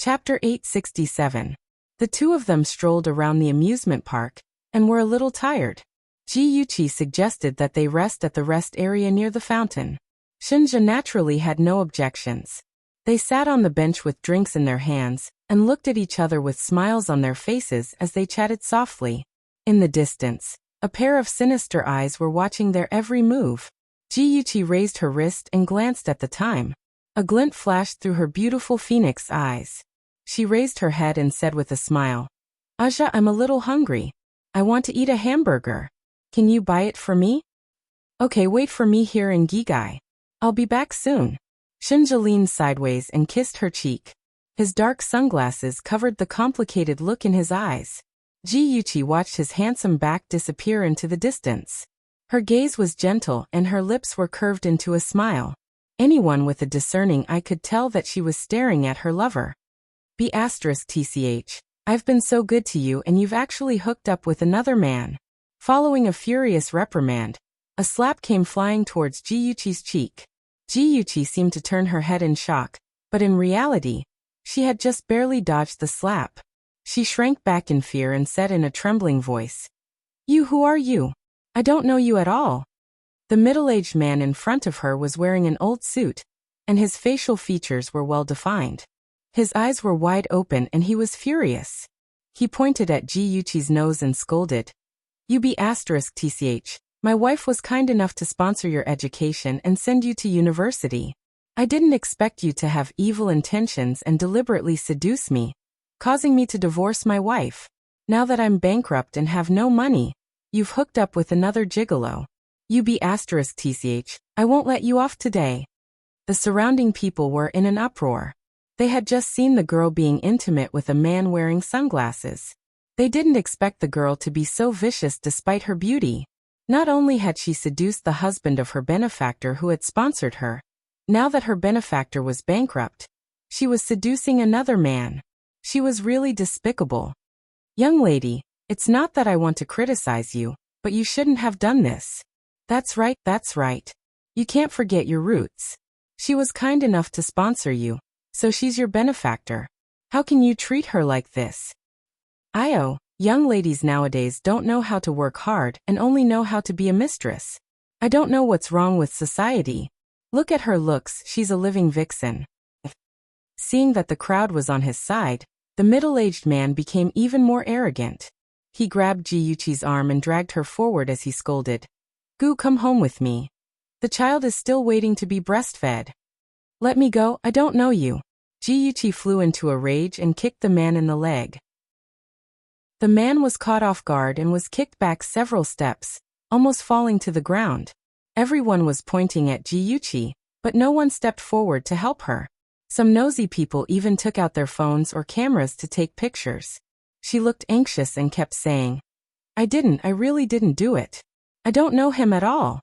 Chapter 867. The two of them strolled around the amusement park, and were a little tired. Ji suggested that they rest at the rest area near the fountain. Shinja naturally had no objections. They sat on the bench with drinks in their hands, and looked at each other with smiles on their faces as they chatted softly. In the distance, a pair of sinister eyes were watching their every move. Ji raised her wrist and glanced at the time. A glint flashed through her beautiful phoenix eyes. She raised her head and said with a smile, "Aja, I'm a little hungry. I want to eat a hamburger. Can you buy it for me?" "Okay, wait for me here in Gigai. I'll be back soon." Shinja leaned sideways and kissed her cheek. His dark sunglasses covered the complicated look in his eyes. Ji watched his handsome back disappear into the distance. Her gaze was gentle and her lips were curved into a smile. Anyone with a discerning eye could tell that she was staring at her lover. *TCH. I've been so good to you and you've actually hooked up with another man. Following a furious reprimand, a slap came flying towards Ji-Yuchi's cheek. Ji-Yuchi seemed to turn her head in shock, but in reality, she had just barely dodged the slap. She shrank back in fear and said in a trembling voice, Who are you? I don't know you at all." The middle-aged man in front of her was wearing an old suit, and his facial features were well defined. His eyes were wide open and he was furious. He pointed at Ji-Yuchi's nose and scolded, *TCH. My wife was kind enough to sponsor your education and send you to university. I didn't expect you to have evil intentions and deliberately seduce me, causing me to divorce my wife. Now that I'm bankrupt and have no money, you've hooked up with another gigolo. *TCH. I won't let you off today." The surrounding people were in an uproar. They had just seen the girl being intimate with a man wearing sunglasses. They didn't expect the girl to be so vicious despite her beauty. Not only had she seduced the husband of her benefactor who had sponsored her, now that her benefactor was bankrupt, she was seducing another man. She was really despicable. "Young lady, it's not that I want to criticize you, but you shouldn't have done this." That's right. You can't forget your roots. She was kind enough to sponsor you, so she's your benefactor. How can you treat her like this? Young ladies nowadays don't know how to work hard and only know how to be a mistress. I don't know what's wrong with society. Look at her looks, she's a living vixen. Seeing that the crowd was on his side, the middle-aged man became even more arrogant. He grabbed Ji-Yuchi's arm and dragged her forward as he scolded, "Come home with me. The child is still waiting to be breastfed." "Let me go, I don't know you." Ji-Yuchi flew into a rage and kicked the man in the leg. The man was caught off guard and was kicked back several steps, almost falling to the ground. Everyone was pointing at Ji-Yuchi, but no one stepped forward to help her. Some nosy people even took out their phones or cameras to take pictures. She looked anxious and kept saying, I really didn't do it. I don't know him at all."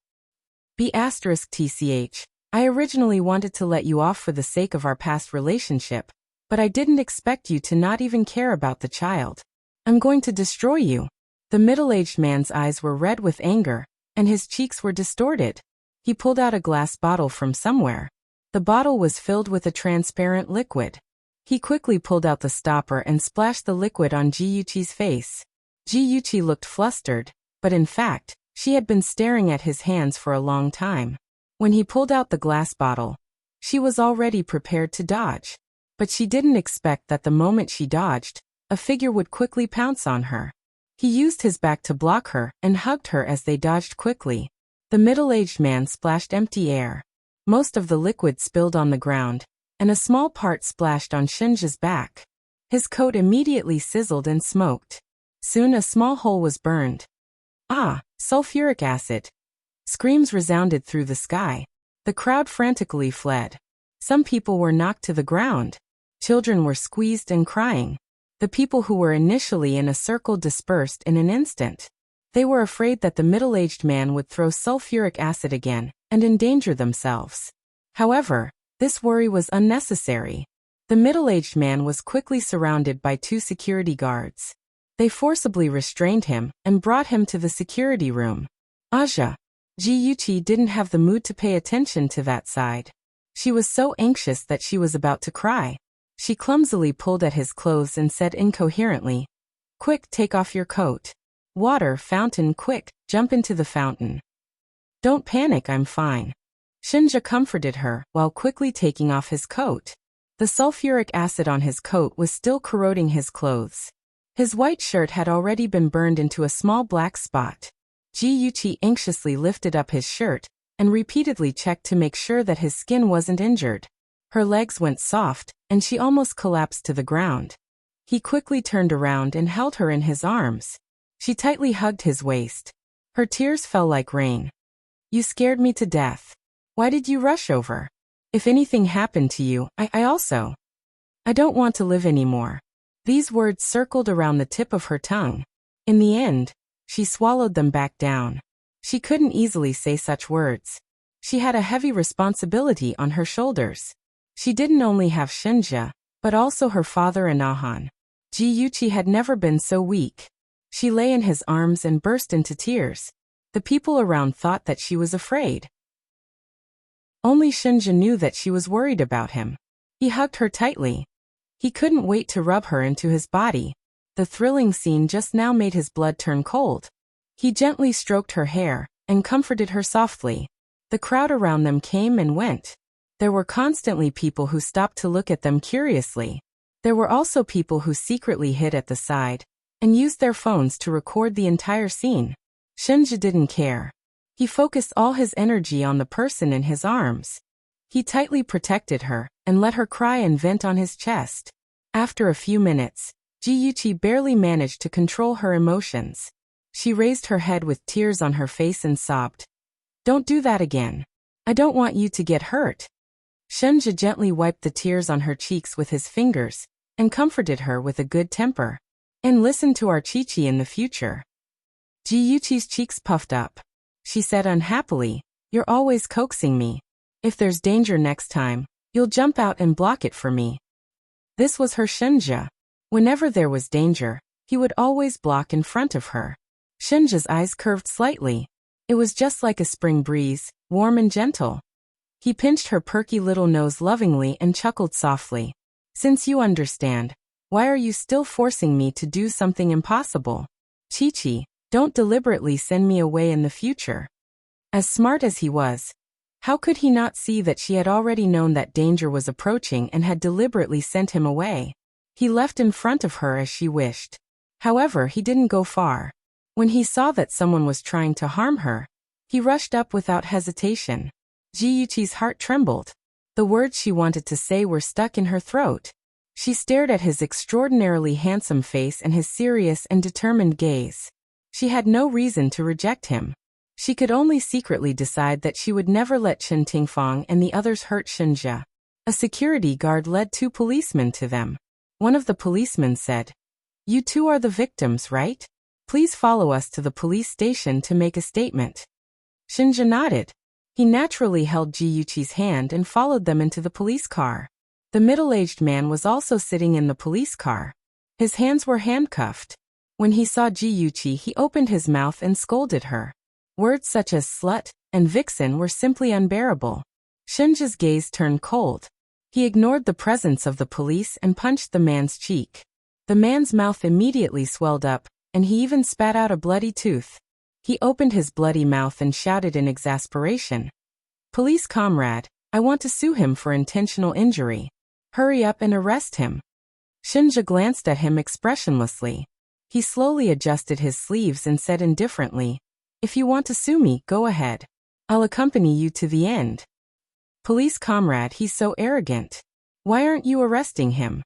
*TCH. I originally wanted to let you off for the sake of our past relationship, but I didn't expect you to not even care about the child. I'm going to destroy you." The middle-aged man's eyes were red with anger, and his cheeks were distorted. He pulled out a glass bottle from somewhere. The bottle was filled with a transparent liquid. He quickly pulled out the stopper and splashed the liquid on Ji-Yuchi's face. Ji-Yuchi looked flustered, but in fact, she had been staring at his hands for a long time. When he pulled out the glass bottle, she was already prepared to dodge. But she didn't expect that the moment she dodged, a figure would quickly pounce on her. He used his back to block her and hugged her as they dodged quickly. The middle-aged man splashed empty air. Most of the liquid spilled on the ground, and a small part splashed on Shinja's back. His coat immediately sizzled and smoked. Soon a small hole was burned. Sulfuric acid. Screams resounded through the sky. The crowd frantically fled. Some people were knocked to the ground. Children were squeezed and crying. The people who were initially in a circle dispersed in an instant. They were afraid that the middle-aged man would throw sulfuric acid again and endanger themselves. However, this worry was unnecessary. The middle-aged man was quickly surrounded by two security guards. They forcibly restrained him and brought him to the security room. Ji-Yuchi didn't have the mood to pay attention to that side. She was so anxious that she was about to cry. She clumsily pulled at his clothes and said incoherently, "Quick, take off your coat. Water, fountain, quick, jump into the fountain." "Don't panic, I'm fine." Shinja comforted her while quickly taking off his coat. The sulfuric acid on his coat was still corroding his clothes. His white shirt had already been burned into a small black spot. Ji anxiously lifted up his shirt and repeatedly checked to make sure that his skin wasn't injured. Her legs went soft, and she almost collapsed to the ground. He quickly turned around and held her in his arms. She tightly hugged his waist. Her tears fell like rain. "You scared me to death. Why did you rush over? If anything happened to you, I don't want to live anymore." These words circled around the tip of her tongue. In the end, she swallowed them back down. She couldn't easily say such words. She had a heavy responsibility on her shoulders. She didn't only have Shinja, but also her father and Ahan. Ji had never been so weak. She lay in his arms and burst into tears. The people around thought that she was afraid. Only Shinja knew that she was worried about him. He hugged her tightly. He couldn't wait to rub her into his body. The thrilling scene just now made his blood turn cold. He gently stroked her hair and comforted her softly. The crowd around them came and went. There were constantly people who stopped to look at them curiously. There were also people who secretly hid at the side and used their phones to record the entire scene. Shinja didn't care. He focused all his energy on the person in his arms. He tightly protected her and let her cry and vent on his chest. After a few minutes, Ji barely managed to control her emotions. She raised her head with tears on her face and sobbed, "Don't do that again. I don't want you to get hurt." Shinja gently wiped the tears on her cheeks with his fingers and comforted her with a good temper. "And listen to our Chi-Chi in the future." Ji-Yuchi's cheeks puffed up. She said unhappily, "You're always coaxing me. If there's danger next time, you'll jump out and block it for me." This was her Shinja. Whenever there was danger, he would always block in front of her. Shinja's eyes curved slightly. It was just like a spring breeze, warm and gentle. He pinched her perky little nose lovingly and chuckled softly. "Since you understand, why are you still forcing me to do something impossible? Chi-Chi, don't deliberately send me away in the future." As smart as he was, how could he not see that she had already known that danger was approaching and had deliberately sent him away? He left in front of her as she wished. However, he didn't go far. When he saw that someone was trying to harm her, he rushed up without hesitation. Ji-Yuchi's heart trembled. The words she wanted to say were stuck in her throat. She stared at his extraordinarily handsome face and his serious and determined gaze. She had no reason to reject him. She could only secretly decide that she would never let Chen Tingfang and the others hurt Shinja. A security guard led 2 policemen to them. One of the policemen said, "You two are the victims, right? Please follow us to the police station to make a statement." Shinja nodded. He naturally held Ji-Yuchi's hand and followed them into the police car. The middle-aged man was also sitting in the police car. His hands were handcuffed. When he saw Ji-Yuchi, he opened his mouth and scolded her. Words such as slut and vixen were simply unbearable. Shinja's gaze turned cold. He ignored the presence of the police and punched the man's cheek. The man's mouth immediately swelled up, and he even spat out a bloody tooth. He opened his bloody mouth and shouted in exasperation, "Police comrade, I want to sue him for intentional injury. Hurry up and arrest him." Shinja glanced at him expressionlessly. He slowly adjusted his sleeves and said indifferently, "If you want to sue me, go ahead. I'll accompany you to the end." "Police comrade, he's so arrogant. Why aren't you arresting him?"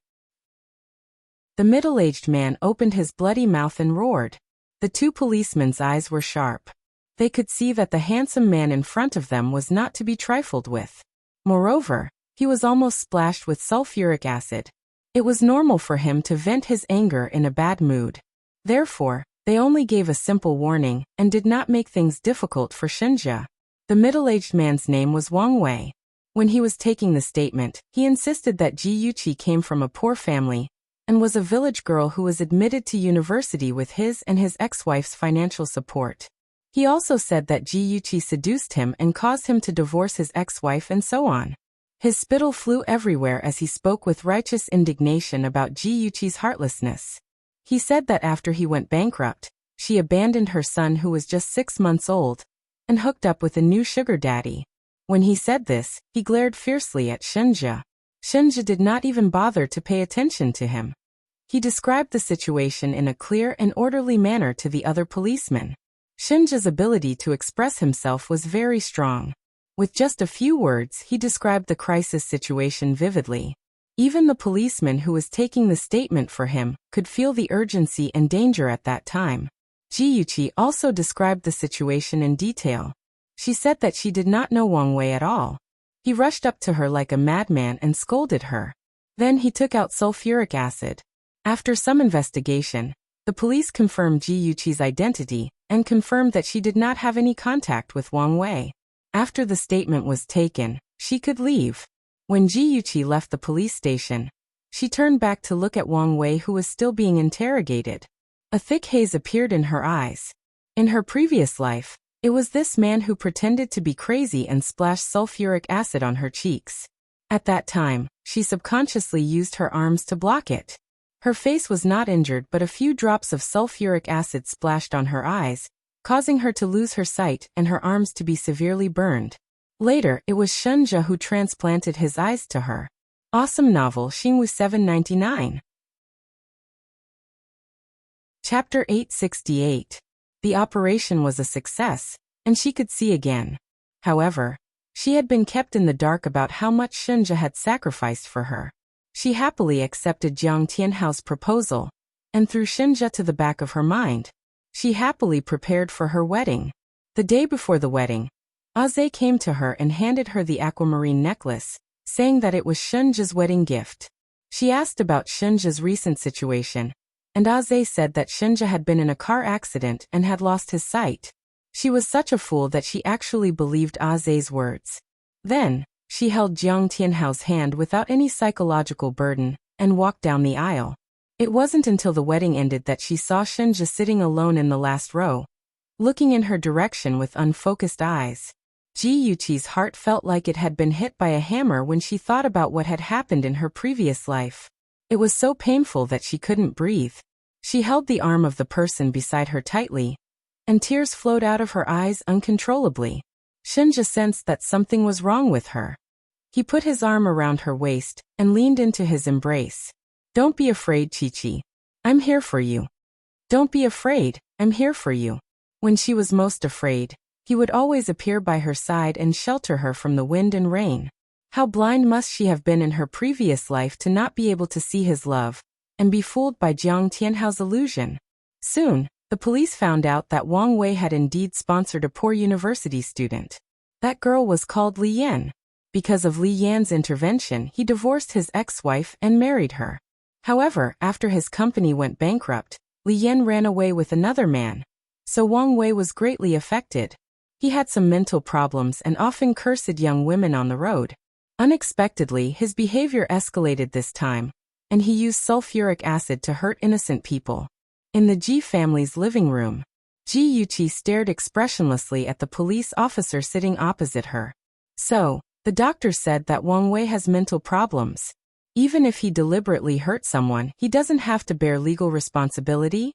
The middle-aged man opened his bloody mouth and roared. The 2 policemen's eyes were sharp. They could see that the handsome man in front of them was not to be trifled with. Moreover, he was almost splashed with sulfuric acid. It was normal for him to vent his anger in a bad mood. Therefore, they only gave a simple warning and did not make things difficult for Shinja. The middle-aged man's name was Wang Wei. When he was taking the statement, he insisted that Ji-Yuchi came from a poor family and was a village girl who was admitted to university with his and his ex-wife's financial support. He also said that Ji-Yuchi seduced him and caused him to divorce his ex-wife and so on. His spittle flew everywhere as he spoke with righteous indignation about Ji Yuqi's heartlessness. He said that after he went bankrupt, she abandoned her son who was just 6 months old and hooked up with a new sugar daddy. When he said this, he glared fiercely at Shenjia. Shenjia did not even bother to pay attention to him. He described the situation in a clear and orderly manner to the other policemen. Shenjia's ability to express himself was very strong. With just a few words, he described the crisis situation vividly. Even the policeman who was taking the statement for him could feel the urgency and danger at that time. Ji Yuqi also described the situation in detail. She said that she did not know Wang Wei at all. He rushed up to her like a madman and scolded her. Then he took out sulfuric acid. After some investigation, the police confirmed Ji Yuqi's identity and confirmed that she did not have any contact with Wang Wei. After the statement was taken, she could leave. When Ji Yuqi left the police station, she turned back to look at Wang Wei, who was still being interrogated. A thick haze appeared in her eyes. In her previous life, it was this man who pretended to be crazy and splashed sulfuric acid on her cheeks. At that time, she subconsciously used her arms to block it. Her face was not injured, but a few drops of sulfuric acid splashed on her eyes, causing her to lose her sight and her arms to be severely burned. Later, it was Shenjia who transplanted his eyes to her. Awesome novel Xingwu 799. Chapter 868. The operation was a success, and she could see again. However, she had been kept in the dark about how much Shenjia had sacrificed for her. She happily accepted Jiang Tianhao's proposal, and threw Shenjia to the back of her mind. She happily prepared for her wedding. The day before the wedding, Aze came to her and handed her the aquamarine necklace, saying that it was Shenjia's wedding gift. She asked about Shenjia's recent situation, and Aze said that Shenjia had been in a car accident and had lost his sight. She was such a fool that she actually believed Aze's words. Then, she held Jiang Tianhao's hand without any psychological burden and walked down the aisle. It wasn't until the wedding ended that she saw Shenjia sitting alone in the last row, looking in her direction with unfocused eyes. Ji Yuqi's heart felt like it had been hit by a hammer when she thought about what had happened in her previous life. It was so painful that she couldn't breathe. She held the arm of the person beside her tightly, and tears flowed out of her eyes uncontrollably. Shenjia sensed that something was wrong with her. He put his arm around her waist and leaned into his embrace. "Don't be afraid, Chi-Chi. I'm here for you. Don't be afraid, I'm here for you." When she was most afraid, he would always appear by her side and shelter her from the wind and rain. How blind must she have been in her previous life to not be able to see his love and be fooled by Jiang Tianhao's illusion. Soon, the police found out that Wang Wei had indeed sponsored a poor university student. That girl was called Li Yan. Because of Li Yan's intervention, he divorced his ex-wife and married her. However, after his company went bankrupt, Li Yan ran away with another man. So Wang Wei was greatly affected. He had some mental problems and often cursed young women on the road. Unexpectedly, his behavior escalated this time, and he used sulfuric acid to hurt innocent people. In the Ji family's living room, Ji Yuqi stared expressionlessly at the police officer sitting opposite her. "So, the doctor said that Wang Wei has mental problems. Even if he deliberately hurt someone, he doesn't have to bear legal responsibility?"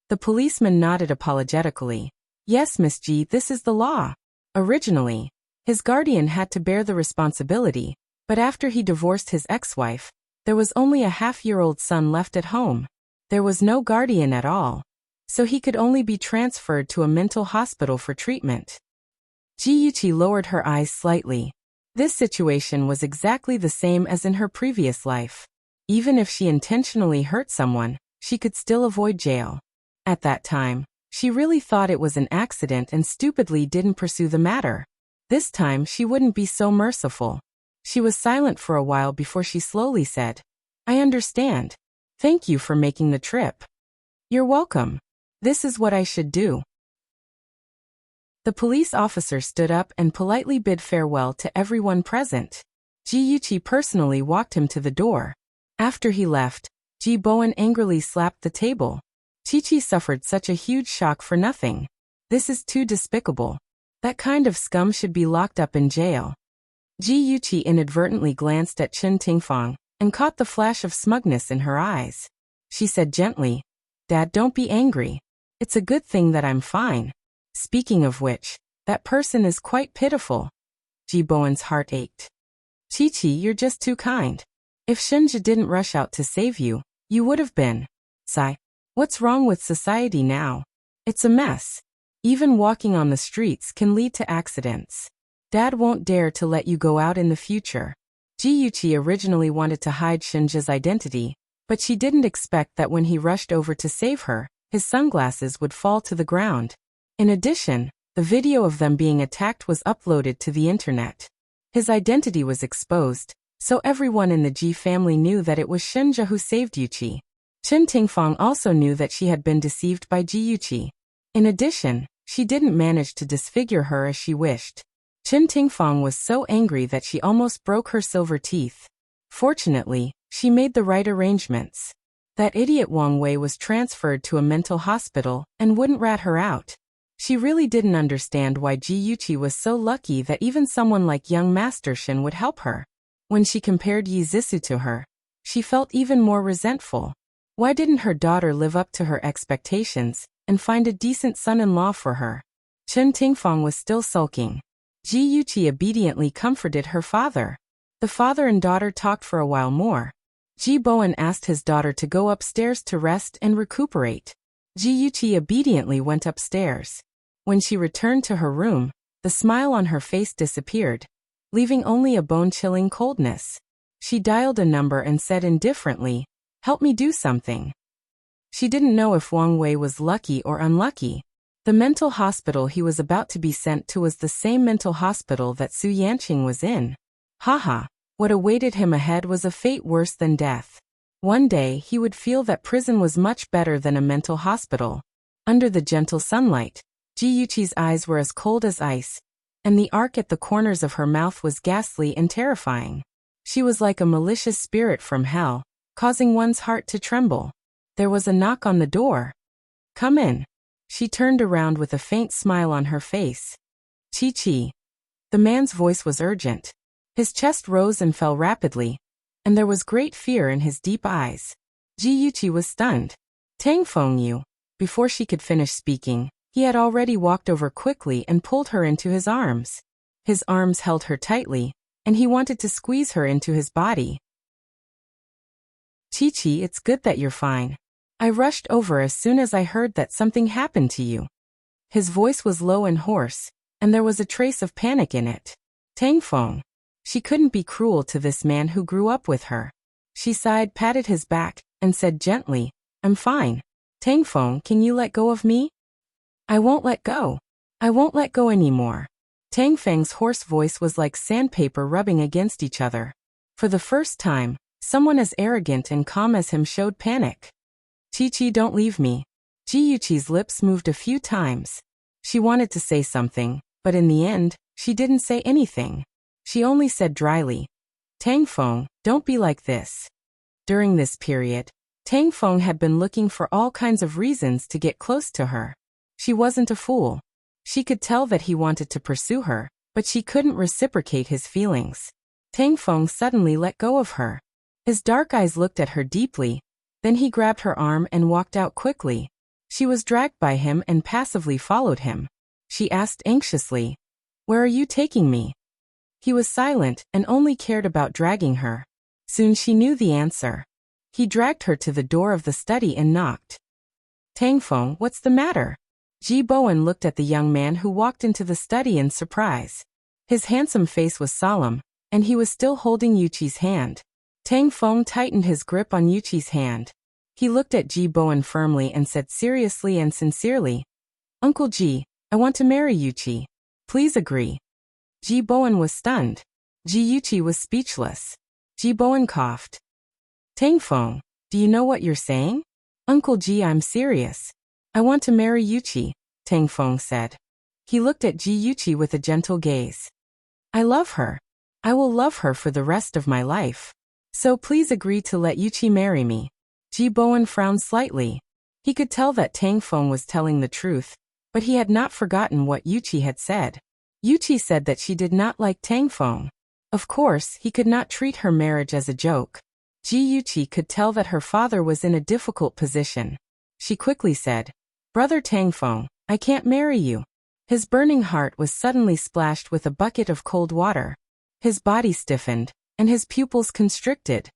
The policeman nodded apologetically. "Yes, Miss Ji, this is the law. Originally, his guardian had to bear the responsibility, but after he divorced his ex-wife, there was only a half-year-old son left at home. There was no guardian at all, so he could only be transferred to a mental hospital for treatment." Ji Yuqi lowered her eyes slightly. This situation was exactly the same as in her previous life. Even if she intentionally hurt someone, she could still avoid jail. At that time, she really thought it was an accident and stupidly didn't pursue the matter. This time she wouldn't be so merciful. She was silent for a while before she slowly said, "I understand. Thank you for making the trip." "You're welcome. This is what I should do." The police officer stood up and politely bid farewell to everyone present. Ji Yuqi personally walked him to the door. After he left, Ji Bowen angrily slapped the table. Chi-Chi suffered such a huge shock for nothing. This is too despicable. That kind of scum should be locked up in jail. Ji Yuqi inadvertently glanced at Chen Tingfang and caught the flash of smugness in her eyes. She said gently, "Dad, don't be angry. It's a good thing that I'm fine. Speaking of which, that person is quite pitiful." Ji Bowen's heart ached. "Chi-Chi, you're just too kind. If Shenja didn't rush out to save you, you would have been." Sigh. What's wrong with society now? It's a mess. Even walking on the streets can lead to accidents. Dad won't dare to let you go out in the future. Ji Yuqi originally wanted to hide Shenja's identity, but she didn't expect that when he rushed over to save her, his sunglasses would fall to the ground. In addition, the video of them being attacked was uploaded to the internet. His identity was exposed, so everyone in the Ji family knew that it was Shenja who saved Yuqi. Chen Tingfang also knew that she had been deceived by Ji Yuqi. In addition, she didn't manage to disfigure her as she wished. Chen Tingfang was so angry that she almost broke her silver teeth. Fortunately, she made the right arrangements. That idiot Wang Wei was transferred to a mental hospital and wouldn't rat her out. She really didn't understand why Ji Yuqi was so lucky that even someone like young Master Shen would help her. When she compared Yi Zixu to her, she felt even more resentful. Why didn't her daughter live up to her expectations and find a decent son-in-law for her? Chen Tingfang was still sulking. Ji Yuqi obediently comforted her father. The father and daughter talked for a while more. Ji Bowen asked his daughter to go upstairs to rest and recuperate. Ji Yuqi obediently went upstairs. When she returned to her room, the smile on her face disappeared, leaving only a bone-chilling coldness. She dialed a number and said indifferently, "Help me do something." She didn't know if Wang Wei was lucky or unlucky. The mental hospital he was about to be sent to was the same mental hospital that Su Yanqing was in. Haha, what awaited him ahead was a fate worse than death. One day he would feel that prison was much better than a mental hospital. Under the gentle sunlight, Ji Yuqi's eyes were as cold as ice, and the arc at the corners of her mouth was ghastly and terrifying. She was like a malicious spirit from hell, causing one's heart to tremble. There was a knock on the door. "Come in." She turned around with a faint smile on her face. "Chi-Chi." The man's voice was urgent. His chest rose and fell rapidly, and there was great fear in his deep eyes. Ji Yuqi was stunned. "Tang Feng Yu." Before she could finish speaking, he had already walked over quickly and pulled her into his arms. His arms held her tightly, and he wanted to squeeze her into his body. "Chi-Chi, it's good that you're fine. I rushed over as soon as I heard that something happened to you." His voice was low and hoarse, and there was a trace of panic in it. Tang Feng. She couldn't be cruel to this man who grew up with her. She sighed, patted his back, and said gently, "I'm fine. Tang Feng, can you let go of me?" "I won't let go. I won't let go anymore." Tang Feng's hoarse voice was like sandpaper rubbing against each other. For the first time, someone as arrogant and calm as him showed panic. "Chi-Chi, don't leave me." Ji Yuqi's lips moved a few times. She wanted to say something, but in the end, she didn't say anything. She only said dryly, "Tang Feng, don't be like this." During this period, Tang Feng had been looking for all kinds of reasons to get close to her. She wasn't a fool. She could tell that he wanted to pursue her, but she couldn't reciprocate his feelings. Tang Feng suddenly let go of her. His dark eyes looked at her deeply, then he grabbed her arm and walked out quickly. She was dragged by him and passively followed him. She asked anxiously, "Where are you taking me?" He was silent and only cared about dragging her. Soon she knew the answer. He dragged her to the door of the study and knocked. "Tang Feng, what's the matter?" Ji Bowen looked at the young man who walked into the study in surprise. His handsome face was solemn, and he was still holding Yuqi's hand. Tang Feng tightened his grip on Yuqi's hand. He looked at Ji Bowen firmly and said seriously and sincerely, "Uncle Ji, I want to marry Yuqi. Please agree." Ji Bowen was stunned. Ji Yuqi was speechless. Ji Bowen coughed. "Tang Feng, do you know what you're saying?" "Uncle Ji, I'm serious. I want to marry Yuqi," Tang Feng said. He looked at Ji Yuqi with a gentle gaze. "I love her. I will love her for the rest of my life. So please agree to let Yuqi marry me." Ji Bowen frowned slightly. He could tell that Tang Feng was telling the truth, but he had not forgotten what Yuqi had said. Yuqi said that she did not like Tang Feng. Of course, he could not treat her marriage as a joke. Ji could tell that her father was in a difficult position. She quickly said, "Brother Tangfeng, I can't marry you." His burning heart was suddenly splashed with a bucket of cold water. His body stiffened, and his pupils constricted.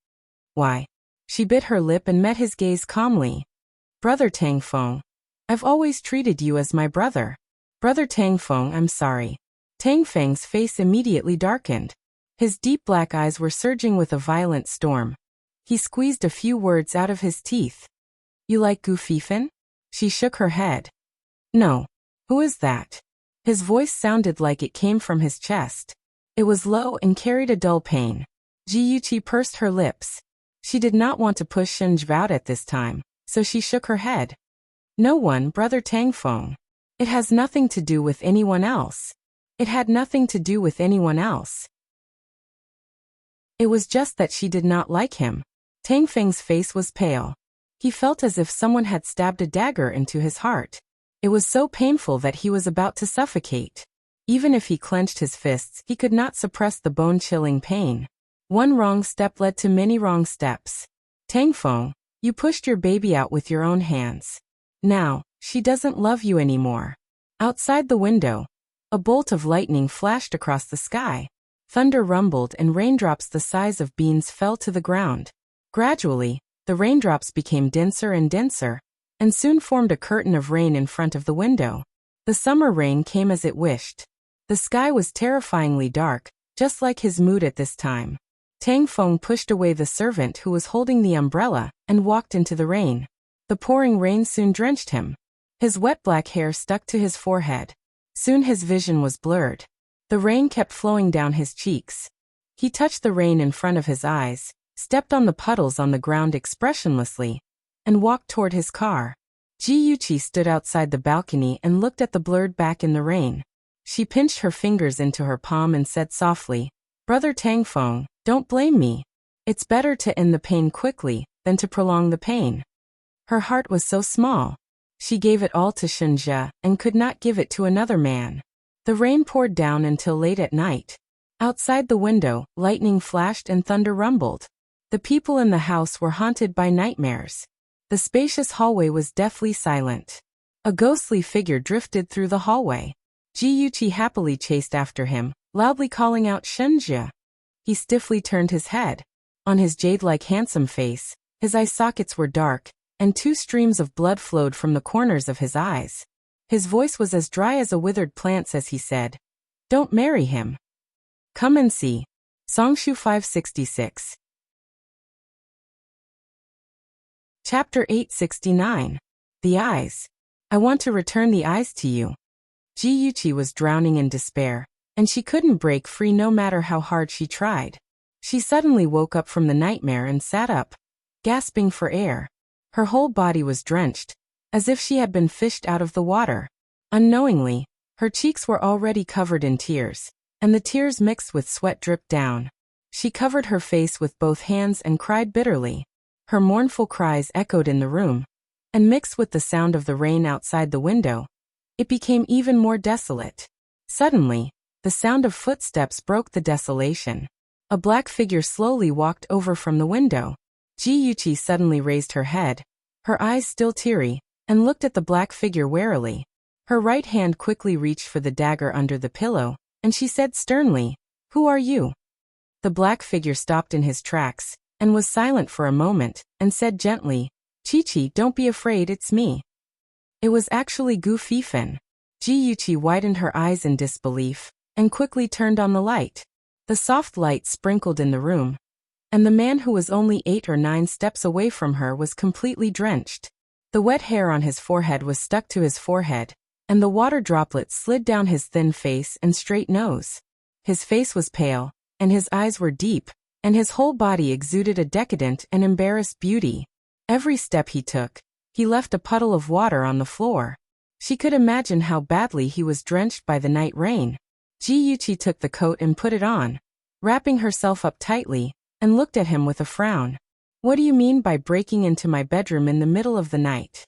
"Why?" She bit her lip and met his gaze calmly. "Brother Tangfeng, I've always treated you as my brother." "Brother Tangfeng, I'm sorry." Tangfeng's face immediately darkened. His deep black eyes were surging with a violent storm. He squeezed a few words out of his teeth. "You like Gu Fifan?" She shook her head. "No. Who is that?" His voice sounded like it came from his chest. It was low and carried a dull pain. Ji pursed her lips. She did not want to push Shinj out at this time, so she shook her head. "No one, Brother Tangfeng. It has nothing to do with anyone else. It had nothing to do with anyone else. It was just that she did not like him." Tangfeng's face was pale. He felt as if someone had stabbed a dagger into his heart. It was so painful that he was about to suffocate. Even if he clenched his fists, he could not suppress the bone-chilling pain. One wrong step led to many wrong steps. "Tangfeng, you pushed your baby out with your own hands. Now, she doesn't love you anymore." Outside the window, a bolt of lightning flashed across the sky. Thunder rumbled and raindrops the size of beans fell to the ground. Gradually, the raindrops became denser and denser, and soon formed a curtain of rain in front of the window. The summer rain came as it wished. The sky was terrifyingly dark, just like his mood at this time. Tangfeng pushed away the servant who was holding the umbrella and walked into the rain. The pouring rain soon drenched him. His wet black hair stuck to his forehead. Soon his vision was blurred. The rain kept flowing down his cheeks. He touched the rain in front of his eyes, stepped on the puddles on the ground expressionlessly, and walked toward his car. Ji stood outside the balcony and looked at the blurred back in the rain. She pinched her fingers into her palm and said softly, "Brother Tangfeng, don't blame me. It's better to end the pain quickly than to prolong the pain." Her heart was so small. She gave it all to Shinja and could not give it to another man. The rain poured down until late at night. Outside the window, lightning flashed and thunder rumbled. The people in the house were haunted by nightmares. The spacious hallway was deathly silent. A ghostly figure drifted through the hallway. Ji happily chased after him, loudly calling out Shinja. He stiffly turned his head. On his jade-like handsome face, his eye sockets were dark, and 2 streams of blood flowed from the corners of his eyes. His voice was as dry as a withered plant's as he said, "Don't marry him. Come and see." Songshu 566. Chapter 869. The Eyes. "I want to return the eyes to you." Ji was drowning in despair, and she couldn't break free no matter how hard she tried. She suddenly woke up from the nightmare and sat up, gasping for air. Her whole body was drenched, as if she had been fished out of the water. Unknowingly, her cheeks were already covered in tears, and the tears mixed with sweat dripped down. She covered her face with both hands and cried bitterly. Her mournful cries echoed in the room, and mixed with the sound of the rain outside the window, it became even more desolate. Suddenly, the sound of footsteps broke the desolation. A black figure slowly walked over from the window. Ji suddenly raised her head, her eyes still teary, and looked at the black figure warily. Her right hand quickly reached for the dagger under the pillow, and she said sternly, "Who are you?" The black figure stopped in his tracks, and was silent for a moment, and said gently, "Chi, don't be afraid, it's me." It was actually Gu Fifan. Ji widened her eyes in disbelief, and quickly turned on the light. The soft light sprinkled in the room, and the man who was only 8 or 9 steps away from her was completely drenched. The wet hair on his forehead was stuck to his forehead, and the water droplets slid down his thin face and straight nose. His face was pale, and his eyes were deep, and his whole body exuded a decadent and embarrassed beauty. Every step he took, he left a puddle of water on the floor. She could imagine how badly he was drenched by the night rain. Ji took the coat and put it on, wrapping herself up tightly, and looked at him with a frown. "What do you mean by breaking into my bedroom in the middle of the night?"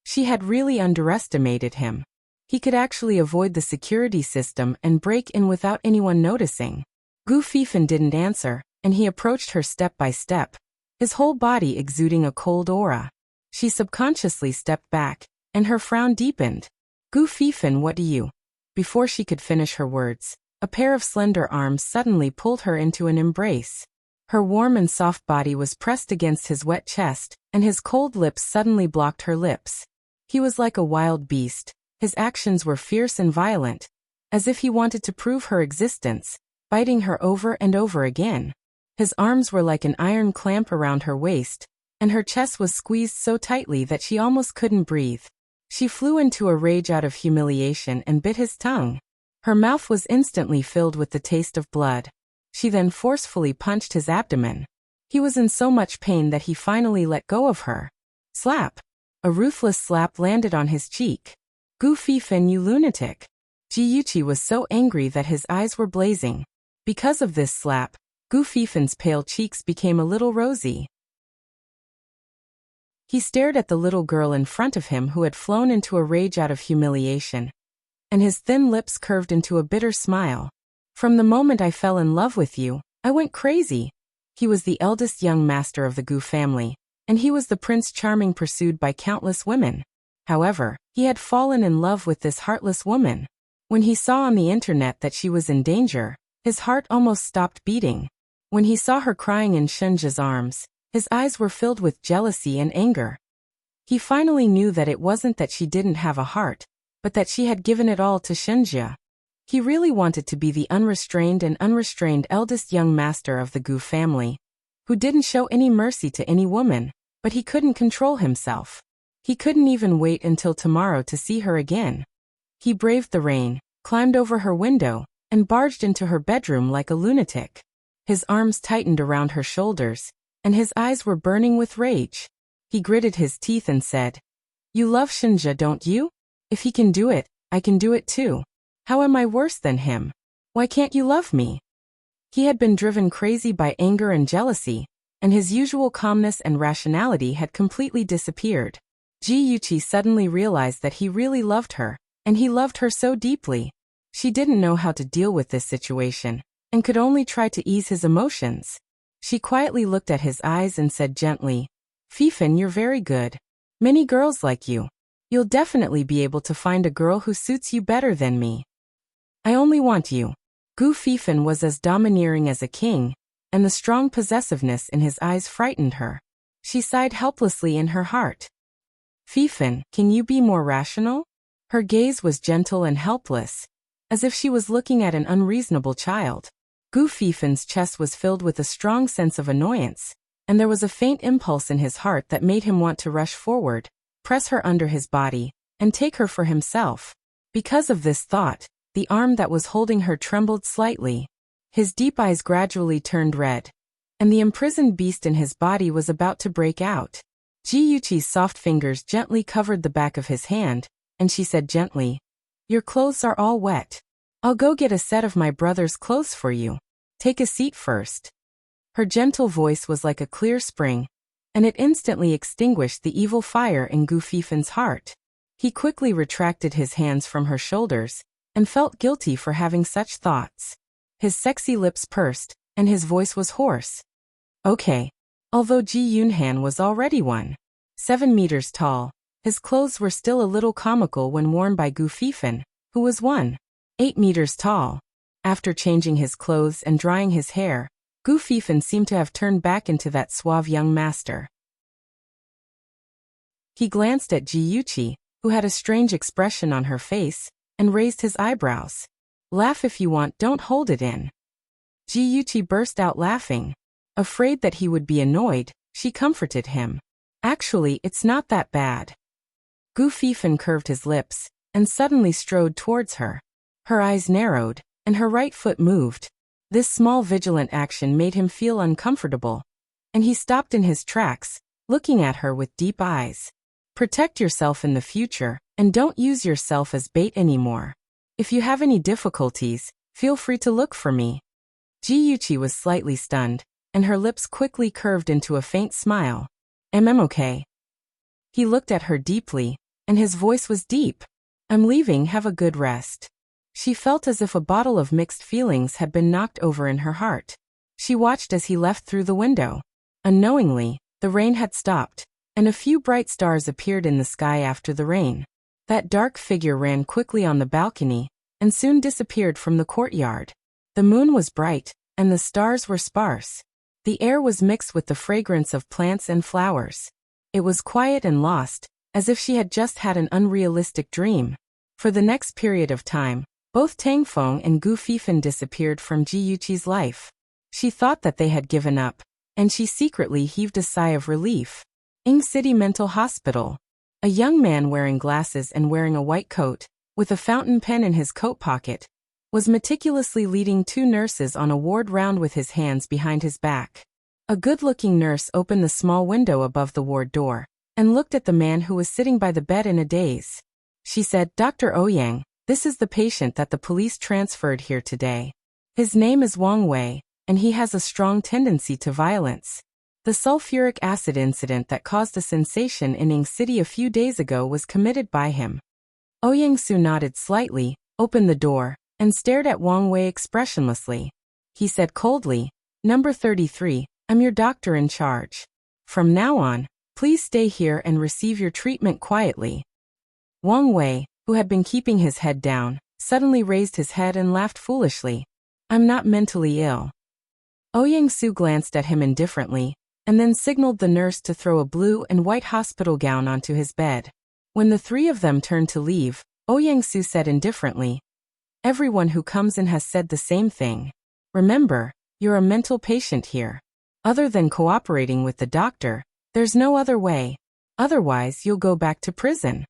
She had really underestimated him. He could actually avoid the security system and break in without anyone noticing. Gu Fifan didn't answer, and he approached her step by step, his whole body exuding a cold aura. She subconsciously stepped back, and her frown deepened. Gu Fifan, what do you? Before she could finish her words, a pair of slender arms suddenly pulled her into an embrace. Her warm and soft body was pressed against his wet chest, and his cold lips suddenly blocked her lips. He was like a wild beast. His actions were fierce and violent, as if he wanted to prove her existence, biting her over and over again. His arms were like an iron clamp around her waist, and her chest was squeezed so tightly that she almost couldn't breathe. She flew into a rage out of humiliation and bit his tongue. Her mouth was instantly filled with the taste of blood. She then forcefully punched his abdomen. He was in so much pain that he finally let go of her. Slap! A ruthless slap landed on his cheek. Gu Fifan, you lunatic! Ji was so angry that his eyes were blazing. Because of this slap, Gu Fifan's pale cheeks became a little rosy. He stared at the little girl in front of him who had flown into a rage out of humiliation, and his thin lips curved into a bitter smile. From the moment I fell in love with you, I went crazy. He was the eldest young master of the Gu family, and he was the Prince Charming pursued by countless women. However, he had fallen in love with this heartless woman. When he saw on the internet that she was in danger, his heart almost stopped beating. When he saw her crying in Shenjia's arms, his eyes were filled with jealousy and anger. He finally knew that it wasn't that she didn't have a heart, but that she had given it all to Shenjia. He really wanted to be the unrestrained eldest young master of the Gu family, who didn't show any mercy to any woman, but he couldn't control himself. He couldn't even wait until tomorrow to see her again. He braved the rain, climbed over her window, and barged into her bedroom like a lunatic. His arms tightened around her shoulders, and his eyes were burning with rage. He gritted his teeth and said, "You love Shenjia, don't you? If he can do it, I can do it too. How am I worse than him? Why can't you love me?" He had been driven crazy by anger and jealousy, and his usual calmness and rationality had completely disappeared. Ji suddenly realized that he really loved her, and he loved her so deeply. She didn't know how to deal with this situation, and could only try to ease his emotions. She quietly looked at his eyes and said gently, "Fifan, you're very good. Many girls like you. You'll definitely be able to find a girl who suits you better than me. I only want you." Gu Fifan was as domineering as a king, and the strong possessiveness in his eyes frightened her. She sighed helplessly in her heart. "Fifan, can you be more rational?" Her gaze was gentle and helpless, as if she was looking at an unreasonable child. Gu Fifan's chest was filled with a strong sense of annoyance, and there was a faint impulse in his heart that made him want to rush forward, press her under his body, and take her for himself. Because of this thought, the arm that was holding her trembled slightly. His deep eyes gradually turned red, and the imprisoned beast in his body was about to break out. Ji soft fingers gently covered the back of his hand, and she said gently, "Your clothes are all wet. I'll go get a set of my brother's clothes for you. Take a seat first." Her gentle voice was like a clear spring, and it instantly extinguished the evil fire in Gu Fifan's heart. He quickly retracted his hands from her shoulders, and felt guilty for having such thoughts. His sexy lips pursed, and his voice was hoarse. "Okay." Although Ji Yunhan was already 1.7 meters tall, his clothes were still a little comical when worn by Gu Fifan, who was 1.8 meters tall. After changing his clothes and drying his hair, Gu Fifan seemed to have turned back into that suave young master. He glanced at Ji who had a strange expression on her face, and raised his eyebrows. "Laugh if you want, don't hold it in." Ji burst out laughing. Afraid that he would be annoyed, she comforted him. "Actually, it's not that bad." Gu Fifan curved his lips, and suddenly strode towards her. Her eyes narrowed, and her right foot moved. This small vigilant action made him feel uncomfortable, and he stopped in his tracks, looking at her with deep eyes. "Protect yourself in the future, and don't use yourself as bait anymore. If you have any difficulties, feel free to look for me." Ji was slightly stunned, and her lips quickly curved into a faint smile. "I'm okay." He looked at her deeply, and his voice was deep. "I'm leaving, have a good rest." She felt as if a bottle of mixed feelings had been knocked over in her heart. She watched as he left through the window. Unknowingly, the rain had stopped, and a few bright stars appeared in the sky after the rain. That dark figure ran quickly on the balcony, and soon disappeared from the courtyard. The moon was bright, and the stars were sparse. The air was mixed with the fragrance of plants and flowers. It was quiet and lost, as if she had just had an unrealistic dream. For the next period of time, both Tang Feng and Gu Fifan disappeared from Ji Yuqi's life. She thought that they had given up, and she secretly heaved a sigh of relief. Ing City Mental Hospital. A young man wearing glasses and wearing a white coat, with a fountain pen in his coat pocket, was meticulously leading two nurses on a ward round with his hands behind his back. A good-looking nurse opened the small window above the ward door, and looked at the man who was sitting by the bed in a daze. She said, "Dr. Ouyang, this is the patient that the police transferred here today. His name is Wang Wei, and he has a strong tendency to violence. The sulfuric acid incident that caused a sensation in Ing City a few days ago was committed by him." Ouyang Su nodded slightly, opened the door, and stared at Wang Wei expressionlessly. He said coldly, "Number 33, I'm your doctor in charge. From now on, please stay here and receive your treatment quietly." Wang Wei, who had been keeping his head down, suddenly raised his head and laughed foolishly. "I'm not mentally ill." Ouyang Su glanced at him indifferently, and then signaled the nurse to throw a blue and white hospital gown onto his bed. When the three of them turned to leave, Ouyang Su said indifferently, "Everyone who comes in has said the same thing. Remember, you're a mental patient here. Other than cooperating with the doctor, there's no other way. Otherwise you'll go back to prison."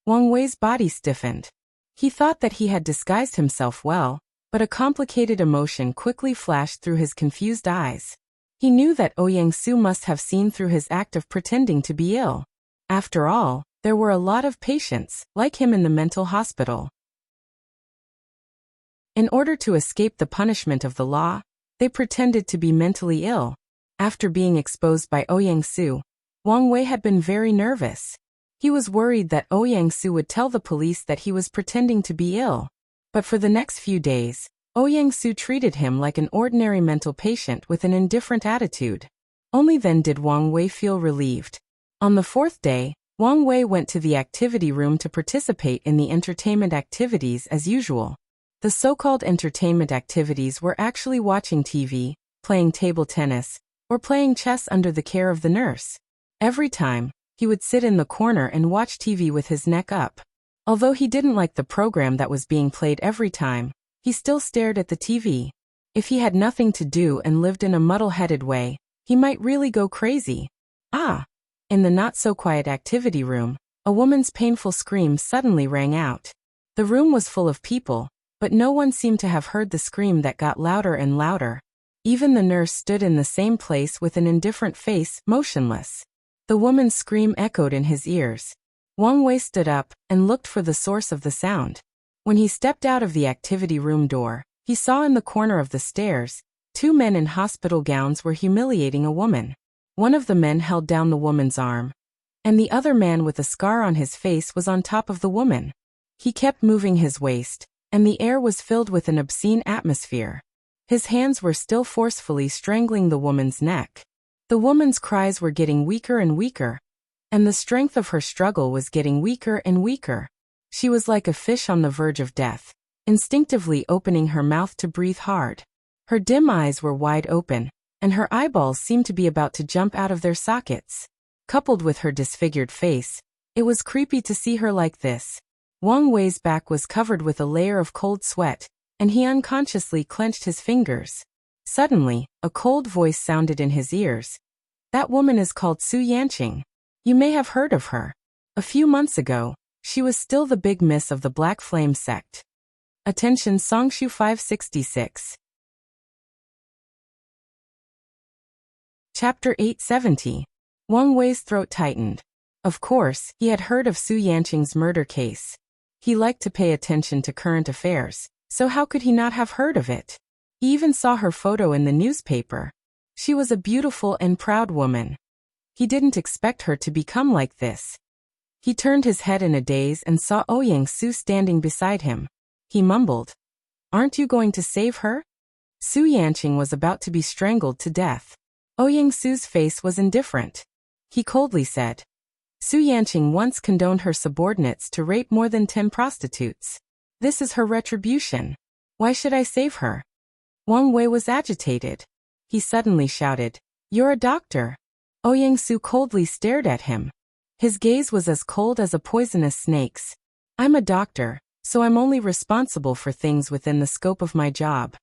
Wang Wei's body stiffened. He thought that he had disguised himself well, but a complicated emotion quickly flashed through his confused eyes. He knew that Ouyang Su must have seen through his act of pretending to be ill. After all, there were a lot of patients, like him in the mental hospital. In order to escape the punishment of the law, they pretended to be mentally ill. After being exposed by Ouyang Su, Wang Wei had been very nervous. He was worried that Ouyang Su would tell the police that he was pretending to be ill. But for the next few days, Ouyang Su treated him like an ordinary mental patient with an indifferent attitude. Only then did Wang Wei feel relieved. On the fourth day, Wang Wei went to the activity room to participate in the entertainment activities as usual. The so-called entertainment activities were actually watching TV, playing table tennis, or playing chess under the care of the nurse. Every time, he would sit in the corner and watch TV with his neck up. Although he didn't like the program that was being played every time, he still stared at the TV. If he had nothing to do and lived in a muddle-headed way, he might really go crazy. In the not-so-quiet activity room, a woman's painful scream suddenly rang out. The room was full of people, but no one seemed to have heard the scream that got louder and louder. Even the nurse stood in the same place with an indifferent face, motionless. The woman's scream echoed in his ears. Wang Wei stood up and looked for the source of the sound. When he stepped out of the activity room door, he saw in the corner of the stairs, two men in hospital gowns were humiliating a woman. One of the men held down the woman's arm, and the other man with a scar on his face was on top of the woman. He kept moving his waist, and the air was filled with an obscene atmosphere. His hands were still forcefully strangling the woman's neck. The woman's cries were getting weaker and weaker, and the strength of her struggle was getting weaker and weaker. She was like a fish on the verge of death, instinctively opening her mouth to breathe hard. Her dim eyes were wide open, and her eyeballs seemed to be about to jump out of their sockets. Coupled with her disfigured face, it was creepy to see her like this. Wang Wei's back was covered with a layer of cold sweat, and he unconsciously clenched his fingers. Suddenly, a cold voice sounded in his ears. "That woman is called Su Yanqing. You may have heard of her. A few months ago, she was still the big miss of the Black Flame sect." Attention Songshu 566. Chapter 870. Wang Wei's throat tightened. Of course, he had heard of Su Yanqing's murder case. He liked to pay attention to current affairs, so how could he not have heard of it? He even saw her photo in the newspaper. She was a beautiful and proud woman. He didn't expect her to become like this. He turned his head in a daze and saw Ouyang Su standing beside him. He mumbled. Aren't you going to save her? Su Yanqing was about to be strangled to death. Ouyang Su's face was indifferent. He coldly said. Su Yanqing once condoned her subordinates to rape more than 10 prostitutes. This is her retribution. Why should I save her? Wang Wei was agitated. He suddenly shouted, You're a doctor. Ouyang Su coldly stared at him. His gaze was as cold as a poisonous snake's. I'm a doctor, so I'm only responsible for things within the scope of my job.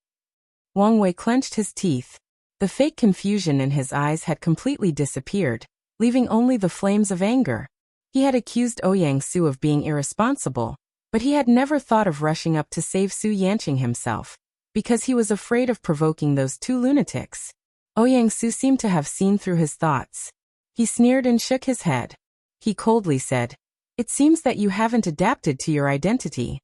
Wang Wei clenched his teeth. The fake confusion in his eyes had completely disappeared, leaving only the flames of anger. He had accused Ouyang Su of being irresponsible, but he had never thought of rushing up to save Su Yanqing himself, because he was afraid of provoking those two lunatics. Ouyang Su seemed to have seen through his thoughts. He sneered and shook his head. He coldly said, It seems that you haven't adapted to your identity.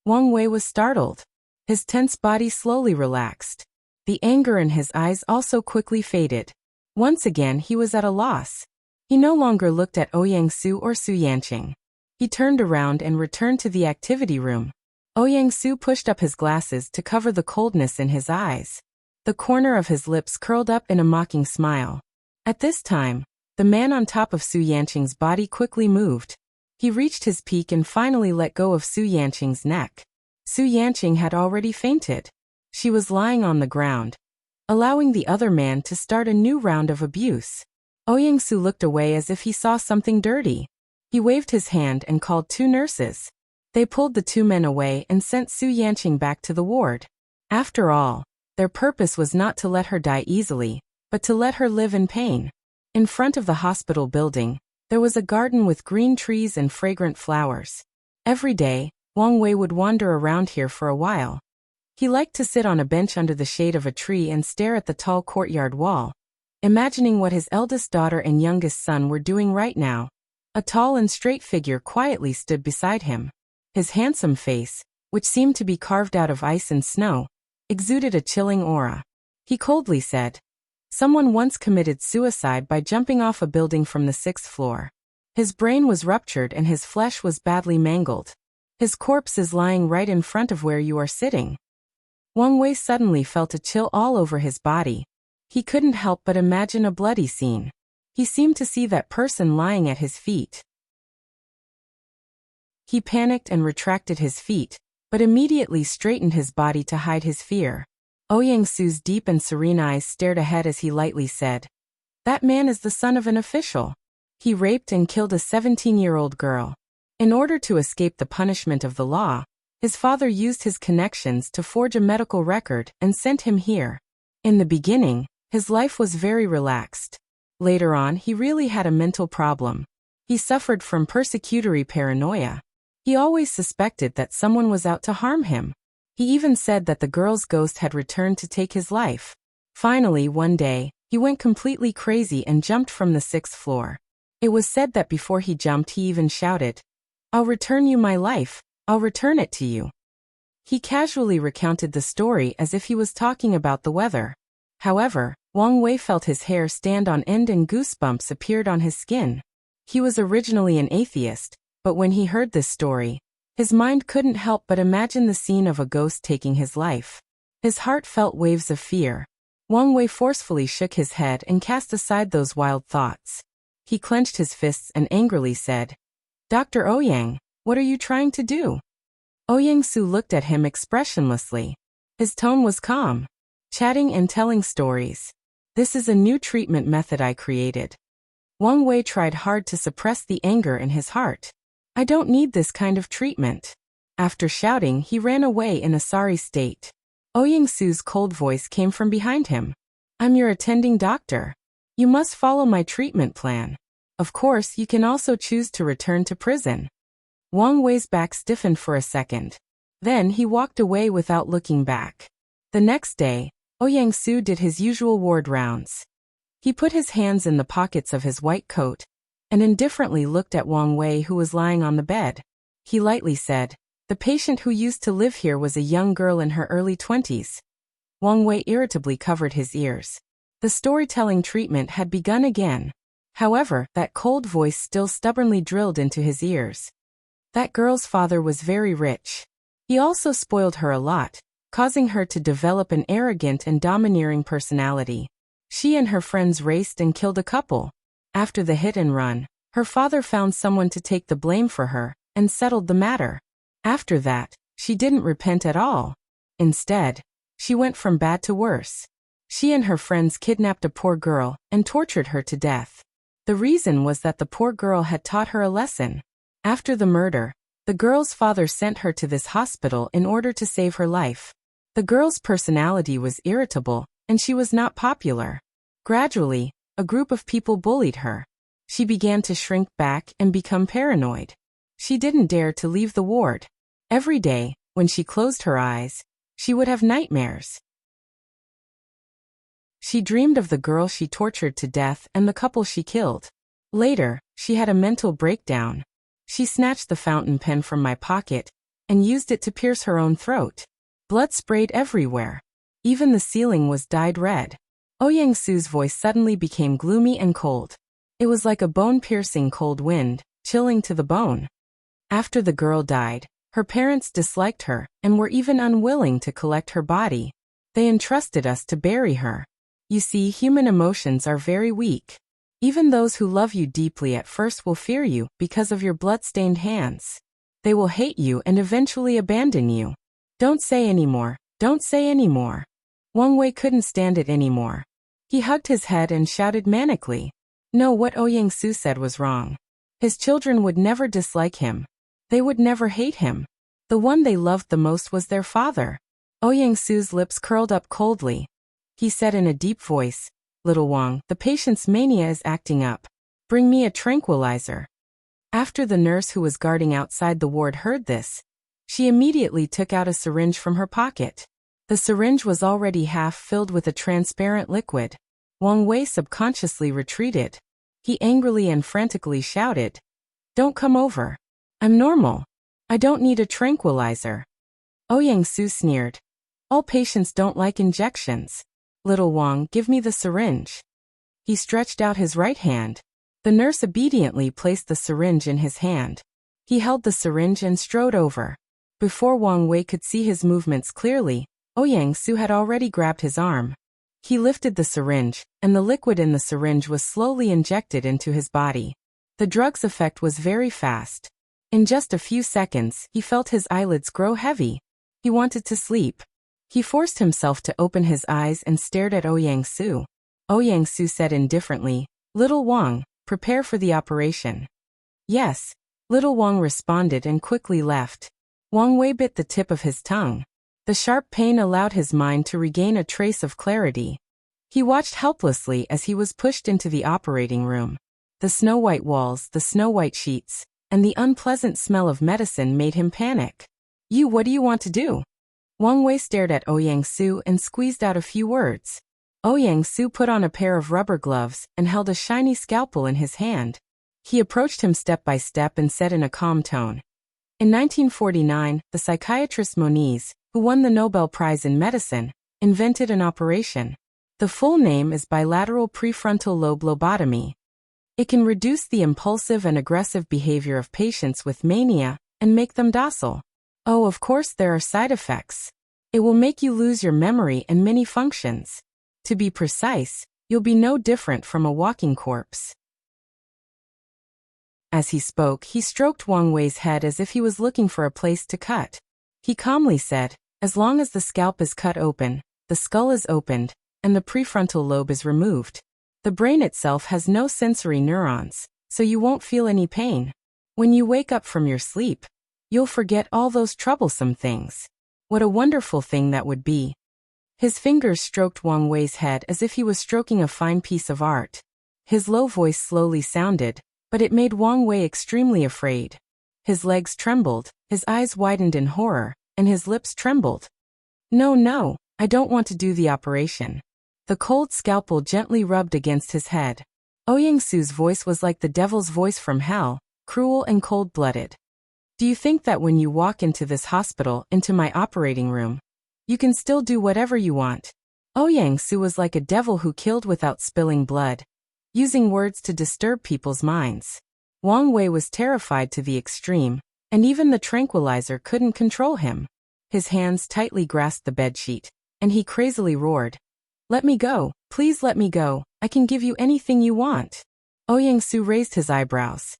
Wang Wei was startled. His tense body slowly relaxed. The anger in his eyes also quickly faded. Once again he was at a loss. He no longer looked at Ouyang Su or Su Yanqing. He turned around and returned to the activity room. Ouyang Su pushed up his glasses to cover the coldness in his eyes. The corner of his lips curled up in a mocking smile. At this time, the man on top of Su Yanqing's body quickly moved. He reached his peak and finally let go of Su Yanqing's neck. Su Yanqing had already fainted. She was lying on the ground, allowing the other man to start a new round of abuse. Ouyang Su looked away as if he saw something dirty. He waved his hand and called 2 nurses. They pulled the 2 men away and sent Su Yanqing back to the ward. After all, their purpose was not to let her die easily, but to let her live in pain. In front of the hospital building, there was a garden with green trees and fragrant flowers. Every day, Wang Wei would wander around here for a while. He liked to sit on a bench under the shade of a tree and stare at the tall courtyard wall, imagining what his eldest daughter and youngest son were doing right now. A tall and straight figure quietly stood beside him. His handsome face, which seemed to be carved out of ice and snow, exuded a chilling aura. He coldly said, Someone once committed suicide by jumping off a building from the 6th floor. His brain was ruptured and his flesh was badly mangled. His corpse is lying right in front of where you are sitting. Wang Wei suddenly felt a chill all over his body. He couldn't help but imagine a bloody scene. He seemed to see that person lying at his feet. He panicked and retracted his feet, but immediately straightened his body to hide his fear. Ouyang Su's deep and serene eyes stared ahead as he lightly said, That man is the son of an official. He raped and killed a 17-year-old girl. In order to escape the punishment of the law, his father used his connections to forge a medical record and sent him here. In the beginning, his life was very relaxed. Later on, he really had a mental problem. He suffered from persecutory paranoia. He always suspected that someone was out to harm him. He even said that the girl's ghost had returned to take his life. Finally, one day, he went completely crazy and jumped from the 6th floor. It was said that before he jumped he even shouted, I'll return you my life. I'll return it to you. He casually recounted the story as if he was talking about the weather. However, Wang Wei felt his hair stand on end and goosebumps appeared on his skin. He was originally an atheist, but when he heard this story, his mind couldn't help but imagine the scene of a ghost taking his life. His heart felt waves of fear. Wang Wei forcefully shook his head and cast aside those wild thoughts. He clenched his fists and angrily said, Dr. Ouyang, what are you trying to do? Ouyang Su looked at him expressionlessly. His tone was calm. Chatting and telling stories. This is a new treatment method I created. Wang Wei tried hard to suppress the anger in his heart. I don't need this kind of treatment. After shouting, he ran away in a sorry state. Ouyang Su's cold voice came from behind him. I'm your attending doctor. You must follow my treatment plan. Of course, you can also choose to return to prison. Wang Wei's back stiffened for a second. Then he walked away without looking back. The next day, Ouyang Su did his usual ward rounds. He put his hands in the pockets of his white coat and indifferently looked at Wang Wei, who was lying on the bed. He lightly said, The patient who used to live here was a young girl in her early 20s. Wang Wei irritably covered his ears. The storytelling treatment had begun again. However, that cold voice still stubbornly drilled into his ears. That girl's father was very rich. He also spoiled her a lot, causing her to develop an arrogant and domineering personality. She and her friends raced and killed a couple. After the hit and run, her father found someone to take the blame for her and settled the matter. After that, she didn't repent at all. Instead, she went from bad to worse. She and her friends kidnapped a poor girl and tortured her to death. The reason was that the poor girl had taught her a lesson. After the murder, the girl's father sent her to this hospital in order to save her life. The girl's personality was irritable, and she was not popular. Gradually, a group of people bullied her. She began to shrink back and become paranoid. She didn't dare to leave the ward. Every day, when she closed her eyes, she would have nightmares. She dreamed of the girl she tortured to death and the couple she killed. Later, she had a mental breakdown. She snatched the fountain pen from my pocket and used it to pierce her own throat. Blood sprayed everywhere. Even the ceiling was dyed red. Yang-su's voice suddenly became gloomy and cold. It was like a bone-piercing cold wind, chilling to the bone. After the girl died, her parents disliked her and were even unwilling to collect her body. They entrusted us to bury her. You see, human emotions are very weak. Even those who love you deeply at first will fear you because of your blood-stained hands. They will hate you and eventually abandon you. Don't say anymore, don't say anymore. Wang Wei couldn't stand it anymore. He hugged his head and shouted manically. No, what Yang-su said was wrong. His children would never dislike him. They would never hate him. The one they loved the most was their father. Yang-su's lips curled up coldly. He said in a deep voice, Little Wang, the patient's mania is acting up. Bring me a tranquilizer. After the nurse who was guarding outside the ward heard this, she immediately took out a syringe from her pocket. The syringe was already half filled with a transparent liquid. Wang Wei subconsciously retreated. He angrily and frantically shouted, Don't come over. I'm normal. I don't need a tranquilizer. Yang-su sneered. All patients don't like injections. Little Wang, give me the syringe. He stretched out his right hand. The nurse obediently placed the syringe in his hand. He held the syringe and strode over. Before Wang Wei could see his movements clearly, Yang-su had already grabbed his arm. He lifted the syringe, and the liquid in the syringe was slowly injected into his body. The drug's effect was very fast. In just a few seconds, he felt his eyelids grow heavy. He wanted to sleep. He forced himself to open his eyes and stared at Yang-su. Yang-su said indifferently, Little Wang, prepare for the operation. Yes. Little Wang responded and quickly left. Wang Wei bit the tip of his tongue. The sharp pain allowed his mind to regain a trace of clarity. He watched helplessly as he was pushed into the operating room. The snow-white walls, the snow-white sheets, and the unpleasant smell of medicine made him panic. What do you want to do? Wang Wei stared at Yang-su and squeezed out a few words. Yang-su put on a pair of rubber gloves and held a shiny scalpel in his hand. He approached him step by step and said in a calm tone. In 1949, the psychiatrist Moniz, who won the Nobel Prize in Medicine, invented an operation. The full name is bilateral prefrontal lobe lobotomy. It can reduce the impulsive and aggressive behavior of patients with mania and make them docile. Oh, of course there are side effects. It will make you lose your memory and many functions. To be precise, you'll be no different from a walking corpse. As he spoke, he stroked Wang Wei's head as if he was looking for a place to cut. He calmly said, As long as the scalp is cut open, the skull is opened, and the prefrontal lobe is removed. The brain itself has no sensory neurons, so you won't feel any pain. When you wake up from your sleep, you'll forget all those troublesome things. What a wonderful thing that would be. His fingers stroked Wang Wei's head as if he was stroking a fine piece of art. His low voice slowly sounded, but it made Wang Wei extremely afraid. His legs trembled, his eyes widened in horror, and his lips trembled. No, I don't want to do the operation. The cold scalpel gently rubbed against his head. Yang-su's voice was like the devil's voice from hell, cruel and cold-blooded. Do you think that when you walk into this hospital, into my operating room, you can still do whatever you want? Yang-su was like a devil who killed without spilling blood, using words to disturb people's minds. Wang Wei was terrified to the extreme, and even the tranquilizer couldn't control him. His hands tightly grasped the bedsheet, and he crazily roared. Let me go, please let me go, I can give you anything you want. Ouyang-su raised his eyebrows.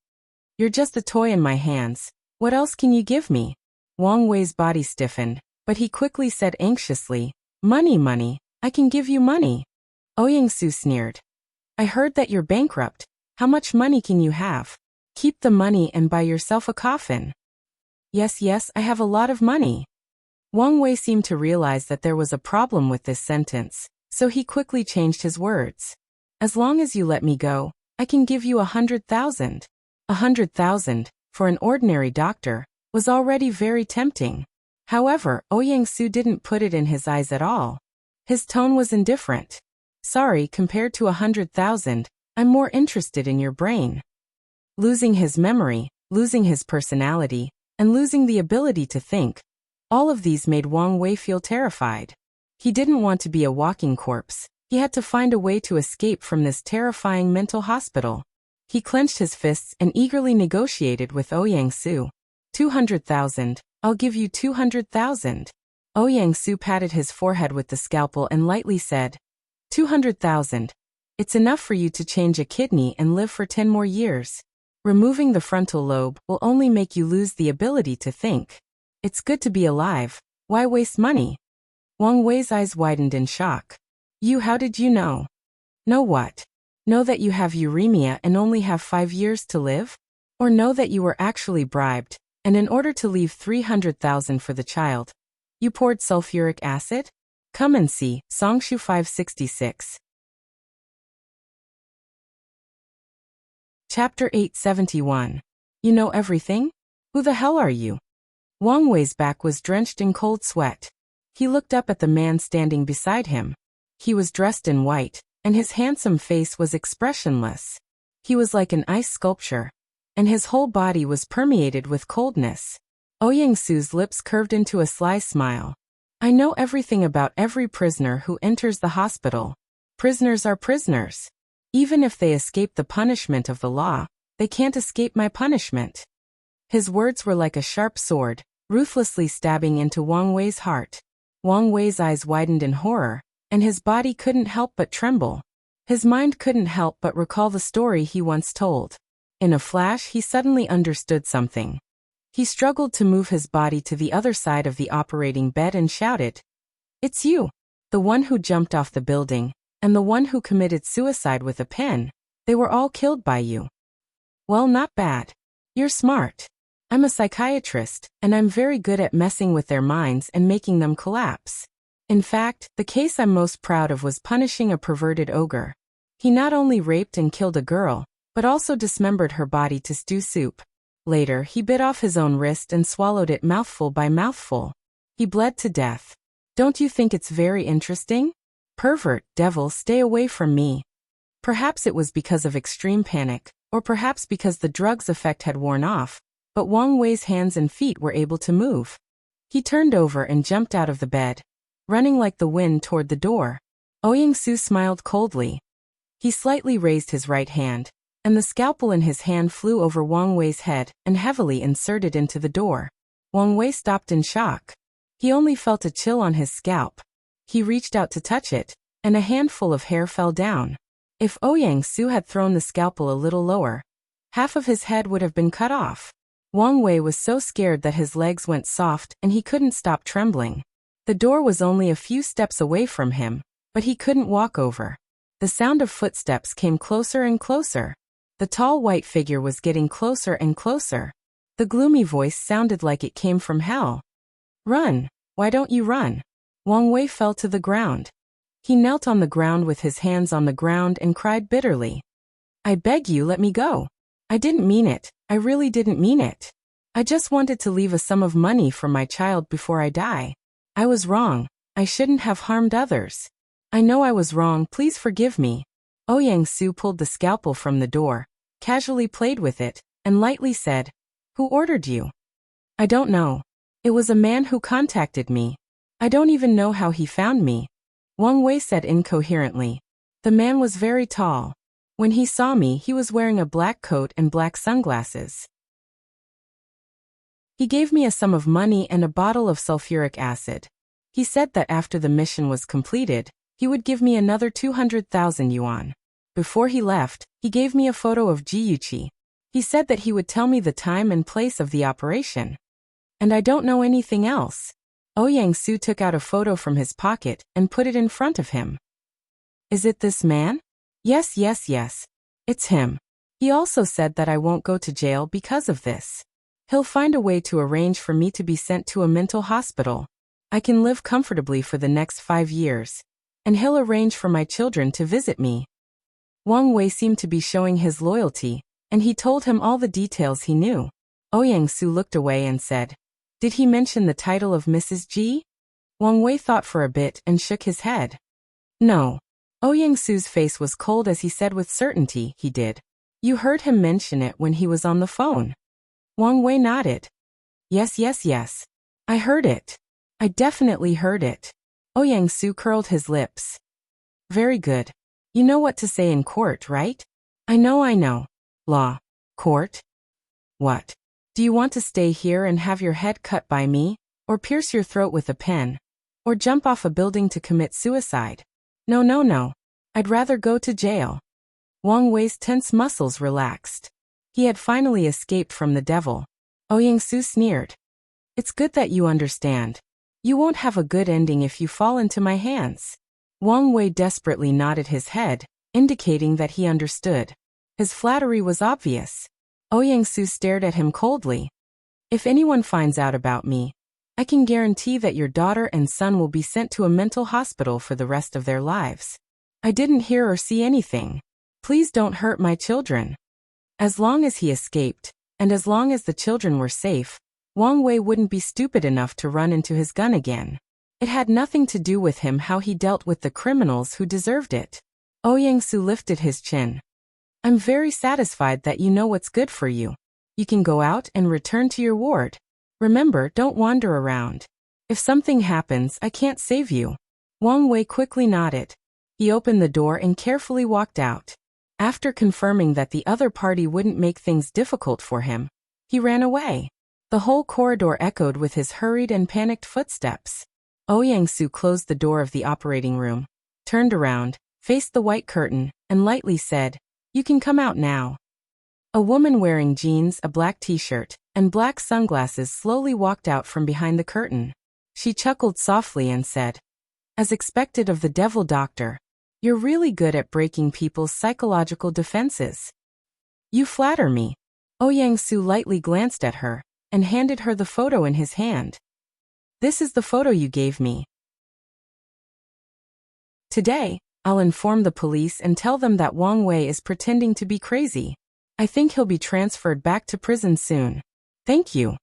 You're just a toy in my hands, what else can you give me? Wang Wei's body stiffened, but he quickly said anxiously, money, money, I can give you money. Ouyang-su sneered. I heard that you're bankrupt, how much money can you have? Keep the money and buy yourself a coffin. Yes, I have a lot of money. Wang Wei seemed to realize that there was a problem with this sentence, so he quickly changed his words. As long as you let me go, I can give you 100,000. 100,000, for an ordinary doctor, was already very tempting. However, Ouyang-su didn't put it in his eyes at all. His tone was indifferent. Sorry, compared to 100,000, I'm more interested in your brain. Losing his memory, losing his personality, and losing the ability to think, all of these made Wang Wei feel terrified. He didn't want to be a walking corpse. He had to find a way to escape from this terrifying mental hospital. He clenched his fists and eagerly negotiated with Ouyang-su. 200,000, I'll give you 200,000. Ouyang-su patted his forehead with the scalpel and lightly said, 200,000. It's enough for you to change a kidney and live for 10 more years. Removing the frontal lobe will only make you lose the ability to think. It's good to be alive, why waste money? Wang Wei's eyes widened in shock. How did you know? Know what? Know that you have uremia and only have 5 years to live? Or know that you were actually bribed, and in order to leave 300,000 for the child, you poured sulfuric acid? Come and see, Songshu 566. Chapter 871. You know everything? Who the hell are you? Wang Wei's back was drenched in cold sweat. He looked up at the man standing beside him. He was dressed in white, and his handsome face was expressionless. He was like an ice sculpture, and his whole body was permeated with coldness. Ouyang-su's lips curved into a sly smile. I know everything about every prisoner who enters the hospital. Prisoners are prisoners. Even if they escape the punishment of the law, they can't escape my punishment. His words were like a sharp sword, ruthlessly stabbing into Wang Wei's heart. Wang Wei's eyes widened in horror, and his body couldn't help but tremble. His mind couldn't help but recall the story he once told. In a flash, he suddenly understood something. He struggled to move his body to the other side of the operating bed and shouted, It's you! The one who jumped off the building, and the one who committed suicide with a pen. They were all killed by you. Well, not bad. You're smart. I'm a psychiatrist, and I'm very good at messing with their minds and making them collapse. In fact, the case I'm most proud of was punishing a perverted ogre. He not only raped and killed a girl, but also dismembered her body to stew soup. Later, he bit off his own wrist and swallowed it mouthful by mouthful. He bled to death. Don't you think it's very interesting? Pervert, devil, stay away from me. Perhaps it was because of extreme panic, or perhaps because the drug's effect had worn off, but Wang Wei's hands and feet were able to move. He turned over and jumped out of the bed, running like the wind toward the door. Ouyang-su smiled coldly. He slightly raised his right hand, and the scalpel in his hand flew over Wang Wei's head and heavily inserted into the door. Wang Wei stopped in shock. He only felt a chill on his scalp. He reached out to touch it, and a handful of hair fell down. If Ouyang-su had thrown the scalpel a little lower, half of his head would have been cut off. Wang Wei was so scared that his legs went soft and he couldn't stop trembling. The door was only a few steps away from him, but he couldn't walk over. The sound of footsteps came closer and closer. The tall white figure was getting closer and closer. The gloomy voice sounded like it came from hell. Run! Why don't you run? Wang Wei fell to the ground. He knelt on the ground with his hands on the ground and cried bitterly. I beg you, let me go. I didn't mean it. I really didn't mean it. I just wanted to leave a sum of money for my child before I die. I was wrong. I shouldn't have harmed others. I know I was wrong, please forgive me. Ouyang-su pulled the scalpel from the door, casually played with it, and lightly said, Who ordered you? I don't know. It was a man who contacted me. I don't even know how he found me. Wang Wei said incoherently. The man was very tall. When he saw me, he was wearing a black coat and black sunglasses. He gave me a sum of money and a bottle of sulfuric acid. He said that after the mission was completed, he would give me another 200,000 yuan. Before he left, he gave me a photo of Jiyuchi. He said that he would tell me the time and place of the operation. And I don't know anything else. Ouyang Su took out a photo from his pocket and put it in front of him. Is it this man? Yes. It's him. He also said that I won't go to jail because of this. He'll find a way to arrange for me to be sent to a mental hospital. I can live comfortably for the next 5 years. And he'll arrange for my children to visit me. Wang Wei seemed to be showing his loyalty, and he told him all the details he knew. Ouyang Su looked away and said, "Did he mention the title of Mrs. G?" Wang Wei thought for a bit and shook his head. No. Ouyang Su's face was cold as he said with certainty, "He did. You heard him mention it when he was on the phone." Wang Wei nodded. Yes. I heard it. I definitely heard it. Ouyang Su curled his lips. Very good. You know what to say in court, right? I know. Law. Court? What? Do you want to stay here and have your head cut by me, or pierce your throat with a pen, or jump off a building to commit suicide? No. I'd rather go to jail. Wang Wei's tense muscles relaxed. He had finally escaped from the devil. Ouyang Su sneered. It's good that you understand. You won't have a good ending if you fall into my hands. Wang Wei desperately nodded his head, indicating that he understood. His flattery was obvious. Ouyang Su stared at him coldly. If anyone finds out about me, I can guarantee that your daughter and son will be sent to a mental hospital for the rest of their lives. I didn't hear or see anything. Please don't hurt my children. As long as he escaped, and as long as the children were safe, Wang Wei wouldn't be stupid enough to run into his gun again. It had nothing to do with him how he dealt with the criminals who deserved it. Ouyang Su lifted his chin. I'm very satisfied that you know what's good for you. You can go out and return to your ward. Remember, don't wander around. If something happens, I can't save you. Wang Wei quickly nodded. He opened the door and carefully walked out. After confirming that the other party wouldn't make things difficult for him, he ran away. The whole corridor echoed with his hurried and panicked footsteps. Ouyang Su closed the door of the operating room, turned around, faced the white curtain, and lightly said, "You can come out now." A woman wearing jeans, a black t-shirt, and black sunglasses slowly walked out from behind the curtain. She chuckled softly and said, "As expected of the devil doctor, you're really good at breaking people's psychological defenses." "You flatter me." Ouyang Su lightly glanced at her and handed her the photo in his hand. "This is the photo you gave me. Today, I'll inform the police and tell them that Wang Wei is pretending to be crazy. I think he'll be transferred back to prison soon. Thank you."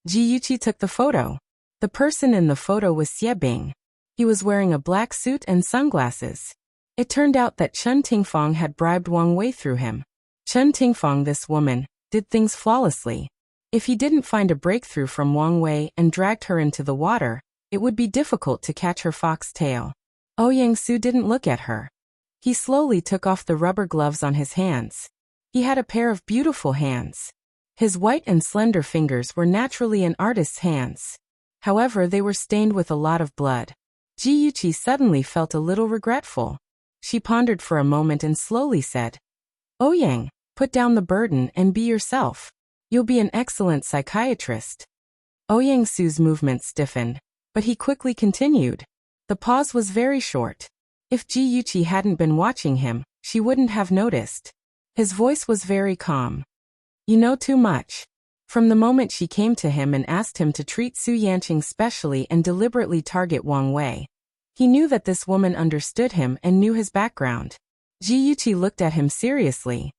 Jiyuchi took the photo. The person in the photo was Xiebing. He was wearing a black suit and sunglasses. It turned out that Chun Tingfang had bribed Wang Wei through him. Chun Tingfang, this woman, did things flawlessly. If he didn't find a breakthrough from Wang Wei and dragged her into the water, it would be difficult to catch her fox tail. Ouyang Su didn't look at her. He slowly took off the rubber gloves on his hands. He had a pair of beautiful hands. His white and slender fingers were naturally an artist's hands. However, they were stained with a lot of blood. Jiyuchi suddenly felt a little regretful. She pondered for a moment and slowly said, "Ouyang, put down the burden and be yourself. You'll be an excellent psychiatrist." Ouyang Su's movements stiffened, but he quickly continued. The pause was very short. If Jiyuchi hadn't been watching him, she wouldn't have noticed. His voice was very calm. "You know too much." From the moment she came to him and asked him to treat Su Yanqing specially and deliberately target Wang Wei, he knew that this woman understood him and knew his background. Jiyuchi looked at him seriously.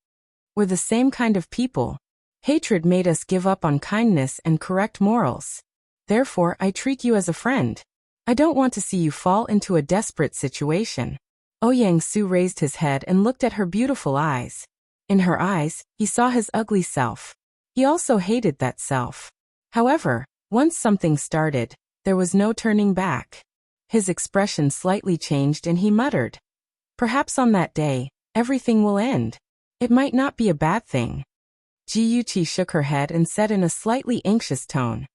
"We're the same kind of people. Hatred made us give up on kindness and correct morals. Therefore, I treat you as a friend. I don't want to see you fall into a desperate situation." Ouyang Su raised his head and looked at her beautiful eyes. In her eyes, he saw his ugly self. He also hated that self. However, once something started, there was no turning back. His expression slightly changed and he muttered, "Perhaps on that day, everything will end. It might not be a bad thing." Jiyuchi shook her head and said in a slightly anxious tone,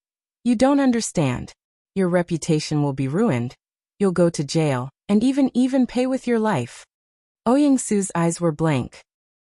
You don't understand. Your reputation will be ruined. You'll go to jail, and even pay with your life. Ouyang-su's eyes were blank.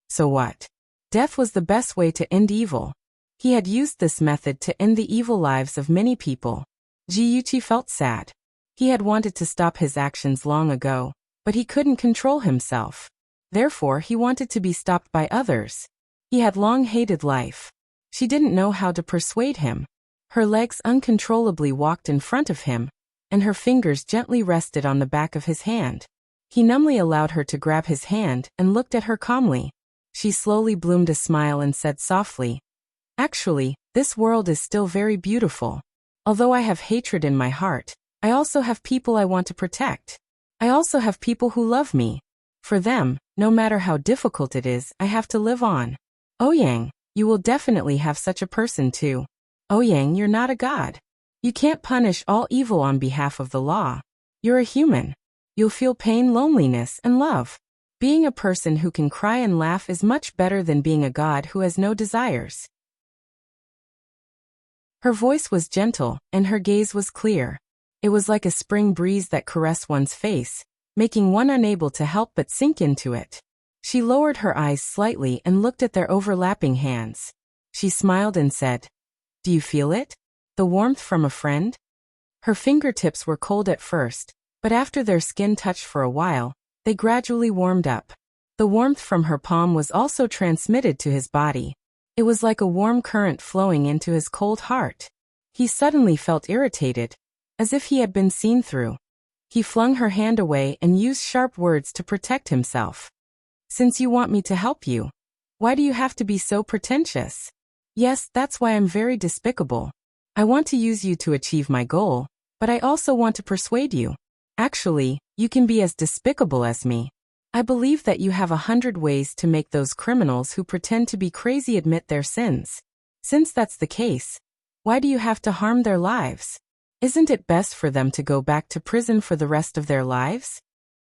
So what? Death was the best way to end evil. He had used this method to end the evil lives of many people. Ji-yuchi felt sad. He had wanted to stop his actions long ago, but he couldn't control himself. Therefore, he wanted to be stopped by others. He had long hated life. She didn't know how to persuade him. Her legs uncontrollably walked in front of him, and her fingers gently rested on the back of his hand. He numbly allowed her to grab his hand and looked at her calmly. She slowly bloomed a smile and said softly, "Actually, this world is still very beautiful. Although I have hatred in my heart, I also have people I want to protect. I also have people who love me. For them, no matter how difficult it is, I have to live on. Ouyang, you will definitely have such a person too. Ouyang, you're not a god. You can't punish all evil on behalf of the law. You're a human. You'll feel pain, loneliness, and love. Being a person who can cry and laugh is much better than being a god who has no desires." Her voice was gentle, and her gaze was clear. It was like a spring breeze that caressed one's face, making one unable to help but sink into it. She lowered her eyes slightly and looked at their overlapping hands. She smiled and said, "Do you feel it? The warmth from a friend?" Her fingertips were cold at first, but after their skin touched for a while, they gradually warmed up. The warmth from her palm was also transmitted to his body. It was like a warm current flowing into his cold heart. He suddenly felt irritated, as if he had been seen through. He flung her hand away and used sharp words to protect himself. "Since you want me to help you, why do you have to be so pretentious? Yes, that's why I'm very despicable. I want to use you to achieve my goal, but I also want to persuade you. Actually, you can be as despicable as me. I believe that you have 100 ways to make those criminals who pretend to be crazy admit their sins. Since that's the case, why do you have to harm their lives? Isn't it best for them to go back to prison for the rest of their lives?"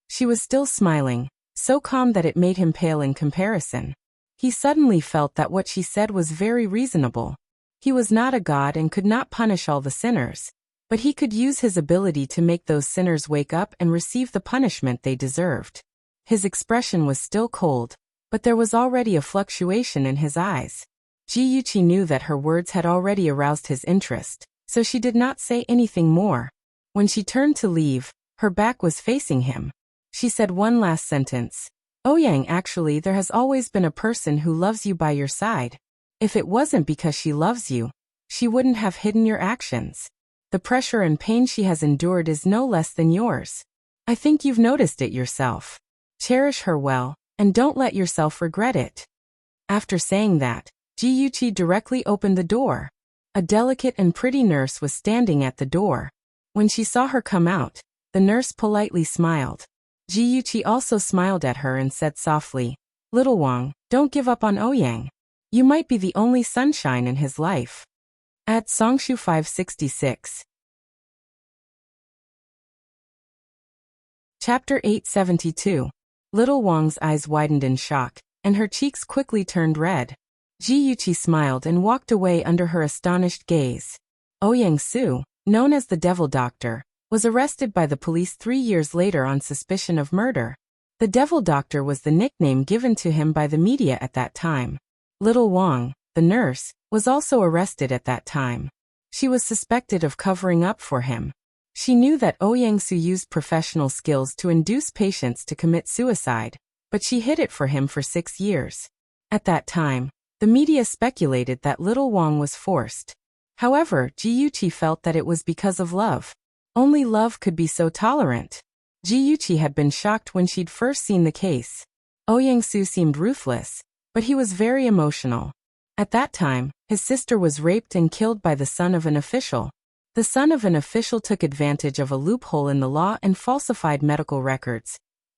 She was still smiling, so calm that it made him pale in comparison. He suddenly felt that what she said was very reasonable. He was not a god and could not punish all the sinners, but he could use his ability to make those sinners wake up and receive the punishment they deserved. His expression was still cold, but there was already a fluctuation in his eyes. Ji-yuchi knew that her words had already aroused his interest, so she did not say anything more. When she turned to leave, her back was facing him. She said one last sentence. "Ouyang, actually there has always been a person who loves you by your side. If it wasn't because she loves you, she wouldn't have hidden your actions. The pressure and pain she has endured is no less than yours. I think you've noticed it yourself. Cherish her well, and don't let yourself regret it." After saying that, Ji-yuchi directly opened the door. A delicate and pretty nurse was standing at the door. When she saw her come out, the nurse politely smiled. Ji-yuchi also smiled at her and said softly, "Little Wang, don't give up on Ouyang. You might be the only sunshine in his life." At Songshu 566. Chapter 872. Little Wang's eyes widened in shock, and her cheeks quickly turned red. Ji-yuchi smiled and walked away under her astonished gaze. Ouyang-su, known as the Devil Doctor, was arrested by the police 3 years later on suspicion of murder. The Devil Doctor was the nickname given to him by the media at that time. Little Wang, the nurse, was also arrested at that time. She was suspected of covering up for him. She knew that Ouyang-su used professional skills to induce patients to commit suicide, but she hid it for him for 6 years. At that time, the media speculated that Little Wang was forced. However, Ji-yuchi felt that it was because of love. Only love could be so tolerant. Ji-yuchi had been shocked when she'd first seen the case. Ouyang-su seemed ruthless, but he was very emotional. At that time, his sister was raped and killed by the son of an official. The son of an official took advantage of a loophole in the law and falsified medical records,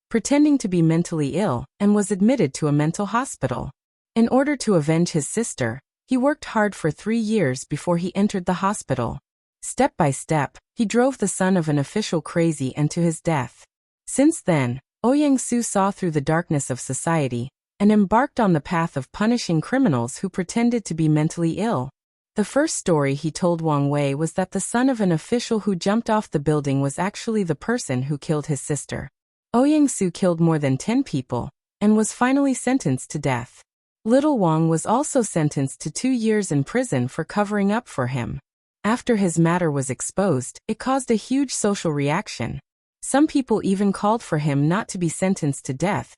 pretending to be mentally ill, and was admitted to a mental hospital. In order to avenge his sister, he worked hard for 3 years before he entered the hospital. Step by step, he drove the son of an official crazy and to his death. Since then, Ouyang-su saw through the darkness of society and embarked on the path of punishing criminals who pretended to be mentally ill. The first story he told Wang Wei was that the son of an official who jumped off the building was actually the person who killed his sister. Ouyang Su killed more than 10 people and was finally sentenced to death. Little Wang was also sentenced to 2 years in prison for covering up for him. After his matter was exposed, it caused a huge social reaction. Some people even called for him not to be sentenced to death,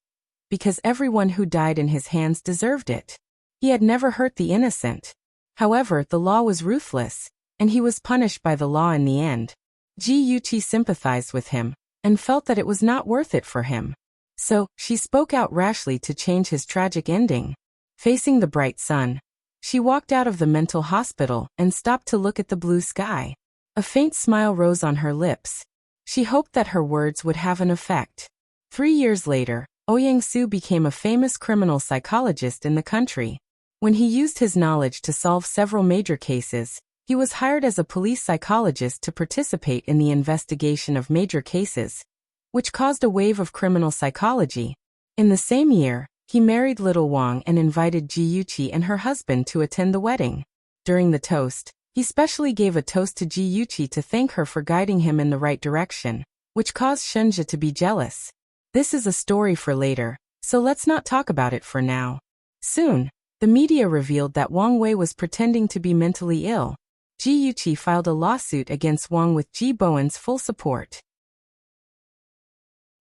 because everyone who died in his hands deserved it. He had never hurt the innocent. However, the law was ruthless, and he was punished by the law in the end. Ji Yuqi sympathized with him, and felt that it was not worth it for him. So, she spoke out rashly to change his tragic ending. Facing the bright sun, she walked out of the mental hospital and stopped to look at the blue sky. A faint smile rose on her lips. She hoped that her words would have an effect. 3 years later, Ouyang Su became a famous criminal psychologist in the country. When he used his knowledge to solve several major cases, he was hired as a police psychologist to participate in the investigation of major cases, which caused a wave of criminal psychology. In the same year, he married Little Wang and invited Ji Yuqi and her husband to attend the wedding. During the toast, he specially gave a toast to Ji Yuqi to thank her for guiding him in the right direction, which caused Shenzhe to be jealous. This is a story for later, so let's not talk about it for now. Soon, the media revealed that Wang Wei was pretending to be mentally ill. Ji Yuqi filed a lawsuit against Wang with Ji Bowen's full support.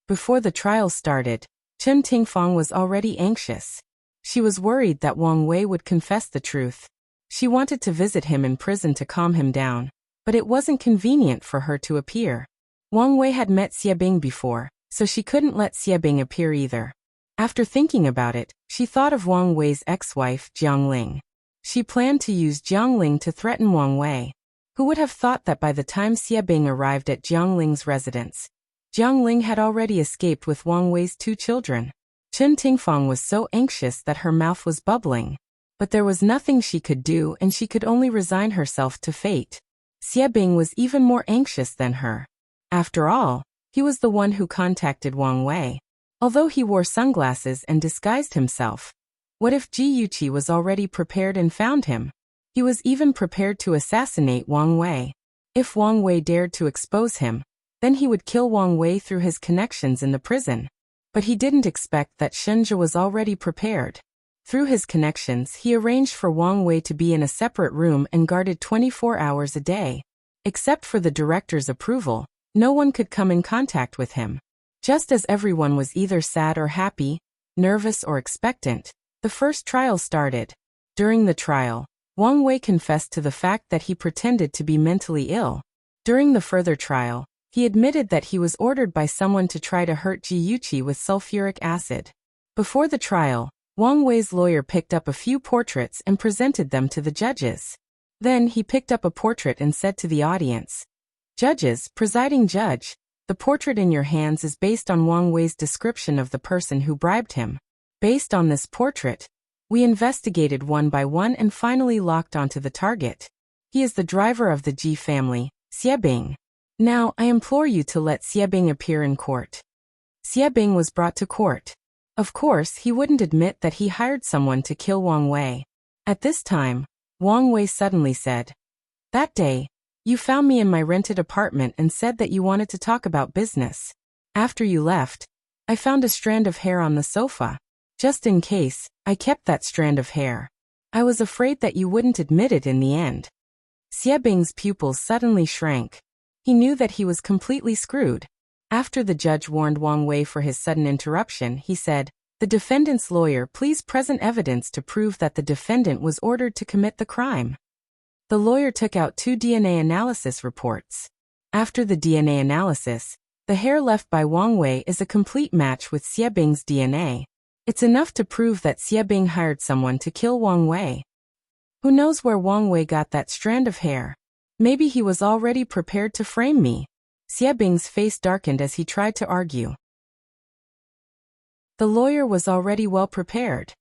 Before the trial started, Chen Tingfang was already anxious. She was worried that Wang Wei would confess the truth. She wanted to visit him in prison to calm him down, but it wasn't convenient for her to appear. Wang Wei had met Xie Bing before, so she couldn't let Xie Bing appear either. After thinking about it, she thought of Wang Wei's ex-wife, Jiang Ling. She planned to use Jiang Ling to threaten Wang Wei. Who would have thought that by the time Xie Bing arrived at Jiang Ling's residence, Jiang Ling had already escaped with Wang Wei's 2 children. Chen Tingfang was so anxious that her mouth was bubbling. But there was nothing she could do, and she could only resign herself to fate. Xie Bing was even more anxious than her. After all, he was the one who contacted Wang Wei. Although he wore sunglasses and disguised himself, what if Ji Yuqi was already prepared and found him? He was even prepared to assassinate Wang Wei. If Wang Wei dared to expose him, then he would kill Wang Wei through his connections in the prison. But he didn't expect that Shenzhe was already prepared. Through his connections, he arranged for Wang Wei to be in a separate room and guarded 24 hours a day. Except for the director's approval, no one could come in contact with him. Just as everyone was either sad or happy, nervous or expectant, the first trial started. During the trial, Wang Wei confessed to the fact that he pretended to be mentally ill. During the further trial, he admitted that he was ordered by someone to try to hurt Ji Yuqi with sulfuric acid. Before the trial, Wang Wei's lawyer picked up a few portraits and presented them to the judges. Then he picked up a portrait and said to the audience, "Judges, presiding judge, the portrait in your hands is based on Wang Wei's description of the person who bribed him. Based on this portrait, we investigated one by one and finally locked onto the target. He is the driver of the Ji family, Xie Bing. Now, I implore you to let Xie Bing appear in court." Xie Bing was brought to court. Of course, he wouldn't admit that he hired someone to kill Wang Wei. At this time, Wang Wei suddenly said, "That day, you found me in my rented apartment and said that you wanted to talk about business. After you left, I found a strand of hair on the sofa. Just in case, I kept that strand of hair. I was afraid that you wouldn't admit it in the end." Xie Bing's pupils suddenly shrank. He knew that he was completely screwed. After the judge warned Wang Wei for his sudden interruption, he said, "The defendant's lawyer, please present evidence to prove that the defendant was ordered to commit the crime." The lawyer took out 2 DNA analysis reports. After the DNA analysis, the hair left by Wang Wei is a complete match with Xie Bing's DNA. It's enough to prove that Xie Bing hired someone to kill Wang Wei. Who knows where Wang Wei got that strand of hair? Maybe he was already prepared to frame me. Xie Bing's face darkened as he tried to argue. The lawyer was already well prepared.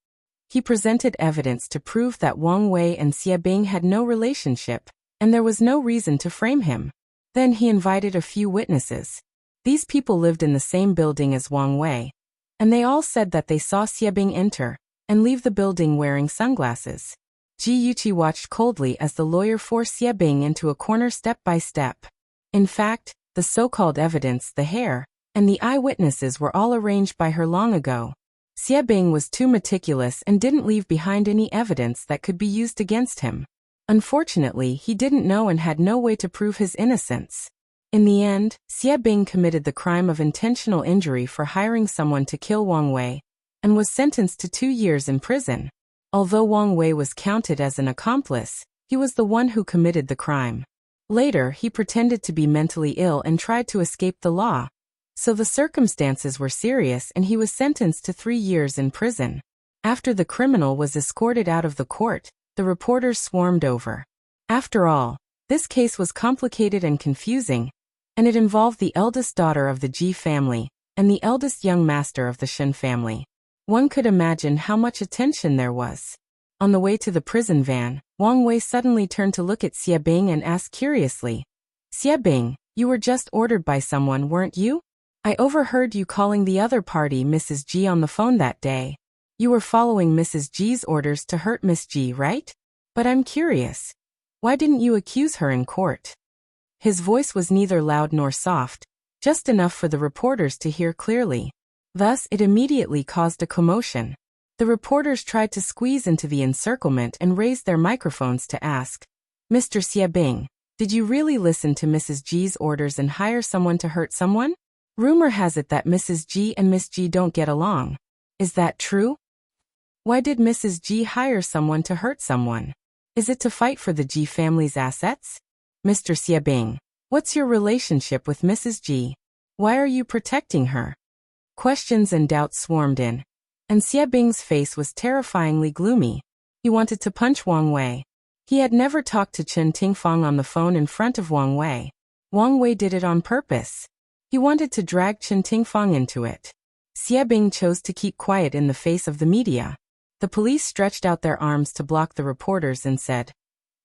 He presented evidence to prove that Wang Wei and Xie Bing had no relationship, and there was no reason to frame him. Then he invited a few witnesses. These people lived in the same building as Wang Wei, and they all said that they saw Xie Bing enter and leave the building wearing sunglasses. Ji Yuqi watched coldly as the lawyer forced Xie Bing into a corner step by step. In fact, the so-called evidence, the hair, and the eyewitnesses were all arranged by her long ago. Xie Bing was too meticulous and didn't leave behind any evidence that could be used against him. Unfortunately, he didn't know and had no way to prove his innocence. In the end, Xie Bing committed the crime of intentional injury for hiring someone to kill Wang Wei, and was sentenced to 2 years in prison. Although Wang Wei was counted as an accomplice, he was the one who committed the crime. Later, he pretended to be mentally ill and tried to escape the law. So the circumstances were serious and he was sentenced to 3 years in prison. After the criminal was escorted out of the court, the reporters swarmed over. After all, this case was complicated and confusing, and it involved the eldest daughter of the Ji family and the eldest young master of the Shen family. One could imagine how much attention there was. On the way to the prison van, Wang Wei suddenly turned to look at Xie Bing and asked curiously, "Xie Bing, you were just ordered by someone, weren't you? I overheard you calling the other party Mrs. Ji on the phone that day. You were following Mrs. Ji's orders to hurt Miss Ji, right? But I'm curious. Why didn't you accuse her in court?" His voice was neither loud nor soft, just enough for the reporters to hear clearly. Thus, it immediately caused a commotion. The reporters tried to squeeze into the encirclement and raised their microphones to ask, "Mr. Xie Bing, did you really listen to Mrs. Ji's orders and hire someone to hurt someone? Rumor has it that Mrs. Ji and Miss Ji don't get along. Is that true? Why did Mrs. Ji hire someone to hurt someone? Is it to fight for the Ji family's assets? Mr. Xie Bing, what's your relationship with Mrs. Ji? Why are you protecting her?" Questions and doubts swarmed in, and Xie Bing's face was terrifyingly gloomy. He wanted to punch Wang Wei. He had never talked to Chen Tingfang on the phone in front of Wang Wei. Wang Wei did it on purpose. He wanted to drag Chen Tingfang into it. Xie Bing chose to keep quiet in the face of the media. The police stretched out their arms to block the reporters and said,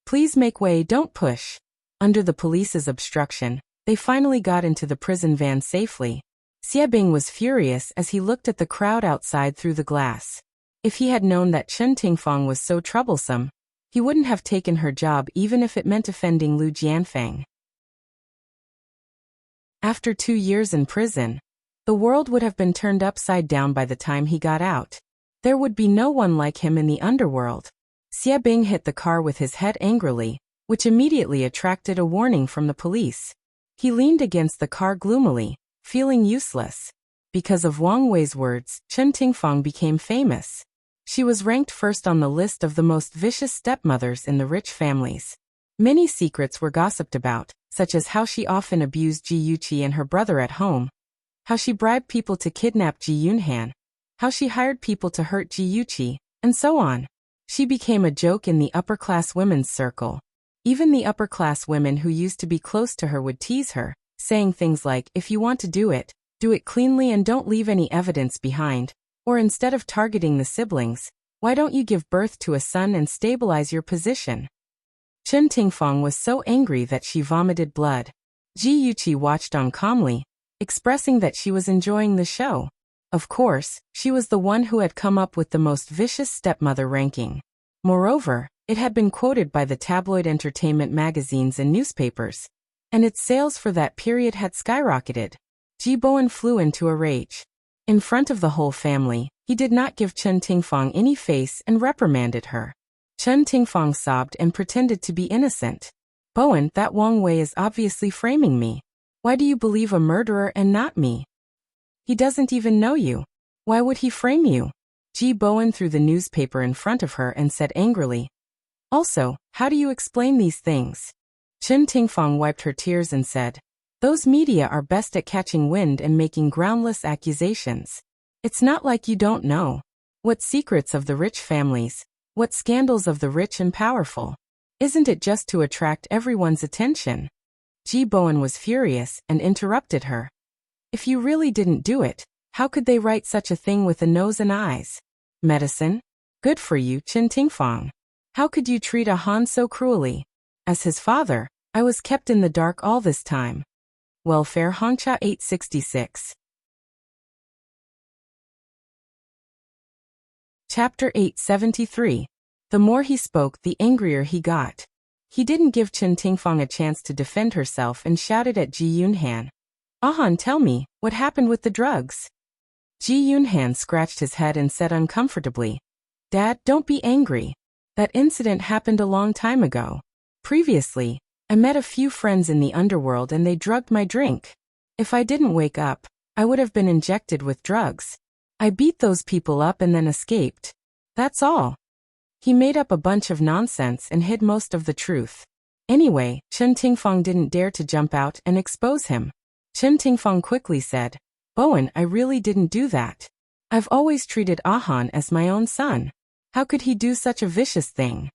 "Please make way, don't push." Under the police's obstruction, they finally got into the prison van safely. Xie Bing was furious as he looked at the crowd outside through the glass. If he had known that Chen Tingfang was so troublesome, he wouldn't have taken her job even if it meant offending Lu Jianfeng. After 2 years in prison, the world would have been turned upside down by the time he got out. There would be no one like him in the underworld. Xie Bing hit the car with his head angrily, which immediately attracted a warning from the police. He leaned against the car gloomily, feeling useless. Because of Wang Wei's words, Chen Tingfang became famous. She was ranked first on the list of the most vicious stepmothers in the rich families. Many secrets were gossiped about, such as how she often abused Ji Yuqi and her brother at home, how she bribed people to kidnap Ji Yunhan, how she hired people to hurt Ji Yuqi, and so on. She became a joke in the upper-class women's circle. Even the upper-class women who used to be close to her would tease her, saying things like, "If you want to do it cleanly and don't leave any evidence behind, or instead of targeting the siblings, why don't you give birth to a son and stabilize your position?" Chen Tingfang was so angry that she vomited blood. Ji Yuqi watched on calmly, expressing that she was enjoying the show. Of course, she was the one who had come up with the most vicious stepmother ranking. Moreover, it had been quoted by the tabloid entertainment magazines and newspapers, and its sales for that period had skyrocketed. Ji Bowen flew into a rage. In front of the whole family, he did not give Chen Tingfang any face and reprimanded her. Chen Tingfang sobbed and pretended to be innocent. "Bowen, that Wang Wei is obviously framing me. Why do you believe a murderer and not me? He doesn't even know you. Why would he frame you?" Ji Bowen threw the newspaper in front of her and said angrily, "Also, how do you explain these things?" Chen Tingfang wiped her tears and said, "Those media are best at catching wind and making groundless accusations. It's not like you don't know. What secrets of the rich families, what scandals of the rich and powerful. Isn't it just to attract everyone's attention?" Ji Bowen was furious and interrupted her. "If you really didn't do it, how could they write such a thing with a nose and eyes? Medicine? Good for you, Chen Tingfang. How could you treat a Han so cruelly? As his father, I was kept in the dark all this time." Welfare Hongcha 866. Chapter 873. The more he spoke, the angrier he got. He didn't give Chen Tingfang a chance to defend herself and shouted at Ji Yunhan. "Ahan, tell me, what happened with the drugs?" Ji Yunhan scratched his head and said uncomfortably, "Dad, don't be angry. That incident happened a long time ago. Previously, I met a few friends in the underworld and they drugged my drink. If I didn't wake up, I would have been injected with drugs. I beat those people up and then escaped. That's all." He made up a bunch of nonsense and hid most of the truth. Anyway, Chen Tingfang didn't dare to jump out and expose him. Chen Tingfang quickly said, "Bowen, I really didn't do that. I've always treated Ahan as my own son. How could he do such a vicious thing?"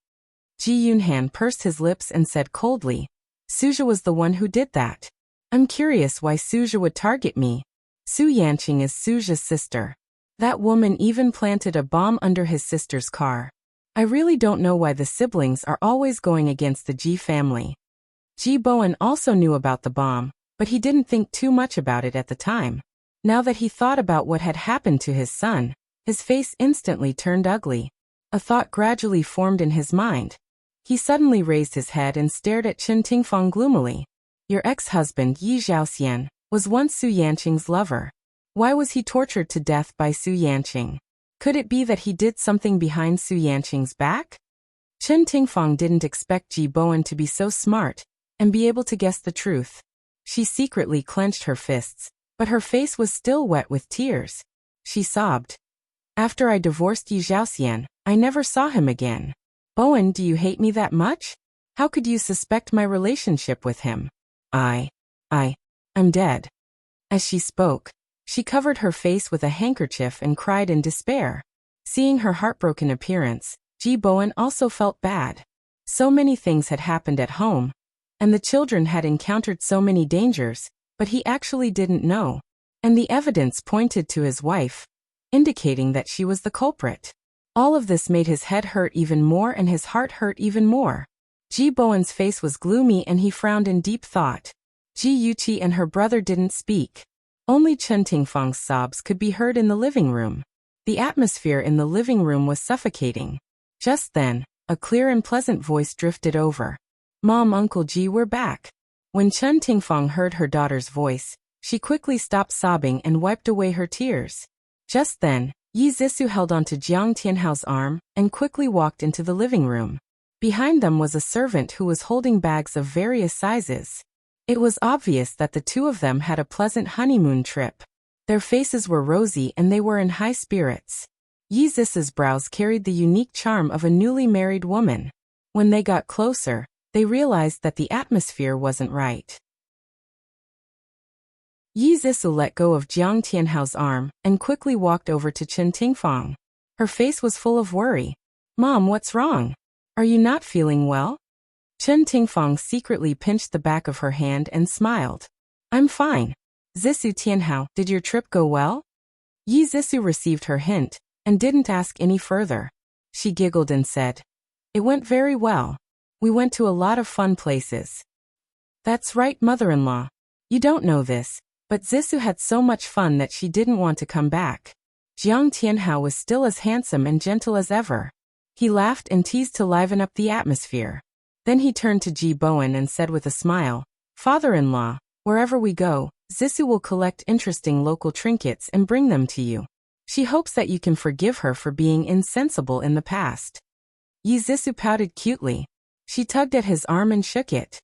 Ji Yunhan pursed his lips and said coldly, "Suja was the one who did that. I'm curious why Suja would target me. Su Yanqing is Suja's sister. That woman even planted a bomb under his sister's car. I really don't know why the siblings are always going against the Ji family." Ji Bowen also knew about the bomb, but he didn't think too much about it at the time. Now that he thought about what had happened to his son, his face instantly turned ugly. A thought gradually formed in his mind. He suddenly raised his head and stared at Chen Tingfang gloomily. "Your ex-husband, Yi Zhaoxian, was once Su Yanqing's lover. Why was he tortured to death by Su Yanqing? Could it be that he did something behind Su Yanqing's back?" Chen Tingfang didn't expect Ji Bowen to be so smart and be able to guess the truth. She secretly clenched her fists, but her face was still wet with tears. She sobbed. "After I divorced Yi Zhaoxian, I never saw him again. Bowen, do you hate me that much? How could you suspect my relationship with him? I'm dead." As she spoke, she covered her face with a handkerchief and cried in despair. Seeing her heartbroken appearance, Ji Bowen also felt bad. So many things had happened at home, and the children had encountered so many dangers, but he actually didn't know. And the evidence pointed to his wife, indicating that she was the culprit. All of this made his head hurt even more and his heart hurt even more. Ji Bowen's face was gloomy and he frowned in deep thought. Ji Yuqi and her brother didn't speak. Only Chen Tingfang's sobs could be heard in the living room. The atmosphere in the living room was suffocating. Just then, a clear and pleasant voice drifted over. "Mom, Uncle Ji, we're back." When Chen Tingfang heard her daughter's voice, she quickly stopped sobbing and wiped away her tears. Just then, Yi Zhisu held onto Jiang Tianhao's arm and quickly walked into the living room. Behind them was a servant who was holding bags of various sizes. It was obvious that the two of them had a pleasant honeymoon trip. Their faces were rosy and they were in high spirits. Yi Zhisu's brows carried the unique charm of a newly married woman. When they got closer, they realized that the atmosphere wasn't right. Yi Zhisu let go of Jiang Tianhao's arm and quickly walked over to Chen Tingfang. Her face was full of worry. "Mom, what's wrong? Are you not feeling well?" Chen Tingfang secretly pinched the back of her hand and smiled. "I'm fine. Zhisu Tianhao, did your trip go well?" Yi Zhisu received her hint and didn't ask any further. She giggled and said, "It went very well. We went to a lot of fun places." "That's right, mother-in-law. You don't know this, but Zhisu had so much fun that she didn't want to come back." Jiang Tianhao was still as handsome and gentle as ever. He laughed and teased to liven up the atmosphere. Then he turned to Ji Bowen and said with a smile, "Father-in-law, wherever we go, Zhisu will collect interesting local trinkets and bring them to you. She hopes that you can forgive her for being insensible in the past." Yi Zhisu pouted cutely. She tugged at his arm and shook it.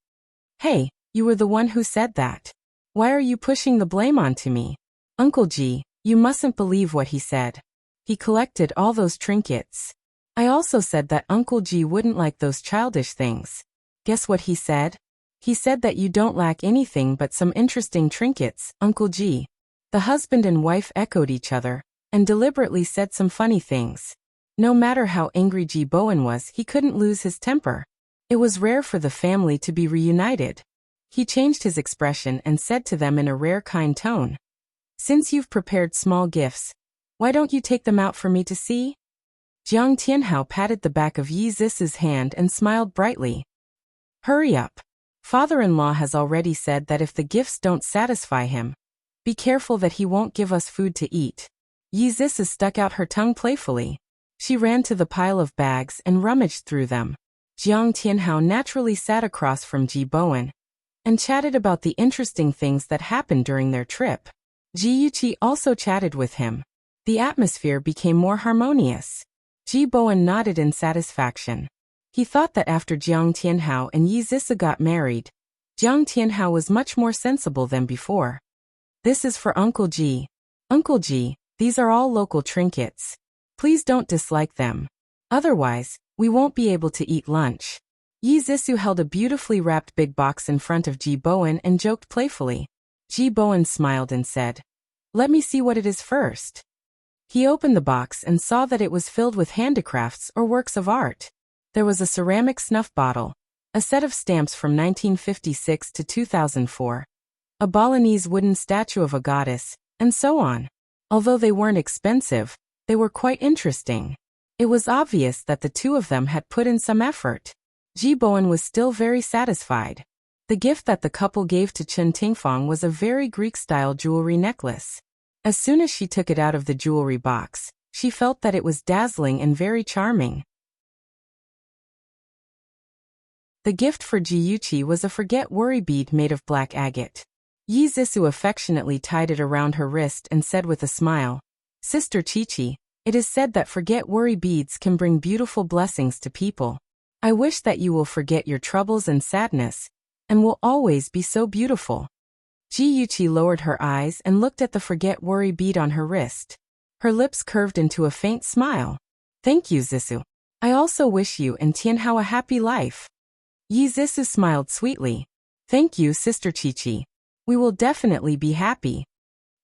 "Hey, you were the one who said that. Why are you pushing the blame onto me? Uncle Ji, you mustn't believe what he said. He collected all those trinkets. I also said that Uncle Ji wouldn't like those childish things. Guess what he said? He said that you don't lack anything but some interesting trinkets, Uncle Ji." The husband and wife echoed each other and deliberately said some funny things. No matter how angry Ji Bowen was, he couldn't lose his temper. It was rare for the family to be reunited. He changed his expression and said to them in a rare kind tone, "Since you've prepared small gifts, why don't you take them out for me to see?" Jiang Tianhao patted the back of Yi Zhisu's hand and smiled brightly. "Hurry up. Father-in-law has already said that if the gifts don't satisfy him, be careful that he won't give us food to eat." Yi Zhisu stuck out her tongue playfully. She ran to the pile of bags and rummaged through them. Jiang Tianhao naturally sat across from Ji Bowen and chatted about the interesting things that happened during their trip. Ji Yuqi also chatted with him. The atmosphere became more harmonious. Ji Bowen nodded in satisfaction. He thought that after Jiang Tianhao and Yi Zisu got married, Jiang Tianhao was much more sensible than before. This is for Uncle Ji. Uncle Ji, these are all local trinkets. Please don't dislike them. Otherwise, we won't be able to eat lunch. Yi Zisu held a beautifully wrapped big box in front of Ji Bowen and joked playfully. Ji Bowen smiled and said, "Let me see what it is first." He opened the box and saw that it was filled with handicrafts or works of art. There was a ceramic snuff bottle, a set of stamps from 1956 to 2004, a Balinese wooden statue of a goddess, and so on. Although they weren't expensive, they were quite interesting. It was obvious that the two of them had put in some effort. Ji Bowen was still very satisfied. The gift that the couple gave to Chen Tingfang was a very Greek-style jewelry necklace. As soon as she took it out of the jewelry box, she felt that it was dazzling and very charming. The gift for Ji Yuqi was a forget-worry bead made of black agate. Yi Zisu affectionately tied it around her wrist and said with a smile, "Sister Chi-Chi, it is said that forget-worry beads can bring beautiful blessings to people. I wish that you will forget your troubles and sadness, and will always be so beautiful." Ji Yuqi lowered her eyes and looked at the forget-worry bead on her wrist. Her lips curved into a faint smile. "Thank you, Zisu. I also wish you and Tianhao a happy life." Yi Zisu smiled sweetly. "Thank you, Sister Chi-Chi. We will definitely be happy."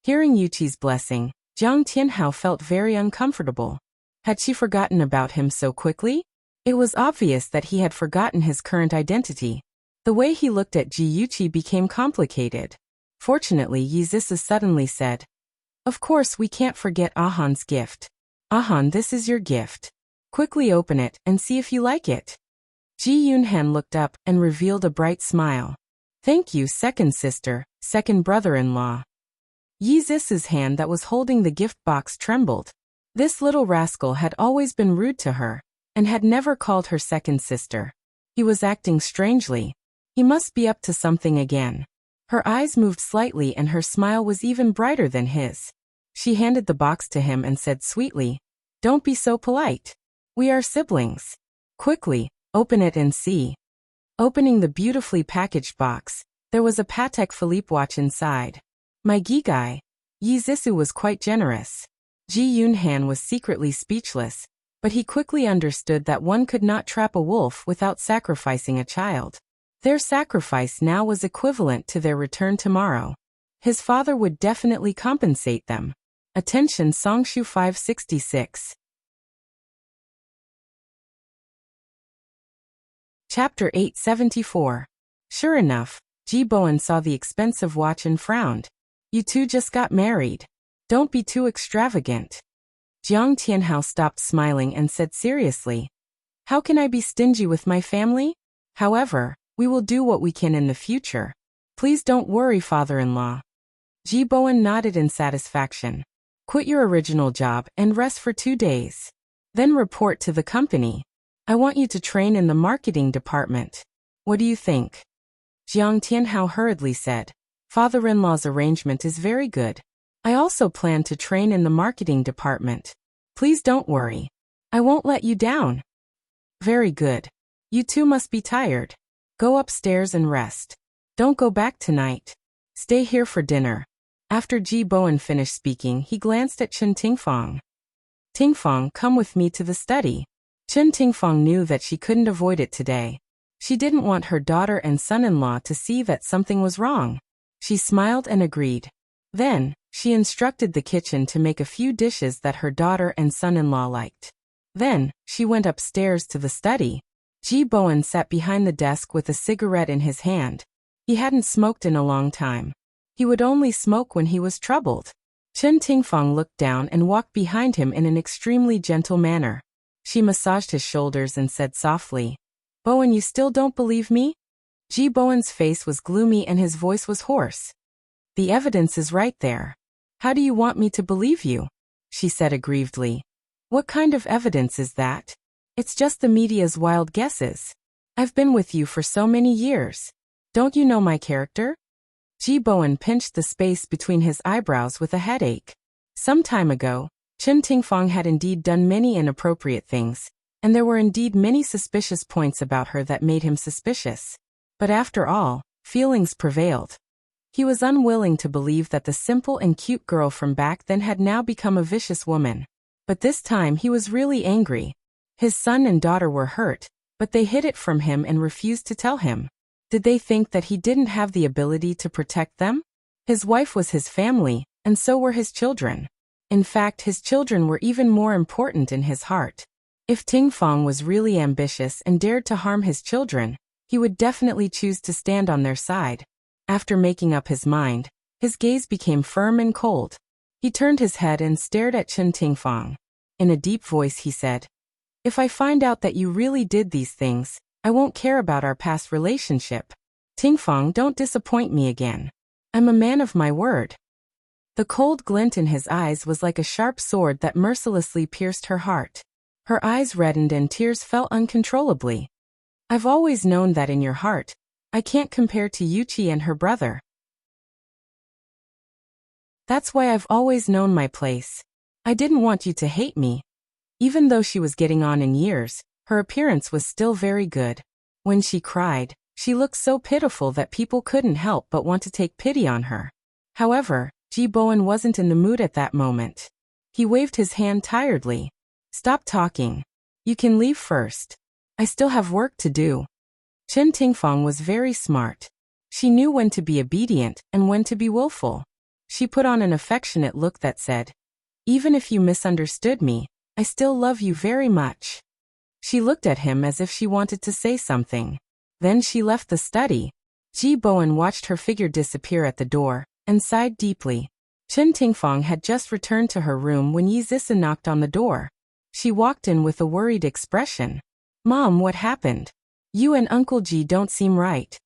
Hearing Yuqi's blessing, Jiang Tianhao felt very uncomfortable. Had she forgotten about him so quickly? It was obvious that he had forgotten his current identity. The way he looked at Ji Yuqi became complicated. Fortunately, Yi Zisu suddenly said, "Of course we can't forget Ahan's gift. Ahan, this is your gift. Quickly open it and see if you like it." Ji Yunhan looked up and revealed a bright smile. "Thank you, second sister, second brother-in-law." Yi Zisu's hand that was holding the gift box trembled. This little rascal had always been rude to her, and had never called her second sister. He was acting strangely. He must be up to something again. Her eyes moved slightly and her smile was even brighter than his. She handed the box to him and said sweetly, "Don't be so polite. We are siblings. Quickly, open it and see." Opening the beautifully packaged box, there was a Patek Philippe watch inside. "My Gigai." Yi Zisu was quite generous. Ji Yunhan was secretly speechless, but he quickly understood that one could not trap a wolf without sacrificing a child. Their sacrifice now was equivalent to their return tomorrow. His father would definitely compensate them. Attention Songshu 566. Chapter 874. Sure enough, Ji Bowen saw the expensive watch and frowned. "You two just got married. Don't be too extravagant." Jiang Tianhao stopped smiling and said seriously, "How can I be stingy with my family? However, we will do what we can in the future. Please don't worry, father-in-law." Ji Bowen nodded in satisfaction. "Quit your original job and rest for 2 days. Then report to the company. I want you to train in the marketing department. What do you think?" Jiang Tianhao hurriedly said, "Father-in-law's arrangement is very good. I also plan to train in the marketing department. Please don't worry. I won't let you down." "Very good. You two must be tired. Go upstairs and rest. Don't go back tonight. Stay here for dinner." After Ji Bowen finished speaking, he glanced at Chen Tingfang. "Tingfang, come with me to the study." Chen Tingfang knew that she couldn't avoid it today. She didn't want her daughter and son-in-law to see that something was wrong. She smiled and agreed. Then, she instructed the kitchen to make a few dishes that her daughter and son-in-law liked. Then, she went upstairs to the study. Ji Bowen sat behind the desk with a cigarette in his hand. He hadn't smoked in a long time. He would only smoke when he was troubled. Chen Tingfang looked down and walked behind him in an extremely gentle manner. She massaged his shoulders and said softly, "Bowen, you still don't believe me?" Ji Bowen's face was gloomy and his voice was hoarse. "The evidence is right there. How do you want me to believe you?" she said aggrievedly. What kind of evidence is that? It's just the media's wild guesses. I've been with you for so many years. Don't you know my character? Ji Bowen pinched the space between his eyebrows with a headache. Some time ago, Chen Tingfang had indeed done many inappropriate things, and there were indeed many suspicious points about her that made him suspicious. But after all, feelings prevailed. He was unwilling to believe that the simple and cute girl from back then had now become a vicious woman. But this time he was really angry. His son and daughter were hurt, but they hid it from him and refused to tell him. Did they think that he didn't have the ability to protect them? His wife was his family, and so were his children. In fact, his children were even more important in his heart. If Tingfang was really ambitious and dared to harm his children, he would definitely choose to stand on their side. After making up his mind, his gaze became firm and cold. He turned his head and stared at Chen Tingfang. In a deep voice he said, "If I find out that you really did these things, I won't care about our past relationship. Tingfang, don't disappoint me again. I'm a man of my word." The cold glint in his eyes was like a sharp sword that mercilessly pierced her heart. Her eyes reddened and tears fell uncontrollably. "I've always known that in your heart. I can't compare to Yuqi and her brother. That's why I've always known my place. I didn't want you to hate me." Even though she was getting on in years, her appearance was still very good. When she cried, she looked so pitiful that people couldn't help but want to take pity on her. However, Ji Bowen wasn't in the mood at that moment. He waved his hand tiredly. "Stop talking. You can leave first. I still have work to do." Chen Tingfang was very smart. She knew when to be obedient and when to be willful. She put on an affectionate look that said, "Even if you misunderstood me, I still love you very much." She looked at him as if she wanted to say something. Then she left the study. Ji Bowen watched her figure disappear at the door and sighed deeply. Chen Tingfang had just returned to her room when Yi Zisi knocked on the door. She walked in with a worried expression. "Mom, what happened? You and Uncle Ji don't seem right."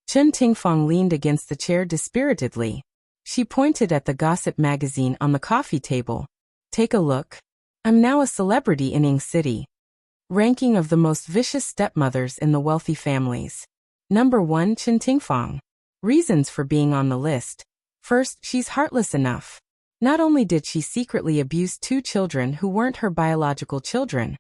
Chen Tingfang leaned against the chair dispiritedly. She pointed at the gossip magazine on the coffee table. "Take a look. I'm now a celebrity in Ying City. Ranking of the most vicious stepmothers in the wealthy families. Number 1, Chen Tingfang. Reasons for being on the list. First, she's heartless enough. Not only did she secretly abuse 2 children who weren't her biological children,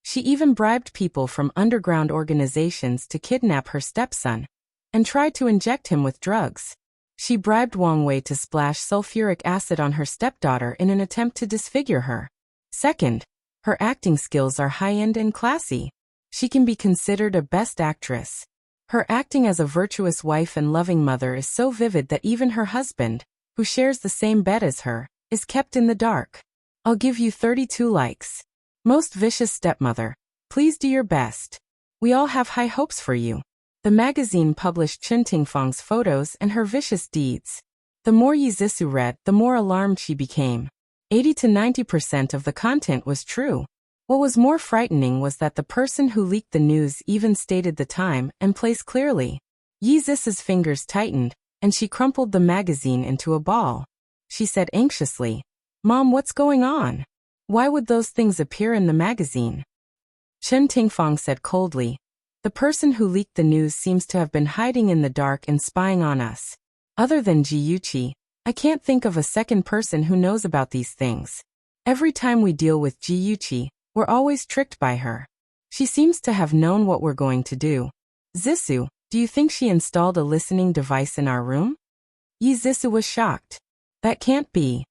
she even bribed people from underground organizations to kidnap her stepson and tried to inject him with drugs. She bribed Wang Wei to splash sulfuric acid on her stepdaughter in an attempt to disfigure her. Second, her acting skills are high-end and classy. She can be considered a best actress. Her acting as a virtuous wife and loving mother is so vivid that even her husband, who shares the same bed as her, is kept in the dark. I'll give you 32 likes. Most vicious stepmother, please do your best. We all have high hopes for you." The magazine published Chen Tingfang's photos and her vicious deeds. The more Yi Zisi read, the more alarmed she became. 80 to 90% of the content was true. What was more frightening was that the person who leaked the news even stated the time and place clearly. Yi Zisi's fingers tightened, and she crumpled the magazine into a ball. She said anxiously, "Mom, what's going on? Why would those things appear in the magazine?" Chen Tingfang said coldly, "The person who leaked the news seems to have been hiding in the dark and spying on us. Other than Ji Yuqi, I can't think of a second person who knows about these things. Every time we deal with Ji Yuqi, we're always tricked by her. She seems to have known what we're going to do. Zisi, do you think she installed a listening device in our room?" Yi Zisi was shocked. "That can't be.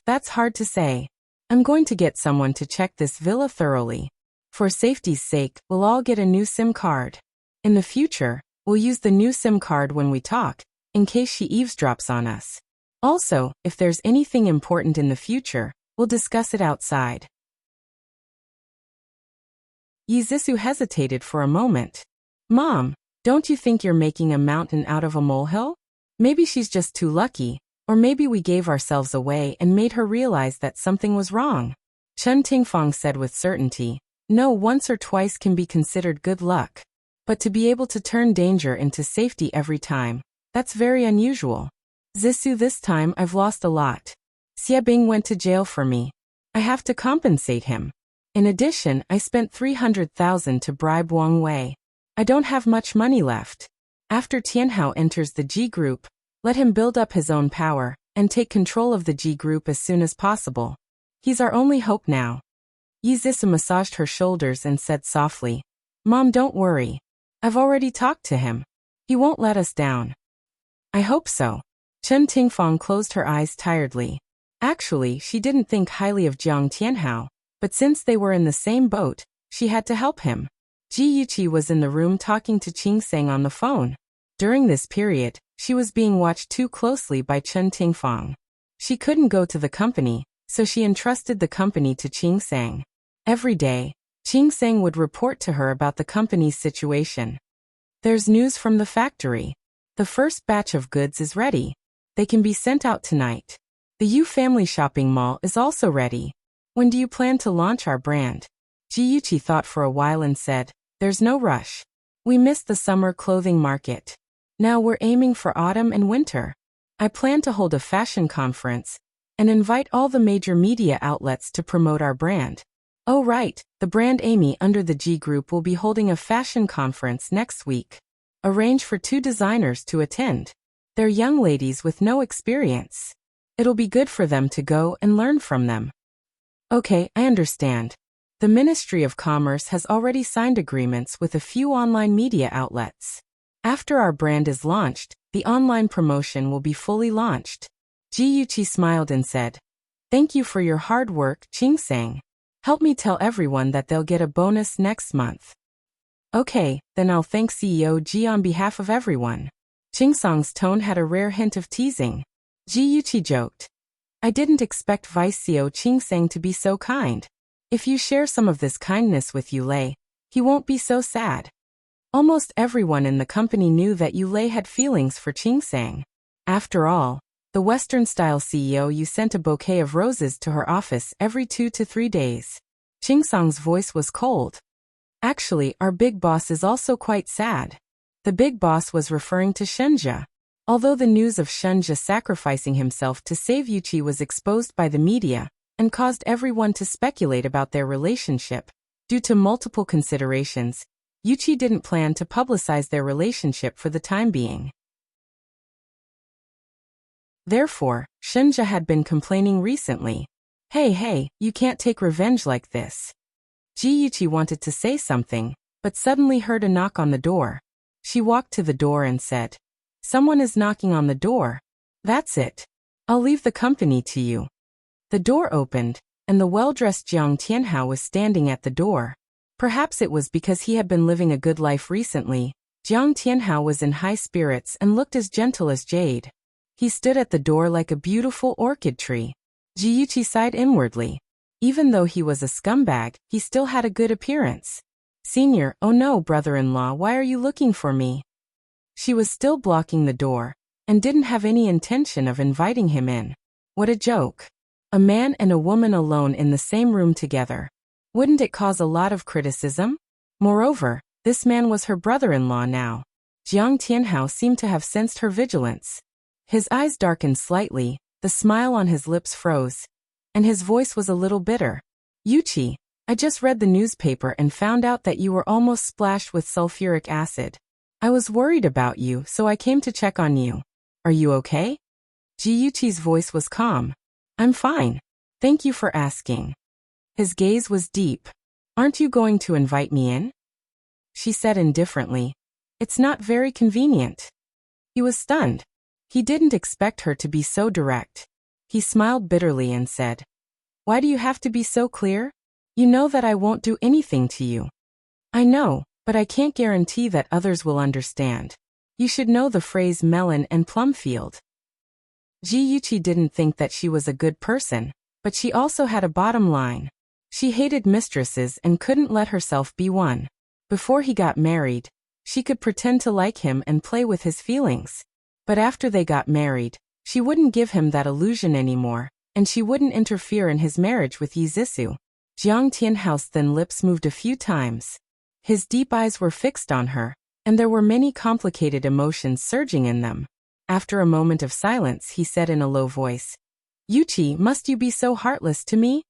That's hard to say. I'm going to get someone to check this villa thoroughly. For safety's sake, we'll all get a new SIM card. In the future, we'll use the new SIM card when we talk, in case she eavesdrops on us. Also, if there's anything important in the future, we'll discuss it outside." Yi Zisi hesitated for a moment. "Mom, don't you think you're making a mountain out of a molehill? Maybe she's just too lucky, or maybe we gave ourselves away and made her realize that something was wrong." Chen Tingfang said with certainty, "No, once or twice can be considered good luck. But to be able to turn danger into safety every time, that's very unusual. Zisi, this time I've lost a lot. Xie Bing went to jail for me. I have to compensate him. In addition, I spent 300,000 to bribe Wang Wei. I don't have much money left. After Tianhao enters the G Group, let him build up his own power and take control of the G Group as soon as possible. He's our only hope now. Yi Zisu massaged her shoulders and said softly, Mom, don't worry. I've already talked to him. He won't let us down. I hope so. Chen Tingfang closed her eyes tiredly. Actually, she didn't think highly of Jiang Tianhao, but since they were in the same boat, she had to help him. Ji Yuqi was in the room talking to Qing Seng on the phone. During this period, she was being watched too closely by Chen Tingfang. She couldn't go to the company, so she entrusted the company to Qing Seng. Every day, Qing Seng would report to her about the company's situation. There's news from the factory. The first batch of goods is ready. They can be sent out tonight. The Yu Family Shopping Mall is also ready. When do you plan to launch our brand? Ji Yuqi thought for a while and said, There's no rush. We missed the summer clothing market. Now we're aiming for autumn and winter. I plan to hold a fashion conference and invite all the major media outlets to promote our brand. Oh right, the brand Amy under the G Group will be holding a fashion conference next week. Arrange for 2 designers to attend. They're young ladies with no experience. It'll be good for them to go and learn from them. Okay, I understand. The Ministry of Commerce has already signed agreements with a few online media outlets. After our brand is launched, the online promotion will be fully launched. Ji Yuqi smiled and said, Thank you for your hard work, Qing Seng. Help me tell everyone that they'll get a bonus next month. Okay, then I'll thank CEO Ji on behalf of everyone. Qing Seng's tone had a rare hint of teasing. Ji Yuqi joked, I didn't expect Vice CEO Qing Seng to be so kind. If you share some of this kindness with Yu Lei, he won't be so sad. Almost everyone in the company knew that Yu Lei had feelings for Qing Seng. After all, the Western-style CEO Yu sent a bouquet of roses to her office every 2 to 3 days. Qing Seng's voice was cold. Actually, our big boss is also quite sad. The big boss was referring to Shenjia. Although the news of Shenjia sacrificing himself to save Yuqi was exposed by the media and caused everyone to speculate about their relationship, due to multiple considerations, Yuqi didn't plan to publicize their relationship for the time being. Therefore, Shenjia had been complaining recently. Hey, you can't take revenge like this. Ji Yuqi wanted to say something, but suddenly heard a knock on the door. She walked to the door and said, Someone is knocking on the door. That's it. I'll leave the company to you. The door opened, and the well-dressed Jiang Tianhao was standing at the door. Perhaps it was because he had been living a good life recently. Jiang Tianhao was in high spirits and looked as gentle as jade. He stood at the door like a beautiful orchid tree. Ji Yuqi sighed inwardly. Even though he was a scumbag, he still had a good appearance. Senior, oh no, brother-in-law, why are you looking for me? She was still blocking the door, and didn't have any intention of inviting him in. What a joke. A man and a woman alone in the same room together. Wouldn't it cause a lot of criticism? Moreover, this man was her brother-in-law now. Jiang Tianhao seemed to have sensed her vigilance. His eyes darkened slightly, the smile on his lips froze, and his voice was a little bitter. Yuqi, I just read the newspaper and found out that you were almost splashed with sulfuric acid. I was worried about you, so I came to check on you. Are you okay? Ji Yuqi's voice was calm. I'm fine. Thank you for asking. His gaze was deep. Aren't you going to invite me in? She said indifferently. It's not very convenient. He was stunned. He didn't expect her to be so direct. He smiled bitterly and said, Why do you have to be so clear? You know that I won't do anything to you. I know, but I can't guarantee that others will understand. You should know the phrase melon and plum field. Ji Yuqi didn't think that she was a good person, but she also had a bottom line. She hated mistresses and couldn't let herself be one. Before he got married, she could pretend to like him and play with his feelings. But after they got married, she wouldn't give him that illusion anymore, and she wouldn't interfere in his marriage with Yi Zisu. Jiang Tianhao's thin lips moved a few times. His deep eyes were fixed on her, and there were many complicated emotions surging in them. After a moment of silence, he said in a low voice, Yuqi, must you be so heartless to me?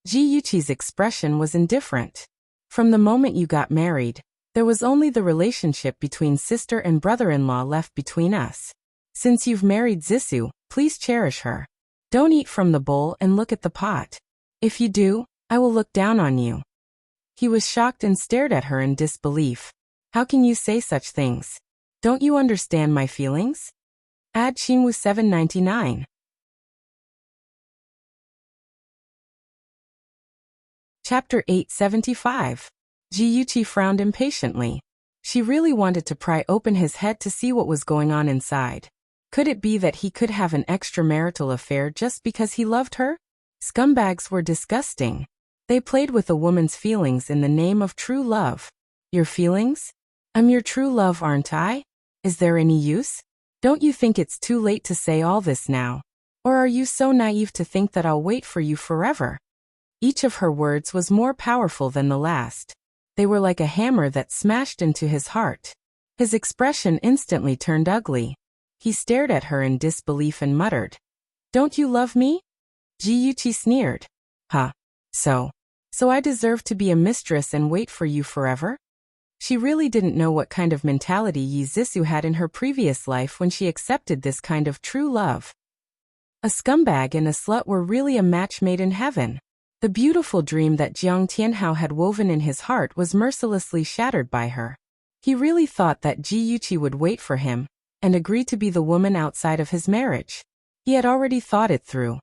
Ji Yuqi's expression was indifferent. From the moment you got married, there was only the relationship between sister and brother-in-law left between us. Since you've married Zissou, please cherish her. Don't eat from the bowl and look at the pot. If you do, I will look down on you. He was shocked and stared at her in disbelief. How can you say such things? Don't you understand my feelings? Add Xinwu 799. Chapter 875. Ji Yuqi frowned impatiently. She really wanted to pry open his head to see what was going on inside. Could it be that he could have an extramarital affair just because he loved her? Scumbags were disgusting. They played with a woman's feelings in the name of true love. Your feelings? I'm your true love, aren't I? Is there any use? Don't you think it's too late to say all this now? Or are you so naive to think that I'll wait for you forever? Each of her words was more powerful than the last. They were like a hammer that smashed into his heart. His expression instantly turned ugly. He stared at her in disbelief and muttered, "Don't you love me?" Ji Yuqi sneered. Huh. So I deserve to be a mistress and wait for you forever? She really didn't know what kind of mentality Yi Zissou had in her previous life when she accepted this kind of true love. A scumbag and a slut were really a match made in heaven. The beautiful dream that Jiang Tianhao had woven in his heart was mercilessly shattered by her. He really thought that Ji Yuqi would wait for him and agree to be the woman outside of his marriage. He had already thought it through.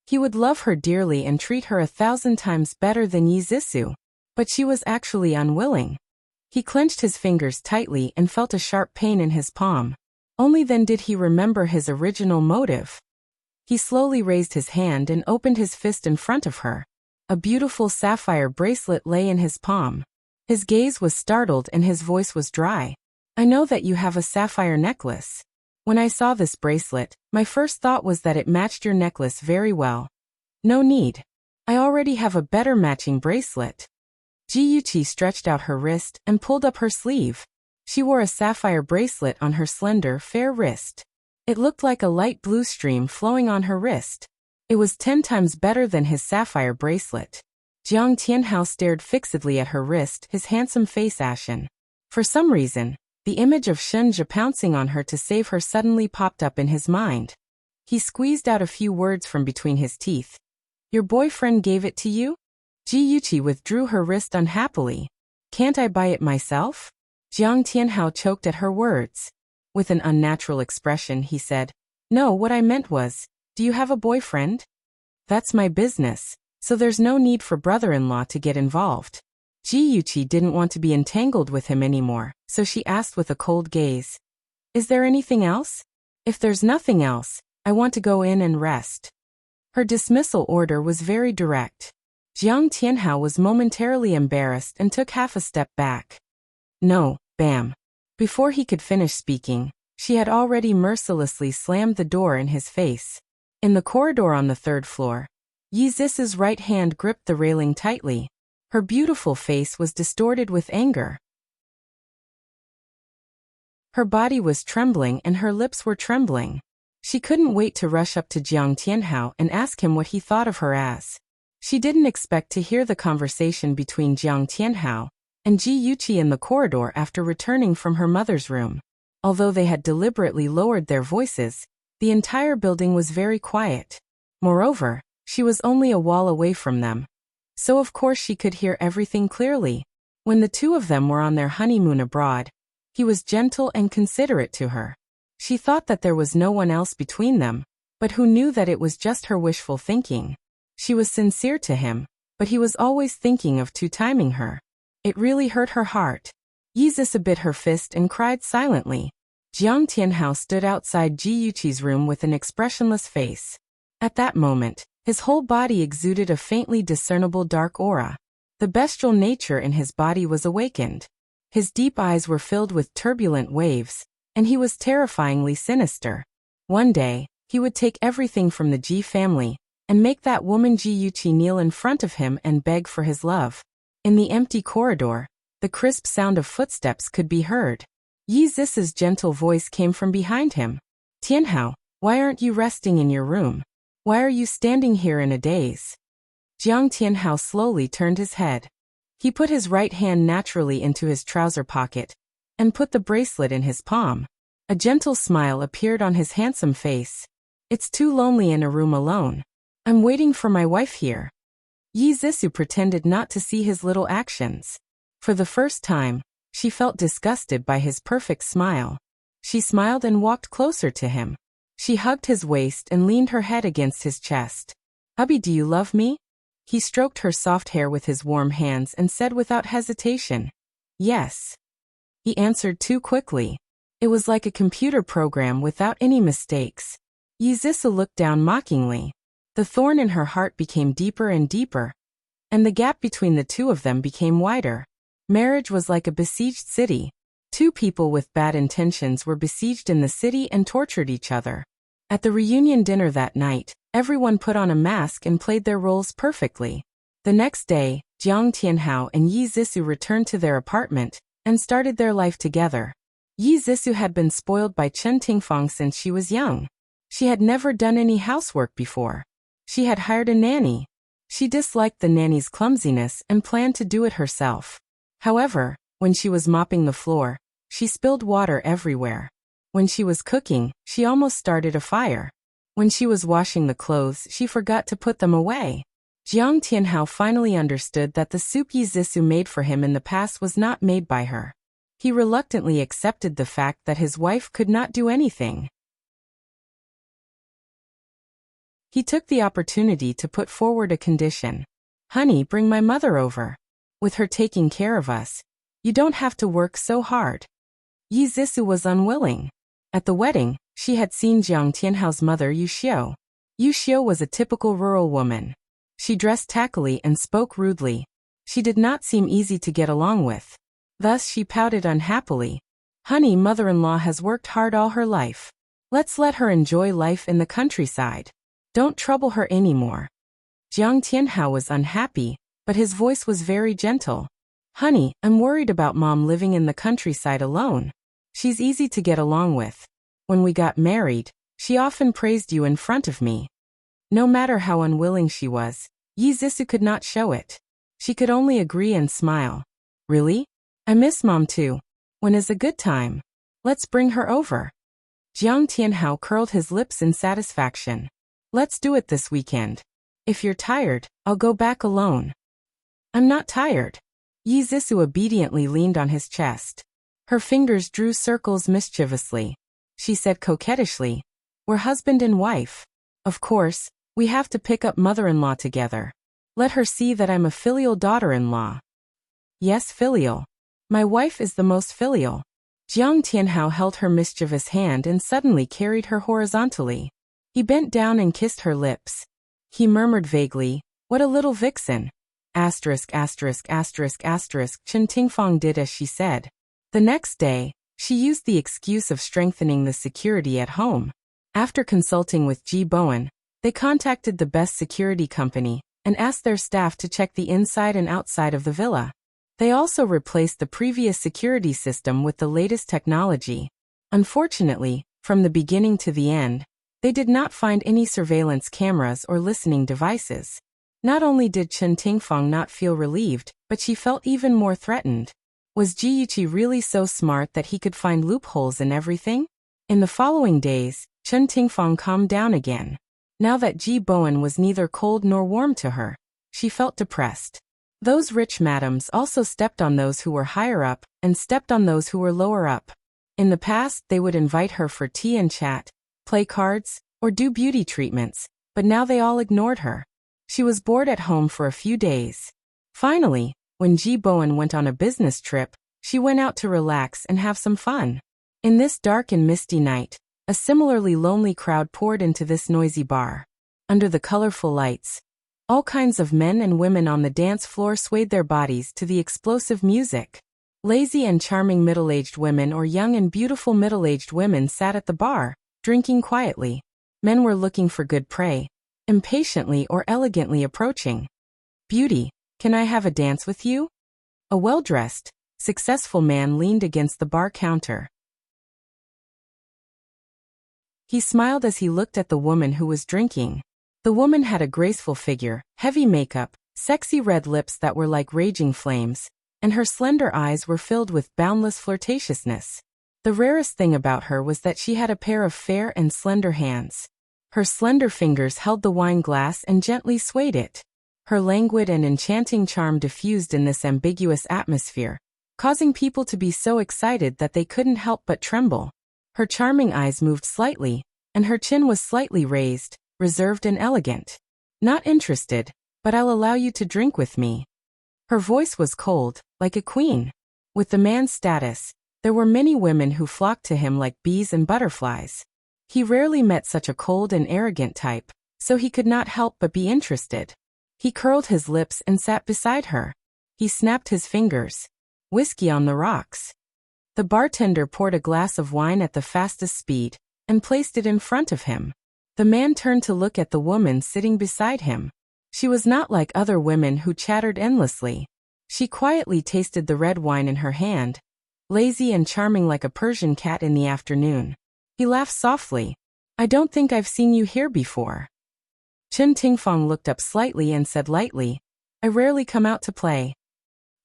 He would love her dearly and treat her 1,000 times better than Yi Zissou, but she was actually unwilling. He clenched his fingers tightly and felt a sharp pain in his palm. Only then did he remember his original motive. He slowly raised his hand and opened his fist in front of her. A beautiful sapphire bracelet lay in his palm. His gaze was startled and his voice was dry. I know that you have a sapphire necklace. When I saw this bracelet, my first thought was that it matched your necklace very well. No need. I already have a better matching bracelet. Ji Yuqi stretched out her wrist and pulled up her sleeve. She wore a sapphire bracelet on her slender, fair wrist. It looked like a light blue stream flowing on her wrist. It was 10 times better than his sapphire bracelet. Jiang Tianhao stared fixedly at her wrist, his handsome face ashen. For some reason, the image of Shenzhe pouncing on her to save her suddenly popped up in his mind. He squeezed out a few words from between his teeth. Your boyfriend gave it to you? Ji Yuqi withdrew her wrist unhappily. Can't I buy it myself? Jiang Tianhao choked at her words. With an unnatural expression, he said, No, what I meant was, do you have a boyfriend? That's my business, so there's no need for brother-in-law to get involved. Ji Yuqi didn't want to be entangled with him anymore, so she asked with a cold gaze. Is there anything else? If there's nothing else, I want to go in and rest. Her dismissal order was very direct. Jiang Tianhao was momentarily embarrassed and took half a step back. No, bam. Before he could finish speaking, she had already mercilessly slammed the door in his face. In the corridor on the 3rd floor, Yi Zissou's right hand gripped the railing tightly. Her beautiful face was distorted with anger. Her body was trembling and her lips were trembling. She couldn't wait to rush up to Jiang Tianhao and ask him what he thought of her as. She didn't expect to hear the conversation between Jiang Tianhao and Ji Yuqi in the corridor after returning from her mother's room. Although they had deliberately lowered their voices, the entire building was very quiet. Moreover, she was only a wall away from them. So of course she could hear everything clearly. When the two of them were on their honeymoon abroad, he was gentle and considerate to her. She thought that there was no one else between them, but who knew that it was just her wishful thinking. She was sincere to him, but he was always thinking of two-timing her. It really hurt her heart. Yi Zissou bit her fist and cried silently. Jiang Tianhao stood outside Ji Yuqi's room with an expressionless face. At that moment, his whole body exuded a faintly discernible dark aura. The bestial nature in his body was awakened. His deep eyes were filled with turbulent waves, and he was terrifyingly sinister. One day, he would take everything from the Ji family and make that woman Ji Yuqi kneel in front of him and beg for his love. In the empty corridor, the crisp sound of footsteps could be heard. Yi Zissou's gentle voice came from behind him. Tianhao, why aren't you resting in your room? Why are you standing here in a daze? Jiang Tianhao slowly turned his head. He put his right hand naturally into his trouser pocket and put the bracelet in his palm. A gentle smile appeared on his handsome face. It's too lonely in a room alone. I'm waiting for my wife here. Yi Zixu pretended not to see his little actions. For the first time, she felt disgusted by his perfect smile. She smiled and walked closer to him. She hugged his waist and leaned her head against his chest. Hubby, do you love me? He stroked her soft hair with his warm hands and said without hesitation, yes. He answered too quickly. It was like a computer program without any mistakes. Yi Zixu looked down mockingly. The thorn in her heart became deeper and deeper, and the gap between the two of them became wider. Marriage was like a besieged city. Two people with bad intentions were besieged in the city and tortured each other. At the reunion dinner that night, everyone put on a mask and played their roles perfectly. The next day, Jiang Tianhao and Yi Zixu returned to their apartment and started their life together. Yi Zixu had been spoiled by Chen Tingfang since she was young. She had never done any housework before. She had hired a nanny. She disliked the nanny's clumsiness and planned to do it herself. However, when she was mopping the floor, she spilled water everywhere. When she was cooking, she almost started a fire. When she was washing the clothes, she forgot to put them away. Jiang Tianhao finally understood that the soup Yi Zixu made for him in the past was not made by her. He reluctantly accepted the fact that his wife could not do anything. He took the opportunity to put forward a condition. Honey, bring my mother over. With her taking care of us, you don't have to work so hard. Yi Zixu was unwilling. At the wedding, she had seen Jiang Tianhao's mother Yu Xiu. Yu Xiu was a typical rural woman. She dressed tackily and spoke rudely. She did not seem easy to get along with. Thus she pouted unhappily. Honey, mother-in-law has worked hard all her life. Let's let her enjoy life in the countryside. Don't trouble her anymore. Jiang Tianhao was unhappy, but his voice was very gentle. Honey, I'm worried about Mom living in the countryside alone. She's easy to get along with. When we got married, she often praised you in front of me. No matter how unwilling she was, Yi Zixu could not show it. She could only agree and smile. Really? I miss Mom too. When is a good time? Let's bring her over. Jiang Tianhao curled his lips in satisfaction. Let's do it this weekend. If you're tired, I'll go back alone. I'm not tired. Yi Zixu obediently leaned on his chest. Her fingers drew circles mischievously. She said coquettishly, we're husband and wife. Of course, we have to pick up mother-in-law together. Let her see that I'm a filial daughter-in-law. Yes, filial. My wife is the most filial. Jiang Tianhao held her mischievous hand and suddenly carried her horizontally. He bent down and kissed her lips. He murmured vaguely, what a little vixen. Asterisk, asterisk, asterisk, asterisk. Chen Tingfang did as she said. The next day, she used the excuse of strengthening the security at home. After consulting with Ji Bowen, they contacted the best security company and asked their staff to check the inside and outside of the villa. They also replaced the previous security system with the latest technology. Unfortunately, from the beginning to the end, they did not find any surveillance cameras or listening devices. Not only did Chen Tingfang not feel relieved, but she felt even more threatened. Was Ji Yuqi really so smart that he could find loopholes in everything? In the following days, Chen Tingfang calmed down again. Now that Ji Bowen was neither cold nor warm to her, she felt depressed. Those rich madams also stepped on those who were higher up and stepped on those who were lower up. In the past, they would invite her for tea and chat, play cards, or do beauty treatments, but now they all ignored her. She was bored at home for a few days. Finally, when Ji Bowen went on a business trip, she went out to relax and have some fun. In this dark and misty night, a similarly lonely crowd poured into this noisy bar. Under the colorful lights, all kinds of men and women on the dance floor swayed their bodies to the explosive music. Lazy and charming middle-aged women or young and beautiful middle-aged women sat at the bar, drinking quietly. Men were looking for good prey, impatiently or elegantly approaching. Beauty, can I have a dance with you? A well-dressed, successful man leaned against the bar counter. He smiled as he looked at the woman who was drinking. The The woman had a graceful figure, heavy makeup, sexy red lips that were like raging flames, and her slender eyes were filled with boundless flirtatiousness. The rarest thing about her was that she had a pair of fair and slender hands. Her slender fingers held the wine glass and gently swayed it. Her languid and enchanting charm diffused in this ambiguous atmosphere, causing people to be so excited that they couldn't help but tremble. Her charming eyes moved slightly, and her chin was slightly raised, reserved and elegant. Not interested, but I'll allow you to drink with me. Her voice was cold, like a queen. With the man's status, there were many women who flocked to him like bees and butterflies. He rarely met such a cold and arrogant type, so he could not help but be interested. He curled his lips and sat beside her. He snapped his fingers. Whiskey on the rocks. The bartender poured a glass of wine at the fastest speed and placed it in front of him. The man turned to look at the woman sitting beside him. She was not like other women who chattered endlessly. She quietly tasted the red wine in her hand, lazy and charming like a Persian cat in the afternoon. He laughed softly. I don't think I've seen you here before. Chen Tingfang looked up slightly and said lightly, I rarely come out to play.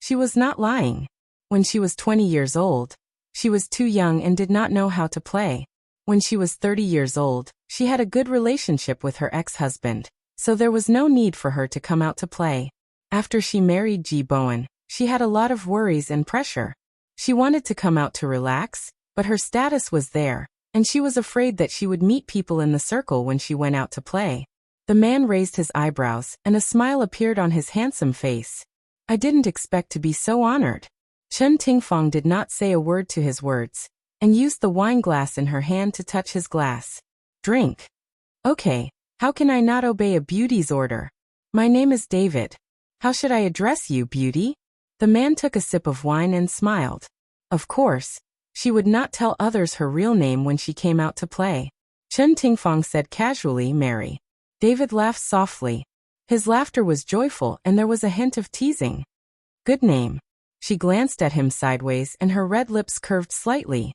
She was not lying. When she was 20 years old, she was too young and did not know how to play. When she was 30 years old, she had a good relationship with her ex-husband, so there was no need for her to come out to play. After she married Ji Bowen, she had a lot of worries and pressure. She wanted to come out to relax, but her status was there, and she was afraid that she would meet people in the circle when she went out to play. The man raised his eyebrows, and a smile appeared on his handsome face. I didn't expect to be so honored. Chen Tingfang did not say a word to his words, and used the wine glass in her hand to touch his glass. Drink. Okay, how can I not obey a beauty's order? My name is David. How should I address you, beauty? The man took a sip of wine and smiled. Of course, she would not tell others her real name when she came out to play. Chen Tingfang said casually, Mary. David laughed softly. His laughter was joyful and there was a hint of teasing. Good name. She glanced at him sideways and her red lips curved slightly.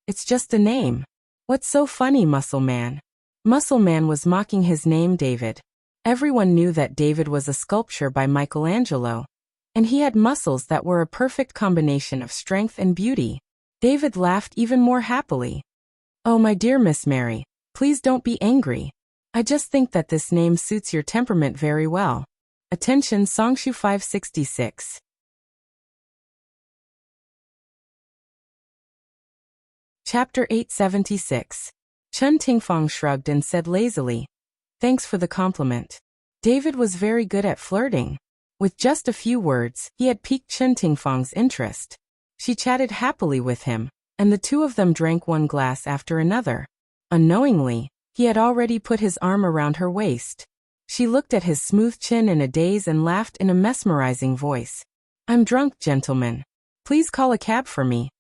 It's just a name. What's so funny, Muscle Man? Muscle Man was mocking his name David. Everyone knew that David was a sculpture by Michelangelo, and he had muscles that were a perfect combination of strength and beauty. David laughed even more happily. Oh, my dear Miss Mary, please don't be angry. I just think that this name suits your temperament very well. Attention Songshu 566. Chapter 876. Chen Tingfang shrugged and said lazily, Thanks for the compliment. David was very good at flirting. With just a few words, he had piqued Chen Tingfang's interest. She chatted happily with him, and the two of them drank one glass after another. Unknowingly, he had already put his arm around her waist. She looked at his smooth chin in a daze and laughed in a mesmerizing voice. I'm drunk, gentlemen. Please call a cab for me.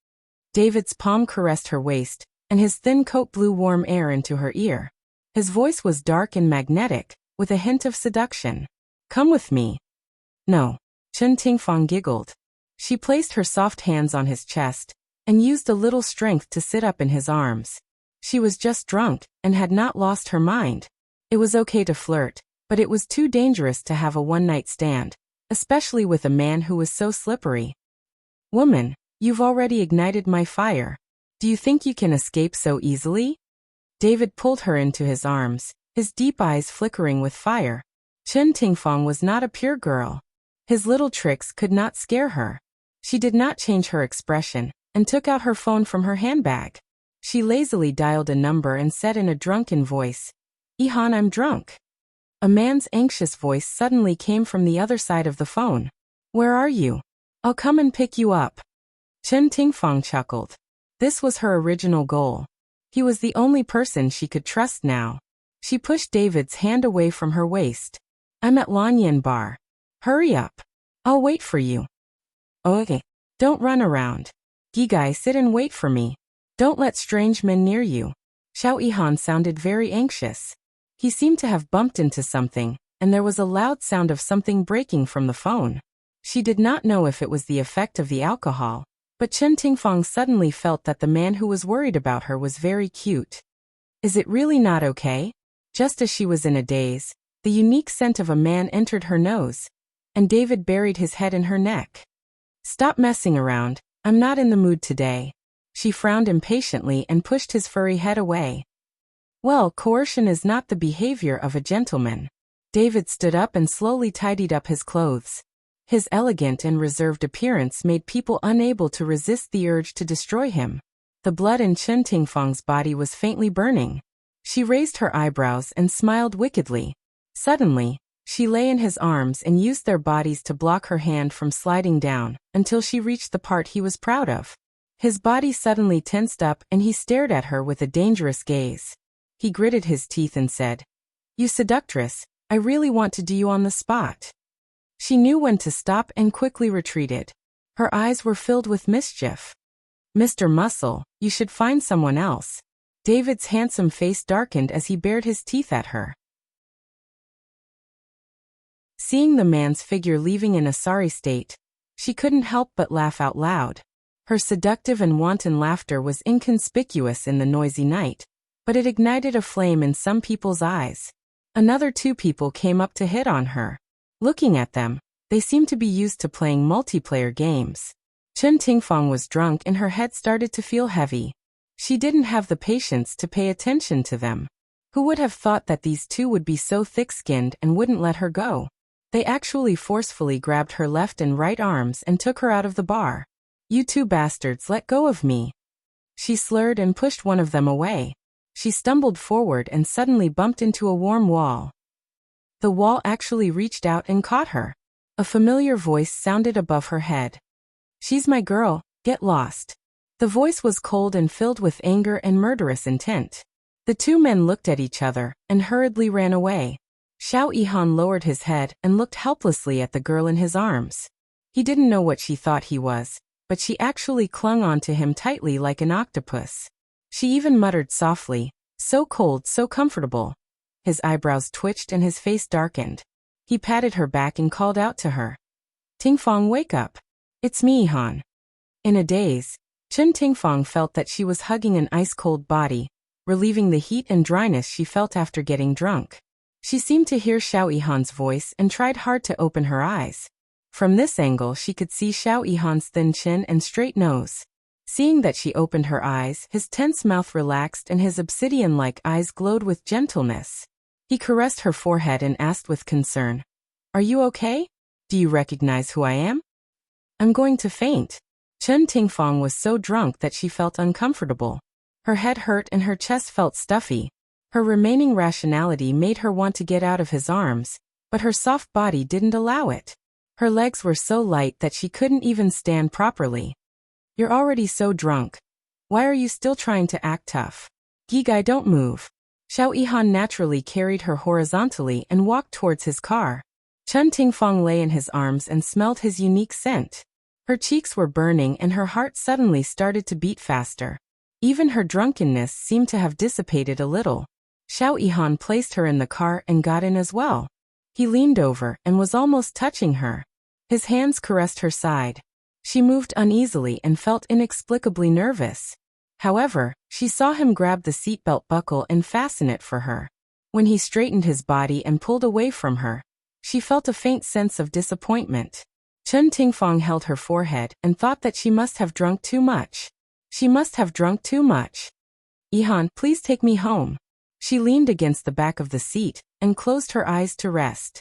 David's palm caressed her waist, and his thin coat blew warm air into her ear. His voice was dark and magnetic, with a hint of seduction. Come with me. No. Chen Tingfang giggled. She placed her soft hands on his chest, and used a little strength to sit up in his arms. She was just drunk, and had not lost her mind. It was okay to flirt, but it was too dangerous to have a one-night stand, especially with a man who was so slippery. Woman, you've already ignited my fire. Do you think you can escape so easily? David pulled her into his arms, his deep eyes flickering with fire. Chen Tingfang was not a pure girl. His little tricks could not scare her. She did not change her expression, and took out her phone from her handbag. She lazily dialed a number and said in a drunken voice, Ihan, I'm drunk. A man's anxious voice suddenly came from the other side of the phone. Where are you? I'll come and pick you up. Chen Tingfang chuckled. This was her original goal. He was the only person she could trust now. She pushed David's hand away from her waist. I'm at Lanyan Bar. Hurry up. I'll wait for you. Okay. Don't run around. Gigai, sit and wait for me. Don't let strange men near you. Xiao Ihan sounded very anxious. He seemed to have bumped into something, and there was a loud sound of something breaking from the phone. She did not know if it was the effect of the alcohol, but Chen Tingfang suddenly felt that the man who was worried about her was very cute. Is it really not okay? Just as she was in a daze, The unique scent of a man entered her nose, and David buried his head in her neck. "Stop messing around, I'm not in the mood today." She frowned impatiently and pushed his furry head away. "Well, coercion is not the behavior of a gentleman." David stood up and slowly tidied up his clothes. His elegant and reserved appearance made people unable to resist the urge to destroy him. The blood in Chen Tingfang's body was faintly burning. She raised her eyebrows and smiled wickedly. Suddenly, she lay in his arms and used their bodies to block her hand from sliding down, until she reached the part he was proud of. His body suddenly tensed up and he stared at her with a dangerous gaze. He gritted his teeth and said, "You seductress, I really want to do you on the spot." She knew when to stop and quickly retreated. Her eyes were filled with mischief. "Mr. Muscle, you should find someone else." David's handsome face darkened as he bared his teeth at her. Seeing the man's figure leaving in a sorry state, she couldn't help but laugh out loud. Her seductive and wanton laughter was inconspicuous in the noisy night, but it ignited a flame in some people's eyes. Another 2 people came up to hit on her. Looking at them, they seemed to be used to playing multiplayer games. Chen Tingfang was drunk and her head started to feel heavy. She didn't have the patience to pay attention to them. Who would have thought that these 2 would be so thick-skinned and wouldn't let her go? They actually forcefully grabbed her left and right arms and took her out of the bar. "You 2 bastards, let go of me." She slurred and pushed one of them away. She stumbled forward and suddenly bumped into a warm wall. The wall actually reached out and caught her. A familiar voice sounded above her head. "She's my girl, get lost." The voice was cold and filled with anger and murderous intent. The 2 men looked at each other and hurriedly ran away. Xiao Yihan lowered his head and looked helplessly at the girl in his arms. He didn't know what she thought he was, but she actually clung on to him tightly like an octopus. She even muttered softly, "So cold, so comfortable." His eyebrows twitched and his face darkened. He patted her back and called out to her. "Tingfang, wake up. It's me, Yihan." In a daze, Chen Tingfang felt that she was hugging an ice-cold body, relieving the heat and dryness she felt after getting drunk. She seemed to hear Xiao Yihan's voice and tried hard to open her eyes. From this angle she could see Xiao Yihan's thin chin and straight nose. Seeing that she opened her eyes, his tense mouth relaxed and his obsidian-like eyes glowed with gentleness. He caressed her forehead and asked with concern, "Are you okay? Do you recognize who I am?" "I'm going to faint." Chen Tingfang was so drunk that she felt uncomfortable. Her head hurt and her chest felt stuffy. Her remaining rationality made her want to get out of his arms, but her soft body didn't allow it. Her legs were so light that she couldn't even stand properly. "You're already so drunk. Why are you still trying to act tough? Gigai, don't move." Xiao Yihan naturally carried her horizontally and walked towards his car. Chen Tingfang lay in his arms and smelled his unique scent. Her cheeks were burning and her heart suddenly started to beat faster. Even her drunkenness seemed to have dissipated a little. Xiao Yihan placed her in the car and got in as well. He leaned over and was almost touching her. His hands caressed her side. She moved uneasily and felt inexplicably nervous. However, she saw him grab the seatbelt buckle and fasten it for her. When he straightened his body and pulled away from her, she felt a faint sense of disappointment. Chen Tingfang held her forehead and thought that she must have drunk too much. She must have drunk too much. "Yihan, please take me home." She leaned against the back of the seat and closed her eyes to rest.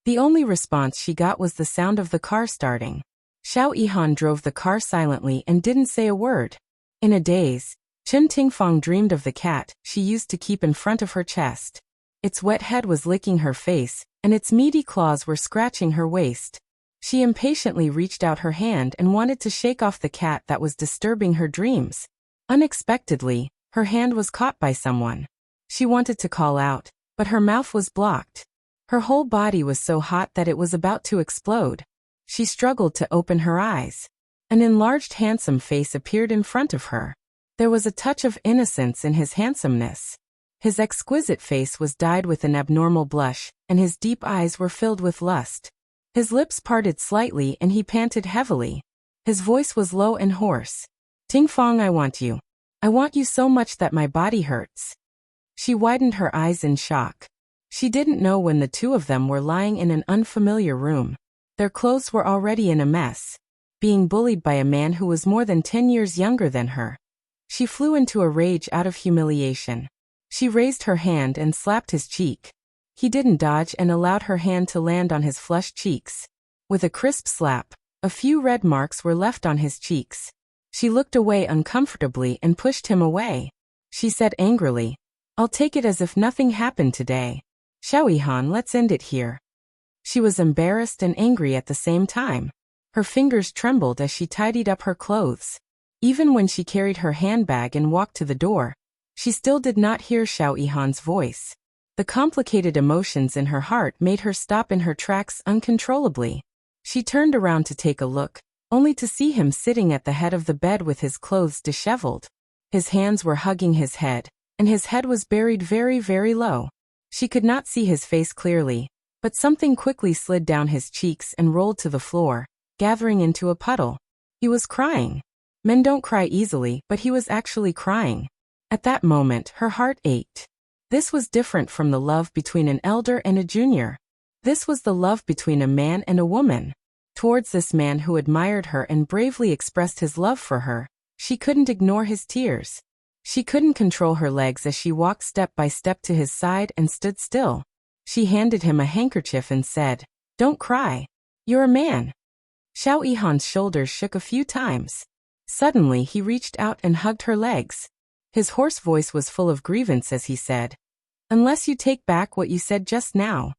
The only response she got was the sound of the car starting. Xiao Yihan drove the car silently and didn't say a word. In a daze, Chen Tingfang dreamed of the cat she used to keep in front of her chest. Its wet head was licking her face, and its meaty claws were scratching her waist. She impatiently reached out her hand and wanted to shake off the cat that was disturbing her dreams. Unexpectedly, her hand was caught by someone. She wanted to call out, but her mouth was blocked. Her whole body was so hot that it was about to explode. She struggled to open her eyes. An enlarged handsome face appeared in front of her. There was a touch of innocence in his handsomeness. His exquisite face was dyed with an abnormal blush, and his deep eyes were filled with lust. His lips parted slightly and he panted heavily. His voice was low and hoarse. "Tingfang, I want you. I want you so much that my body hurts." She widened her eyes in shock. She didn't know when the two of them were lying in an unfamiliar room. Their clothes were already in a mess, being bullied by a man who was more than 10 years younger than her. She flew into a rage out of humiliation. She raised her hand and slapped his cheek. He didn't dodge and allowed her hand to land on his flushed cheeks. With a crisp slap, a few red marks were left on his cheeks. She looked away uncomfortably and pushed him away. She said angrily, "I'll take it as if nothing happened today. Xiaoyihan, let's end it here." She was embarrassed and angry at the same time. Her fingers trembled as she tidied up her clothes. Even when she carried her handbag and walked to the door, she still did not hear Xiaoyihan's voice. The complicated emotions in her heart made her stop in her tracks uncontrollably. She turned around to take a look, only to see him sitting at the head of the bed with his clothes disheveled. His hands were hugging his head, and his head was buried very, very low. She could not see his face clearly, but something quickly slid down his cheeks and rolled to the floor, gathering into a puddle. He was crying. Men don't cry easily, but he was actually crying. At that moment, her heart ached. This was different from the love between an elder and a junior. This was the love between a man and a woman. Towards this man who admired her and bravely expressed his love for her, she couldn't ignore his tears. She couldn't control her legs as she walked step by step to his side and stood still. She handed him a handkerchief and said, "Don't cry. You're a man." Xiaoyihan's shoulders shook a few times. Suddenly he reached out and hugged her legs. His hoarse voice was full of grievance as he said, "Unless you take back what you said just now."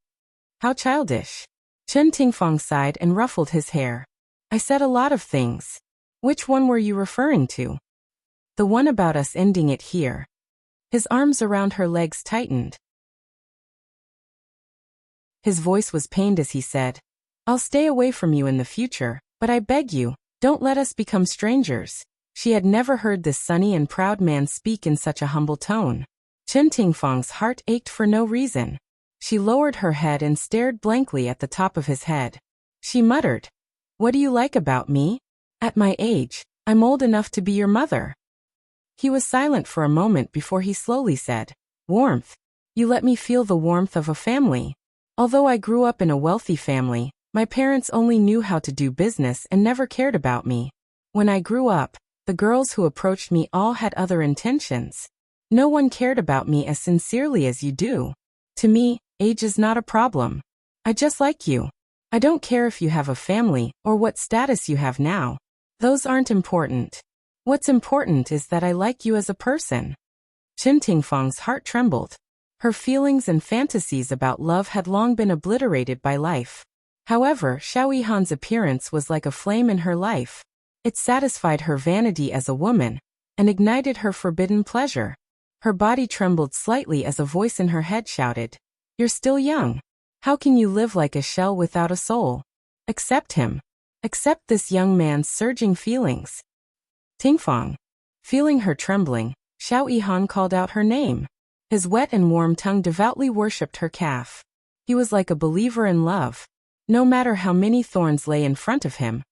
How childish. Chen Tingfang sighed and ruffled his hair. "I said a lot of things. Which one were you referring to?" "The one about us ending it here." His arms around her legs tightened. His voice was pained as he said, "I'll stay away from you in the future, but I beg you, don't let us become strangers." She had never heard this sunny and proud man speak in such a humble tone. Chen Tingfang's heart ached for no reason. She lowered her head and stared blankly at the top of his head. She muttered, "What do you like about me? At my age, I'm old enough to be your mother." He was silent for a moment before he slowly said, "Warmth. You let me feel the warmth of a family. Although I grew up in a wealthy family, my parents only knew how to do business and never cared about me. When I grew up, the girls who approached me all had other intentions. No one cared about me as sincerely as you do. To me, age is not a problem. I just like you. I don't care if you have a family or what status you have now. Those aren't important. What's important is that I like you as a person." Chen Tingfang's heart trembled. Her feelings and fantasies about love had long been obliterated by life. However, Xiaoyihan's appearance was like a flame in her life. It satisfied her vanity as a woman and ignited her forbidden pleasure. Her body trembled slightly as a voice in her head shouted, "You're still young. How can you live like a shell without a soul? Accept him. Accept this young man's surging feelings." Tingfang. Feeling her trembling, Xiaoyihan called out her name. His wet and warm tongue devoutly worshipped her calf. He was like a believer in love. No matter how many thorns lay in front of him,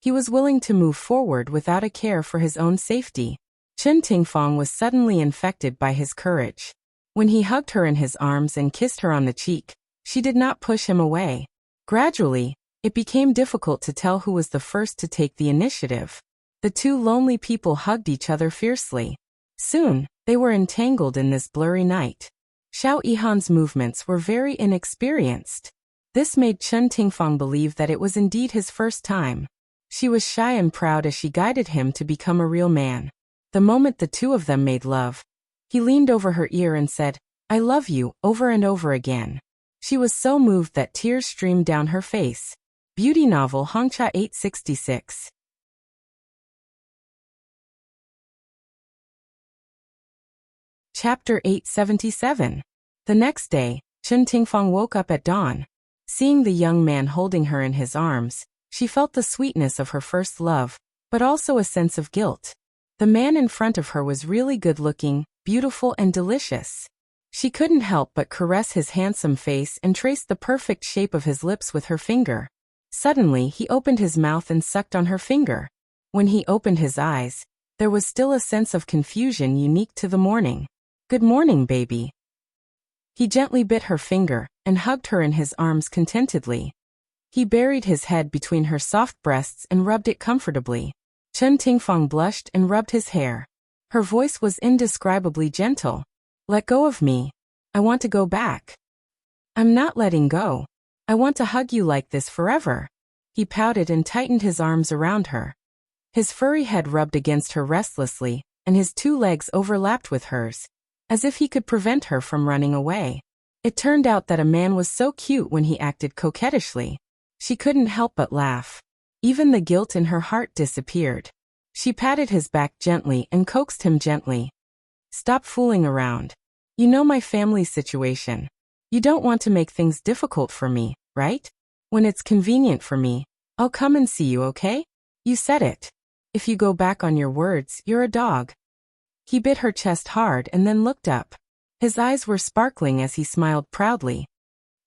he was willing to move forward without a care for his own safety. Chen Tingfang was suddenly infected by his courage. When he hugged her in his arms and kissed her on the cheek, she did not push him away. Gradually, it became difficult to tell who was the first to take the initiative. The two lonely people hugged each other fiercely. Soon, they were entangled in this blurry night. Xiaoyihan's movements were very inexperienced. This made Chen Tingfang believe that it was indeed his first time. She was shy and proud as she guided him to become a real man. The moment the two of them made love, he leaned over her ear and said, "I love you," over and over again. She was so moved that tears streamed down her face. Beauty novel Hongcha 866. Chapter 877. The next day, Chen Tingfang woke up at dawn. Seeing the young man holding her in his arms, she felt the sweetness of her first love, but also a sense of guilt. The man in front of her was really good-looking, beautiful and delicious. She couldn't help but caress his handsome face and trace the perfect shape of his lips with her finger. Suddenly, he opened his mouth and sucked on her finger. When he opened his eyes, there was still a sense of confusion unique to the morning. Good morning, baby. He gently bit her finger and hugged her in his arms contentedly. He buried his head between her soft breasts and rubbed it comfortably. Chen Tingfang blushed and rubbed his hair. Her voice was indescribably gentle. Let go of me. I want to go back. I'm not letting go. I want to hug you like this forever. He pouted and tightened his arms around her. His furry head rubbed against her restlessly, and his two legs overlapped with hers, as if he could prevent her from running away. It turned out that a man was so cute when he acted coquettishly. She couldn't help but laugh. Even the guilt in her heart disappeared. She patted his back gently and coaxed him gently. Stop fooling around. You know my family's situation. You don't want to make things difficult for me, right? When it's convenient for me, I'll come and see you, okay? You said it. If you go back on your words, you're a dog. He bit her chest hard and then looked up. His eyes were sparkling as he smiled proudly.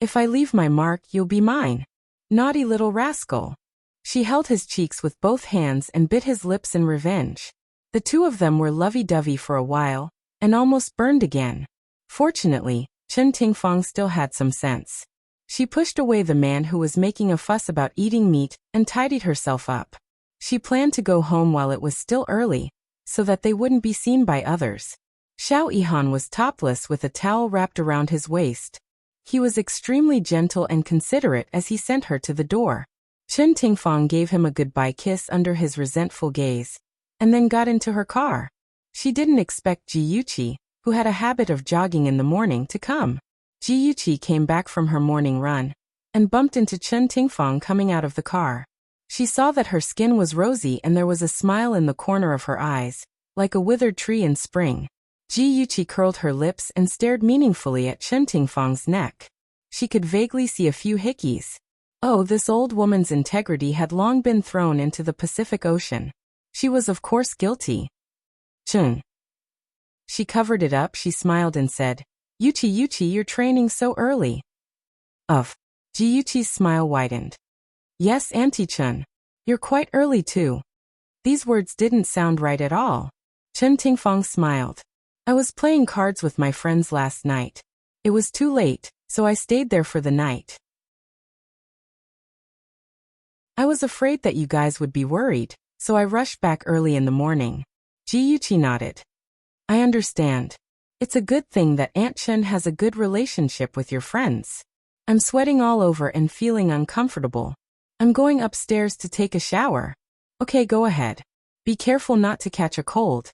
If I leave my mark, you'll be mine. Naughty little rascal. She held his cheeks with both hands and bit his lips in revenge. The two of them were lovey-dovey for a while, and almost burned again. Fortunately, Chen Tingfang still had some sense. She pushed away the man who was making a fuss about eating meat and tidied herself up. She planned to go home while it was still early, so that they wouldn't be seen by others. Xiao Yihan was topless with a towel wrapped around his waist. He was extremely gentle and considerate as he sent her to the door. Chen Tingfang gave him a goodbye kiss under his resentful gaze, and then got into her car. She didn't expect Ji Yuqi, who had a habit of jogging in the morning, to come. Ji Yuqi came back from her morning run, and bumped into Chen Tingfang coming out of the car. She saw that her skin was rosy and there was a smile in the corner of her eyes, like a withered tree in spring. Ji Yuqi curled her lips and stared meaningfully at Chen Tingfang's neck. She could vaguely see a few hickeys. Oh, this old woman's integrity had long been thrown into the Pacific Ocean. She was of course guilty. Chen. She covered it up, she smiled and said, Yuqi, you're training so early. Of. Ji Yuqi's smile widened. Yes, Auntie Chen. You're quite early too. These words didn't sound right at all. Chen Tingfang smiled. I was playing cards with my friends last night. It was too late, so I stayed there for the night. I was afraid that you guys would be worried, so I rushed back early in the morning. Ji Yuqi nodded. I understand. It's a good thing that Aunt Chen has a good relationship with your friends. I'm sweating all over and feeling uncomfortable. I'm going upstairs to take a shower. Okay, go ahead. Be careful not to catch a cold.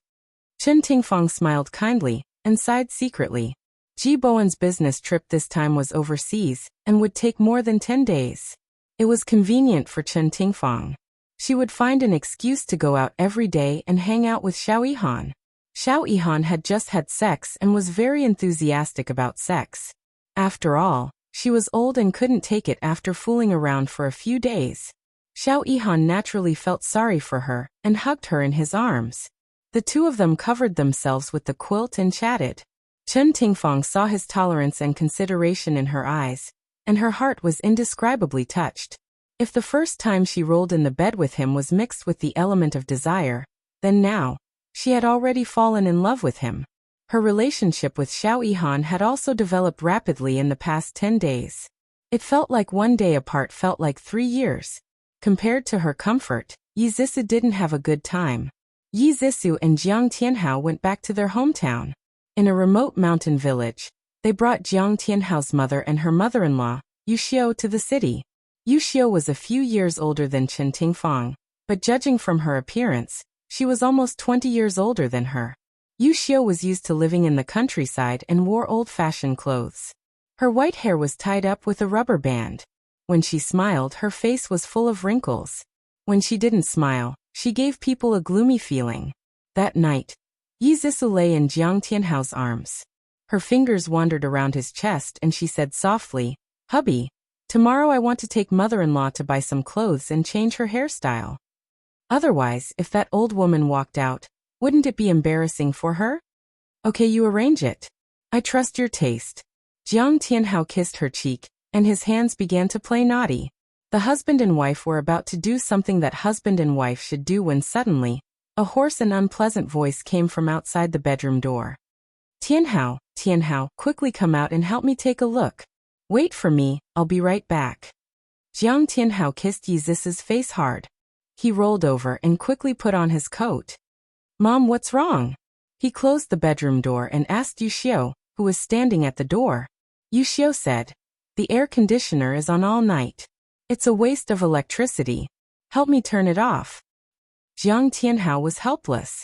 Chen Tingfang smiled kindly and sighed secretly. Ji Bowen's business trip this time was overseas and would take more than 10 days. It was convenient for Chen Tingfang. She would find an excuse to go out every day and hang out with Xiao Yihan. Xiao Yihan had just had sex and was very enthusiastic about sex. After all, she was old and couldn't take it after fooling around for a few days. Xiao Yihan naturally felt sorry for her and hugged her in his arms. The two of them covered themselves with the quilt and chatted. Chen Tingfang saw his tolerance and consideration in her eyes, and her heart was indescribably touched. If the first time she rolled in the bed with him was mixed with the element of desire, then now, she had already fallen in love with him. Her relationship with Xiao Yihan had also developed rapidly in the past 10 days. It felt like one day apart felt like 3 years. Compared to her comfort, Yi Zisu didn't have a good time. Yi Zisu and Jiang Tianhao went back to their hometown. In a remote mountain village, they brought Jiang Tianhao's mother and her mother-in-law, Yu Xiu, to the city. Yu Xiu was a few years older than Chen Tingfang, but judging from her appearance, she was almost 20 years older than her. Yu Xiu was used to living in the countryside and wore old-fashioned clothes. Her white hair was tied up with a rubber band. When she smiled, her face was full of wrinkles. When she didn't smile, she gave people a gloomy feeling. That night, Yi Zisu lay in Jiang Tianhao's arms. Her fingers wandered around his chest and she said softly, Hubby, tomorrow I want to take mother-in-law to buy some clothes and change her hairstyle. Otherwise, if that old woman walked out, wouldn't it be embarrassing for her? Okay, you arrange it. I trust your taste. Jiang Tianhao kissed her cheek, and his hands began to play naughty. The husband and wife were about to do something that husband and wife should do when suddenly, a hoarse and unpleasant voice came from outside the bedroom door. Tianhao, quickly come out and help me take a look. Wait for me, I'll be right back. Jiang Tianhao kissed Yi Zis's face hard. He rolled over and quickly put on his coat. Mom, what's wrong? He closed the bedroom door and asked Yu Xiu, who was standing at the door. Yu Xiu said, the air conditioner is on all night. It's a waste of electricity. Help me turn it off. Jiang Tianhao was helpless.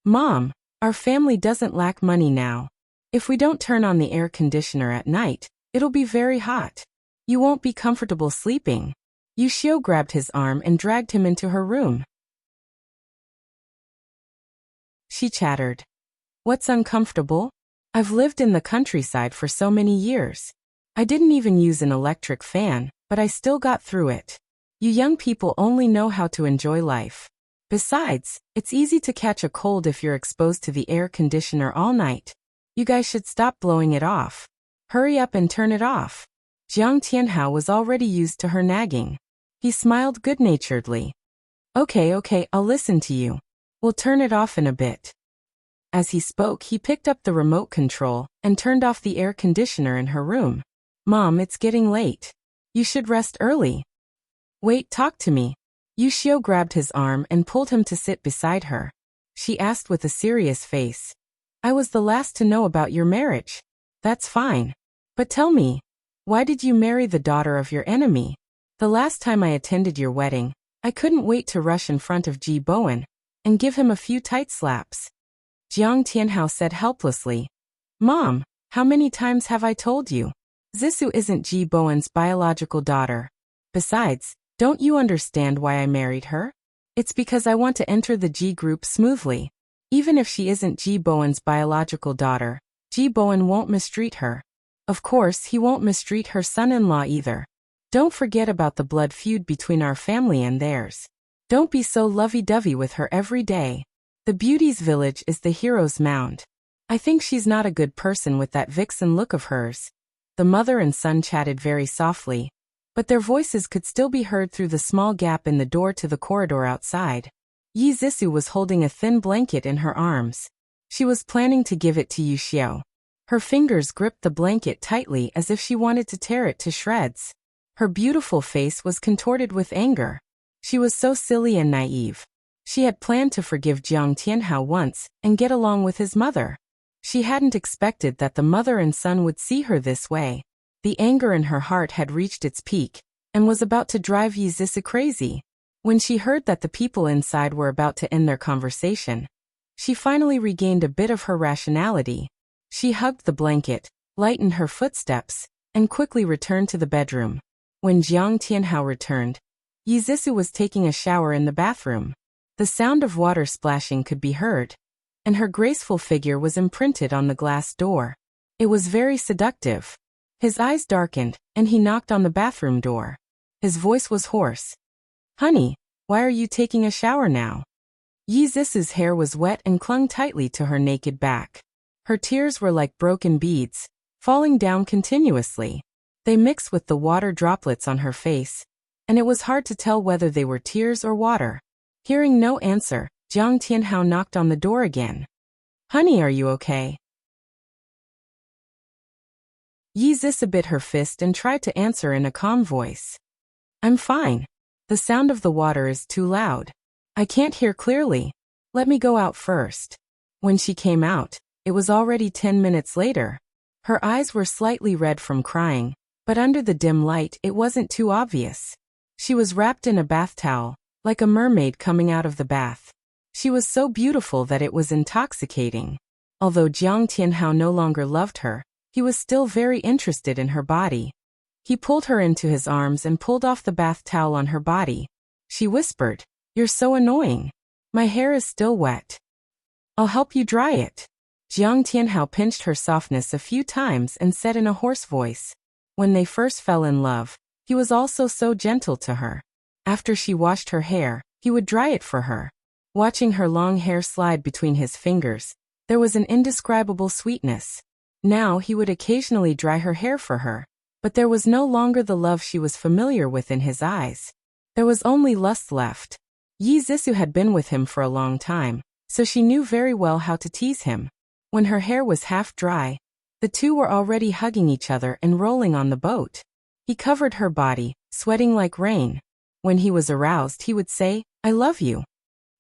Mom, our family doesn't lack money now. If we don't turn on the air conditioner at night, it'll be very hot. You won't be comfortable sleeping. Yu Xiu grabbed his arm and dragged him into her room. She chattered. What's uncomfortable? I've lived in the countryside for so many years. I didn't even use an electric fan, but I still got through it. You young people only know how to enjoy life. Besides, it's easy to catch a cold if you're exposed to the air conditioner all night. You guys should stop blowing it off. Hurry up and turn it off. Jiang Tianhao was already used to her nagging. He smiled good-naturedly. Okay, I'll listen to you. We'll turn it off in a bit. As he spoke, he picked up the remote control and turned off the air conditioner in her room. Mom, it's getting late. You should rest early. Wait, talk to me. Yu Xiu grabbed his arm and pulled him to sit beside her. She asked with a serious face. I was the last to know about your marriage. That's fine. But tell me, why did you marry the daughter of your enemy? The last time I attended your wedding, I couldn't wait to rush in front of Ji Bowen and give him a few tight slaps. Jiang Tianhao said helplessly. Mom, how many times have I told you? Zissou isn't Ji Bowen's biological daughter. Besides, don't you understand why I married her? It's because I want to enter the Ji group smoothly. Even if she isn't Ji Bowen's biological daughter, Ji Bowen won't mistreat her. Of course, he won't mistreat her son-in-law either. Don't forget about the blood feud between our family and theirs. Don't be so lovey-dovey with her every day. The beauty's village is the hero's mound. I think she's not a good person with that vixen look of hers. The mother and son chatted very softly, but their voices could still be heard through the small gap in the door to the corridor outside. Yi Zissou was holding a thin blanket in her arms. She was planning to give it to Yu Xiu. Her fingers gripped the blanket tightly as if she wanted to tear it to shreds. Her beautiful face was contorted with anger. She was so silly and naive. She had planned to forgive Jiang Tianhao once and get along with his mother. She hadn't expected that the mother and son would see her this way. The anger in her heart had reached its peak and was about to drive Yi Zissou crazy. When she heard that the people inside were about to end their conversation, she finally regained a bit of her rationality. She hugged the blanket, lightened her footsteps, and quickly returned to the bedroom. When Jiang Tianhao returned, Yi Zissou was taking a shower in the bathroom. The sound of water splashing could be heard, and her graceful figure was imprinted on the glass door. It was very seductive. His eyes darkened, and he knocked on the bathroom door. His voice was hoarse. Honey, why are you taking a shower now? Yi Zissou's hair was wet and clung tightly to her naked back. Her tears were like broken beads, falling down continuously. They mixed with the water droplets on her face, and it was hard to tell whether they were tears or water. Hearing no answer, Jiang Tianhao knocked on the door again. Honey, are you okay? Yi Zissou bit her fist and tried to answer in a calm voice. I'm fine. The sound of the water is too loud. I can't hear clearly. Let me go out first. When she came out, it was already 10 minutes later. Her eyes were slightly red from crying, but under the dim light it wasn't too obvious. She was wrapped in a bath towel, like a mermaid coming out of the bath. She was so beautiful that it was intoxicating. Although Jiang Tianhao no longer loved her, he was still very interested in her body. He pulled her into his arms and pulled off the bath towel on her body. She whispered, You're so annoying. My hair is still wet. I'll help you dry it. Jiang Tianhao pinched her softness a few times and said in a hoarse voice. When they first fell in love, he was also so gentle to her. After she washed her hair, he would dry it for her. Watching her long hair slide between his fingers, there was an indescribable sweetness. Now he would occasionally dry her hair for her, but there was no longer the love she was familiar with in his eyes. There was only lust left. Yi Zissou had been with him for a long time, so she knew very well how to tease him. When her hair was half dry, the two were already hugging each other and rolling on the boat. He covered her body, sweating like rain. When he was aroused, he would say, "I love you."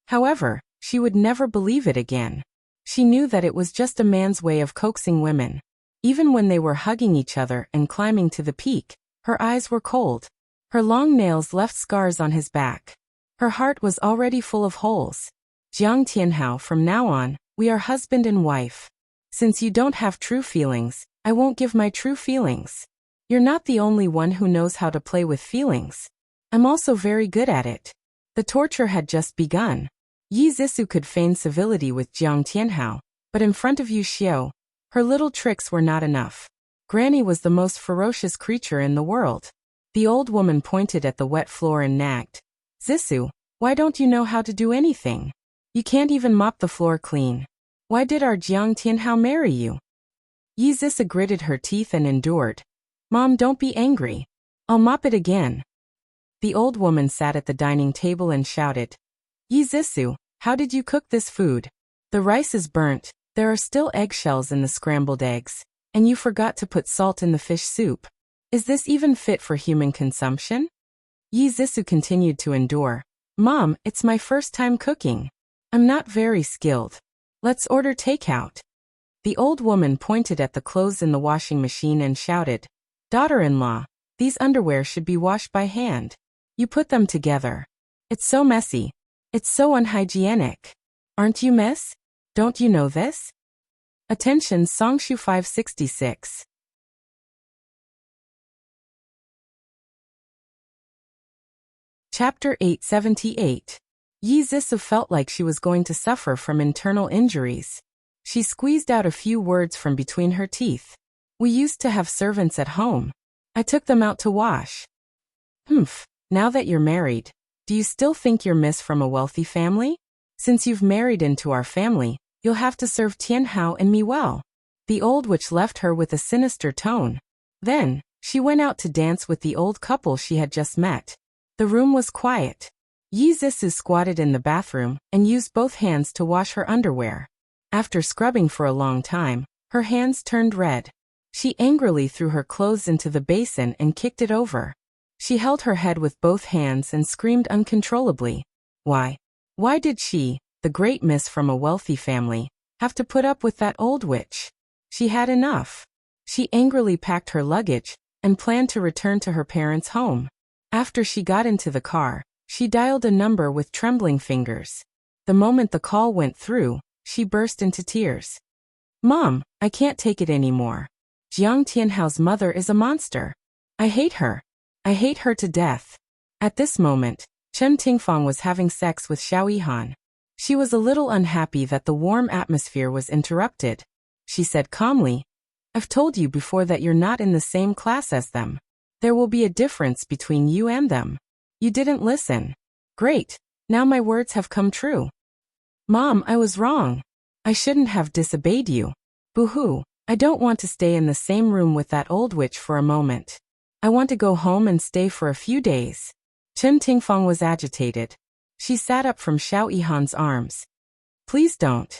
However, she would never believe it again. She knew that it was just a man's way of coaxing women. Even when they were hugging each other and climbing to the peak, her eyes were cold. Her long nails left scars on his back. Her heart was already full of holes. "Jiang Tianhao, from now on, we are husband and wife. Since you don't have true feelings, I won't give my true feelings. You're not the only one who knows how to play with feelings. I'm also very good at it." The torture had just begun. Yi Zisou could feign civility with Jiang Tianhao, but in front of Yu Xiao, her little tricks were not enough. Granny was the most ferocious creature in the world. The old woman pointed at the wet floor and nagged, "Zisou, why don't you know how to do anything? You can't even mop the floor clean. Why did our Jiang Tianhao marry you?" Yi Zisou gritted her teeth and endured. "Mom, don't be angry. I'll mop it again." The old woman sat at the dining table and shouted, "Yi Zisou, how did you cook this food? The rice is burnt, there are still eggshells in the scrambled eggs, and you forgot to put salt in the fish soup. Is this even fit for human consumption?" Yi Zisou continued to endure. "Mom, it's my first time cooking. I'm not very skilled. Let's order takeout." The old woman pointed at the clothes in the washing machine and shouted, "Daughter-in-law, these underwear should be washed by hand. You put them together. It's so messy. It's so unhygienic. Aren't you, miss? Don't you know this?" Attention, Songshu 566. Chapter 878. Yi Zisou felt like she was going to suffer from internal injuries. She squeezed out a few words from between her teeth. "We used to have servants at home. I took them out to wash." "Humph, now that you're married, do you still think you're miss from a wealthy family? Since you've married into our family, you'll have to serve Tianhao and me well." The old witch left her with a sinister tone. Then, she went out to dance with the old couple she had just met. The room was quiet. Yi Zisou squatted in the bathroom and used both hands to wash her underwear. After scrubbing for a long time, her hands turned red. She angrily threw her clothes into the basin and kicked it over. She held her head with both hands and screamed uncontrollably. Why did she, the great miss from a wealthy family, have to put up with that old witch? She had enough. She angrily packed her luggage and planned to return to her parents' home. After she got into the car, she dialed a number with trembling fingers. The moment the call went through, she burst into tears. "Mom, I can't take it anymore. Jiang Tianhao's mother is a monster. I hate her. I hate her to death." At this moment, Chen Tingfang was having sex with Xiao Yihan. She was a little unhappy that the warm atmosphere was interrupted. She said calmly, "I've told you before that you're not in the same class as them. There will be a difference between you and them. You didn't listen. Great, now my words have come true." "Mom, I was wrong. I shouldn't have disobeyed you. Boo-hoo, I don't want to stay in the same room with that old witch for a moment. I want to go home and stay for a few days." Chen Tingfang was agitated. She sat up from Xiao Yihan's arms. "Please don't.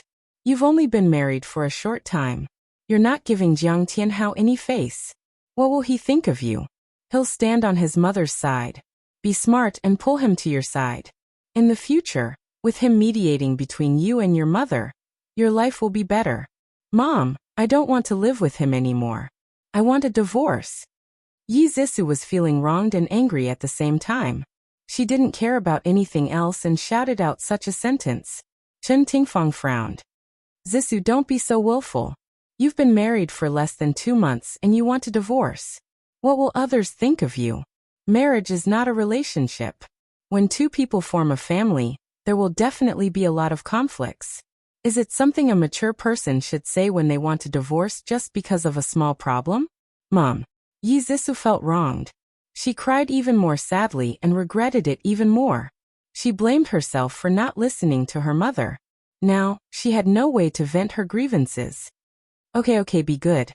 You've only been married for a short time. You're not giving Jiang Tianhao any face. What will he think of you? He'll stand on his mother's side. Be smart and pull him to your side. In the future, with him mediating between you and your mother, your life will be better." "Mom, I don't want to live with him anymore. I want a divorce." Yi Zisou was feeling wronged and angry at the same time. She didn't care about anything else and shouted out such a sentence. Chen Tingfang frowned. "Zisou, don't be so willful. You've been married for less than 2 months and you want a divorce. What will others think of you? Marriage is not a relationship. When 2 people form a family, there will definitely be a lot of conflicts. Is it something a mature person should say when they want a divorce just because of a small problem?" "Mom." Yi Zisou felt wronged. She cried even more sadly and regretted it even more. She blamed herself for not listening to her mother. Now, she had no way to vent her grievances. Okay, be good."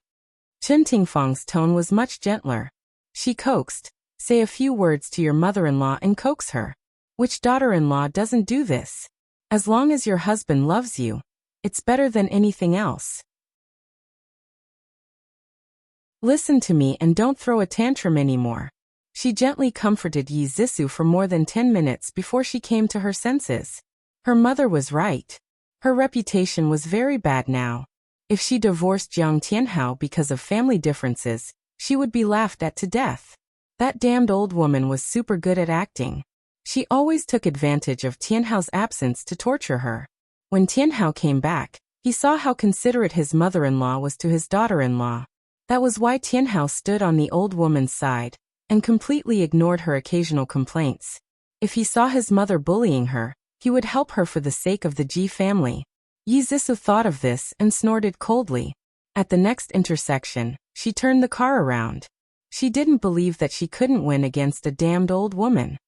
Chen Tingfang's tone was much gentler. She coaxed, "Say a few words to your mother-in-law and coax her. Which daughter-in-law doesn't do this? As long as your husband loves you, it's better than anything else. Listen to me and don't throw a tantrum anymore. She gently comforted Yi Zissou for more than 10 minutes before she came to her senses. Her mother was right. Her reputation was very bad now. If she divorced Jiang Tianhao because of family differences, she would be laughed at to death. That damned old woman was super good at acting. She always took advantage of Tianhao's absence to torture her. When Tianhao came back, he saw how considerate his mother-in-law was to his daughter-in-law. That was why Tianhao stood on the old woman's side and completely ignored her occasional complaints. If he saw his mother bullying her, he would help her for the sake of the Ji family. Yi Zissou thought of this and snorted coldly. At the next intersection, she turned the car around. She didn't believe that she couldn't win against a damned old woman.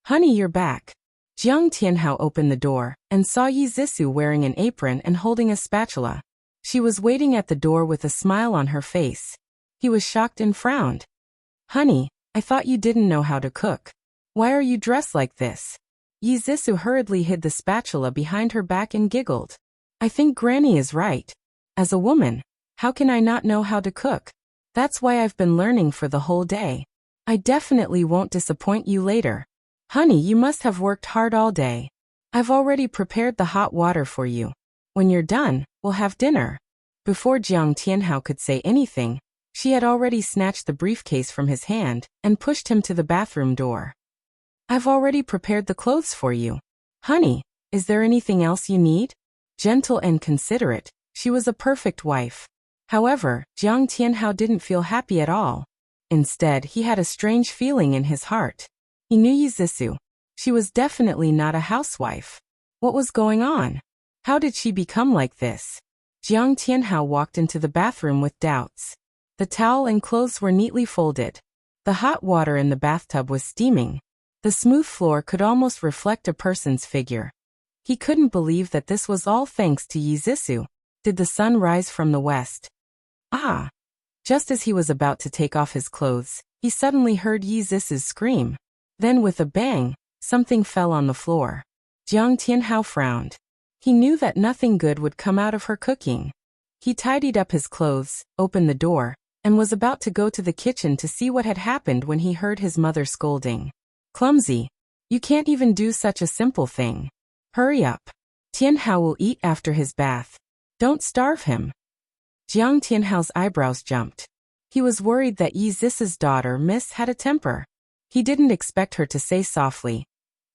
Honey, you're back. Jiang Tianhao opened the door and saw Yi Zissou wearing an apron and holding a spatula. She was waiting at the door with a smile on her face. He was shocked and frowned. Honey, I thought you didn't know how to cook. Why are you dressed like this? Yi Zissou hurriedly hid the spatula behind her back and giggled. I think Granny is right. As a woman, how can I not know how to cook? That's why I've been learning for the whole day. I definitely won't disappoint you later. Honey, you must have worked hard all day. I've already prepared the hot water for you. When you're done, we'll have dinner. Before Jiang Tianhao could say anything, she had already snatched the briefcase from his hand and pushed him to the bathroom door. I've already prepared the clothes for you. Honey, is there anything else you need? Gentle and considerate, she was a perfect wife. However, Jiang Tianhao didn't feel happy at all. Instead, he had a strange feeling in his heart. He knew Yi Zissou. She was definitely not a housewife. What was going on? How did she become like this? Jiang Tianhao walked into the bathroom with doubts. The towel and clothes were neatly folded. The hot water in the bathtub was steaming. The smooth floor could almost reflect a person's figure. He couldn't believe that this was all thanks to Yi Zissou. Did the sun rise from the west? Ah! Just as he was about to take off his clothes, he suddenly heard Yi Zissou's scream. Then with a bang, something fell on the floor. Jiang Tianhao frowned. He knew that nothing good would come out of her cooking. He tidied up his clothes, opened the door, and was about to go to the kitchen to see what had happened when he heard his mother scolding. Clumsy. You can't even do such a simple thing. Hurry up. Tianhao will eat after his bath. Don't starve him. Jiang Tianhao's eyebrows jumped. He was worried that Yi Zissou's daughter Miss had a temper. He didn't expect her to say softly,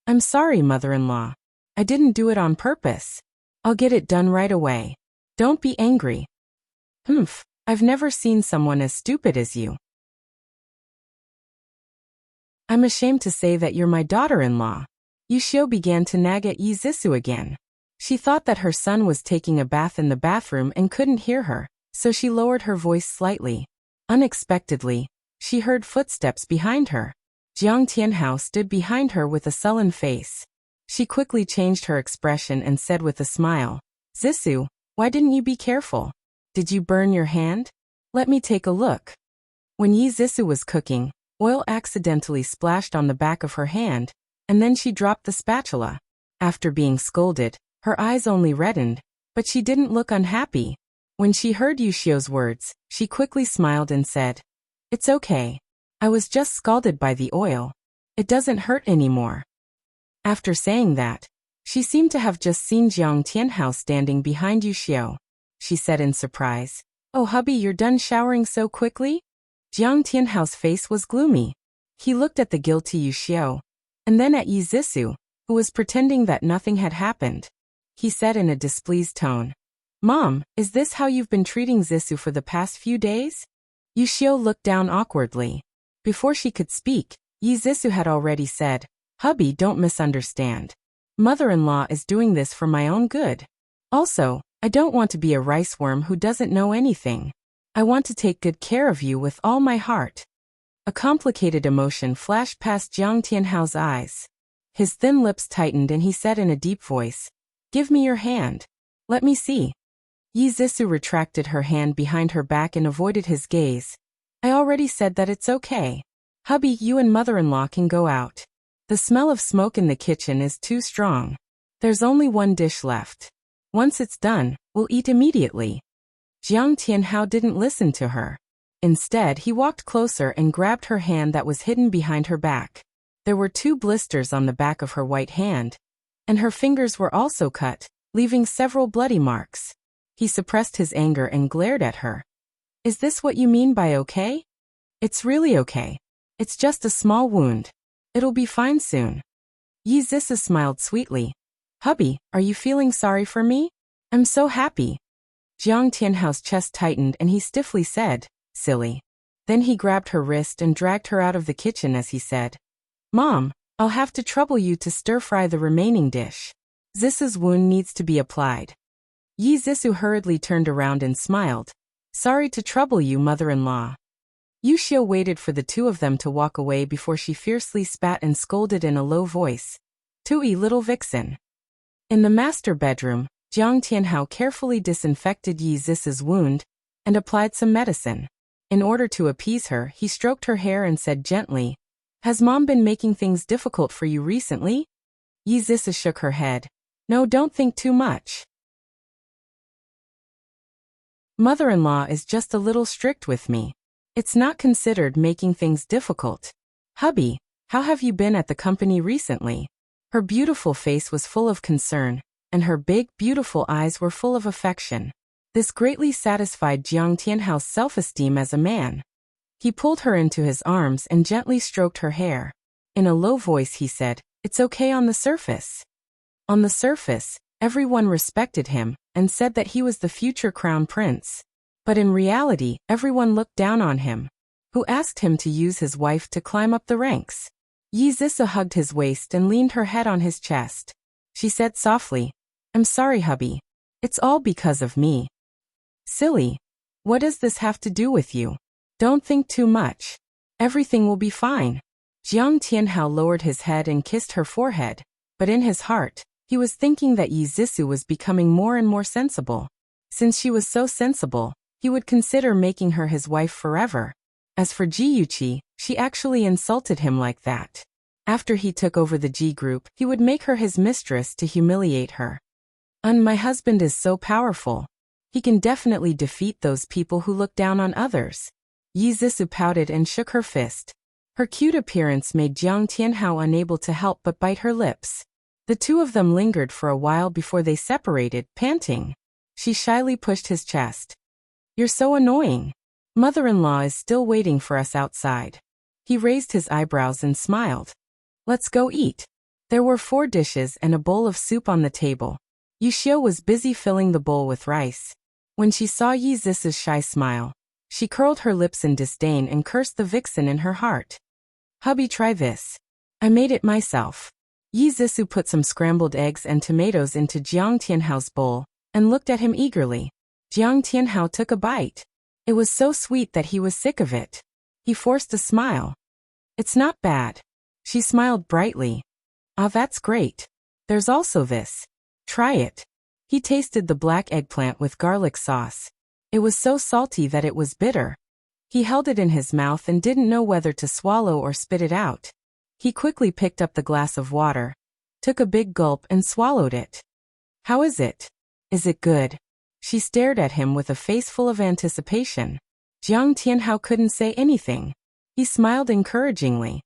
I'm sorry, mother-in-law. I didn't do it on purpose. I'll get it done right away. Don't be angry. Humph, I've never seen someone as stupid as you. I'm ashamed to say that you're my daughter-in-law. Yuxiu began to nag at Yi Zissou again. She thought that her son was taking a bath in the bathroom and couldn't hear her, so she lowered her voice slightly. Unexpectedly, she heard footsteps behind her. Jiang Tianhao stood behind her with a sullen face. She quickly changed her expression and said with a smile, Zissou, why didn't you be careful? Did you burn your hand? Let me take a look. When Yi Zissou was cooking, oil accidentally splashed on the back of her hand, and then she dropped the spatula. After being scolded, her eyes only reddened, but she didn't look unhappy. When she heard Yuxiu's words, she quickly smiled and said, It's okay. I was just scalded by the oil. It doesn't hurt anymore. After saying that, she seemed to have just seen Jiang Tianhao standing behind Yuxiu. She said in surprise, Oh hubby, you're done showering so quickly? Jiang Tianhao's face was gloomy. He looked at the guilty Yuxiu, and then at Yi Zissou, who was pretending that nothing had happened. He said in a displeased tone, Mom, is this how you've been treating Zissou for the past few days? Yuxiu looked down awkwardly. Before she could speak, Yi Zissou had already said, Hubby, don't misunderstand. Mother-in-law is doing this for my own good. Also, I don't want to be a rice worm who doesn't know anything. I want to take good care of you with all my heart. A complicated emotion flashed past Jiang Tianhao's eyes. His thin lips tightened and he said in a deep voice, Give me your hand. Let me see. Yi Zissou retracted her hand behind her back and avoided his gaze. I already said that it's okay. Hubby, you and mother-in-law can go out. The smell of smoke in the kitchen is too strong. There's only one dish left. Once it's done, we'll eat immediately. Jiang Tianhao didn't listen to her. Instead, he walked closer and grabbed her hand that was hidden behind her back. There were 2 blisters on the back of her white hand, and her fingers were also cut, leaving several bloody marks. He suppressed his anger and glared at her. Is this what you mean by okay? It's really okay. It's just a small wound. It'll be fine soon. Yi Zisu smiled sweetly. Hubby, are you feeling sorry for me? I'm so happy. Jiang Tianhao's chest tightened and he stiffly said, silly. Then he grabbed her wrist and dragged her out of the kitchen as he said, Mom, I'll have to trouble you to stir-fry the remaining dish. Zisu's wound needs to be applied. Yi Zisu hurriedly turned around and smiled. Sorry to trouble you, mother-in-law. Yu Xiu waited for the 2 of them to walk away before she fiercely spat and scolded in a low voice. Tui, little vixen. In the master bedroom, Jiang Tianhao carefully disinfected Yi Zisu's wound and applied some medicine. In order to appease her, he stroked her hair and said gently, Has Mom been making things difficult for you recently? Yi Zisu shook her head. No, don't think too much. Mother-in-law is just a little strict with me. It's not considered making things difficult. Hubby, how have you been at the company recently? Her beautiful face was full of concern, and her big, beautiful eyes were full of affection. This greatly satisfied Jiang Tianhao's self-esteem as a man. He pulled her into his arms and gently stroked her hair. In a low voice he said, It's okay on the surface. On the surface, everyone respected him and said that he was the future crown prince. But in reality, everyone looked down on him. Who asked him to use his wife to climb up the ranks? Yi Zisu hugged his waist and leaned her head on his chest. She said softly, I'm sorry, hubby. It's all because of me. Silly. What does this have to do with you? Don't think too much. Everything will be fine. Jiang Tianhao lowered his head and kissed her forehead, but in his heart, he was thinking that Yi Zisu was becoming more and more sensible. Since she was so sensible, he would consider making her his wife forever. As for Ji Yuqi, she actually insulted him like that. After he took over the Ji group, he would make her his mistress to humiliate her. My husband is so powerful. He can definitely defeat those people who look down on others. Yi Zisu pouted and shook her fist. Her cute appearance made Jiang Tianhao unable to help but bite her lips. The 2 of them lingered for a while before they separated, panting. She shyly pushed his chest. You're so annoying. Mother-in-law is still waiting for us outside. He raised his eyebrows and smiled. Let's go eat. There were 4 dishes and a bowl of soup on the table. Yu Xiu was busy filling the bowl with rice. When she saw Yi Zisu's shy smile, she curled her lips in disdain and cursed the vixen in her heart. Hubby, try this. I made it myself. Yi Zisu put some scrambled eggs and tomatoes into Jiang Tianhao's bowl and looked at him eagerly. Jiang Tianhao took a bite. It was so sweet that he was sick of it. He forced a smile. It's not bad. She smiled brightly. Ah, that's great. There's also this. Try it. He tasted the black eggplant with garlic sauce. It was so salty that it was bitter. He held it in his mouth and didn't know whether to swallow or spit it out. He quickly picked up the glass of water, took a big gulp and swallowed it. How is it? Is it good? She stared at him with a face full of anticipation. Jiang Tianhao couldn't say anything. He smiled encouragingly.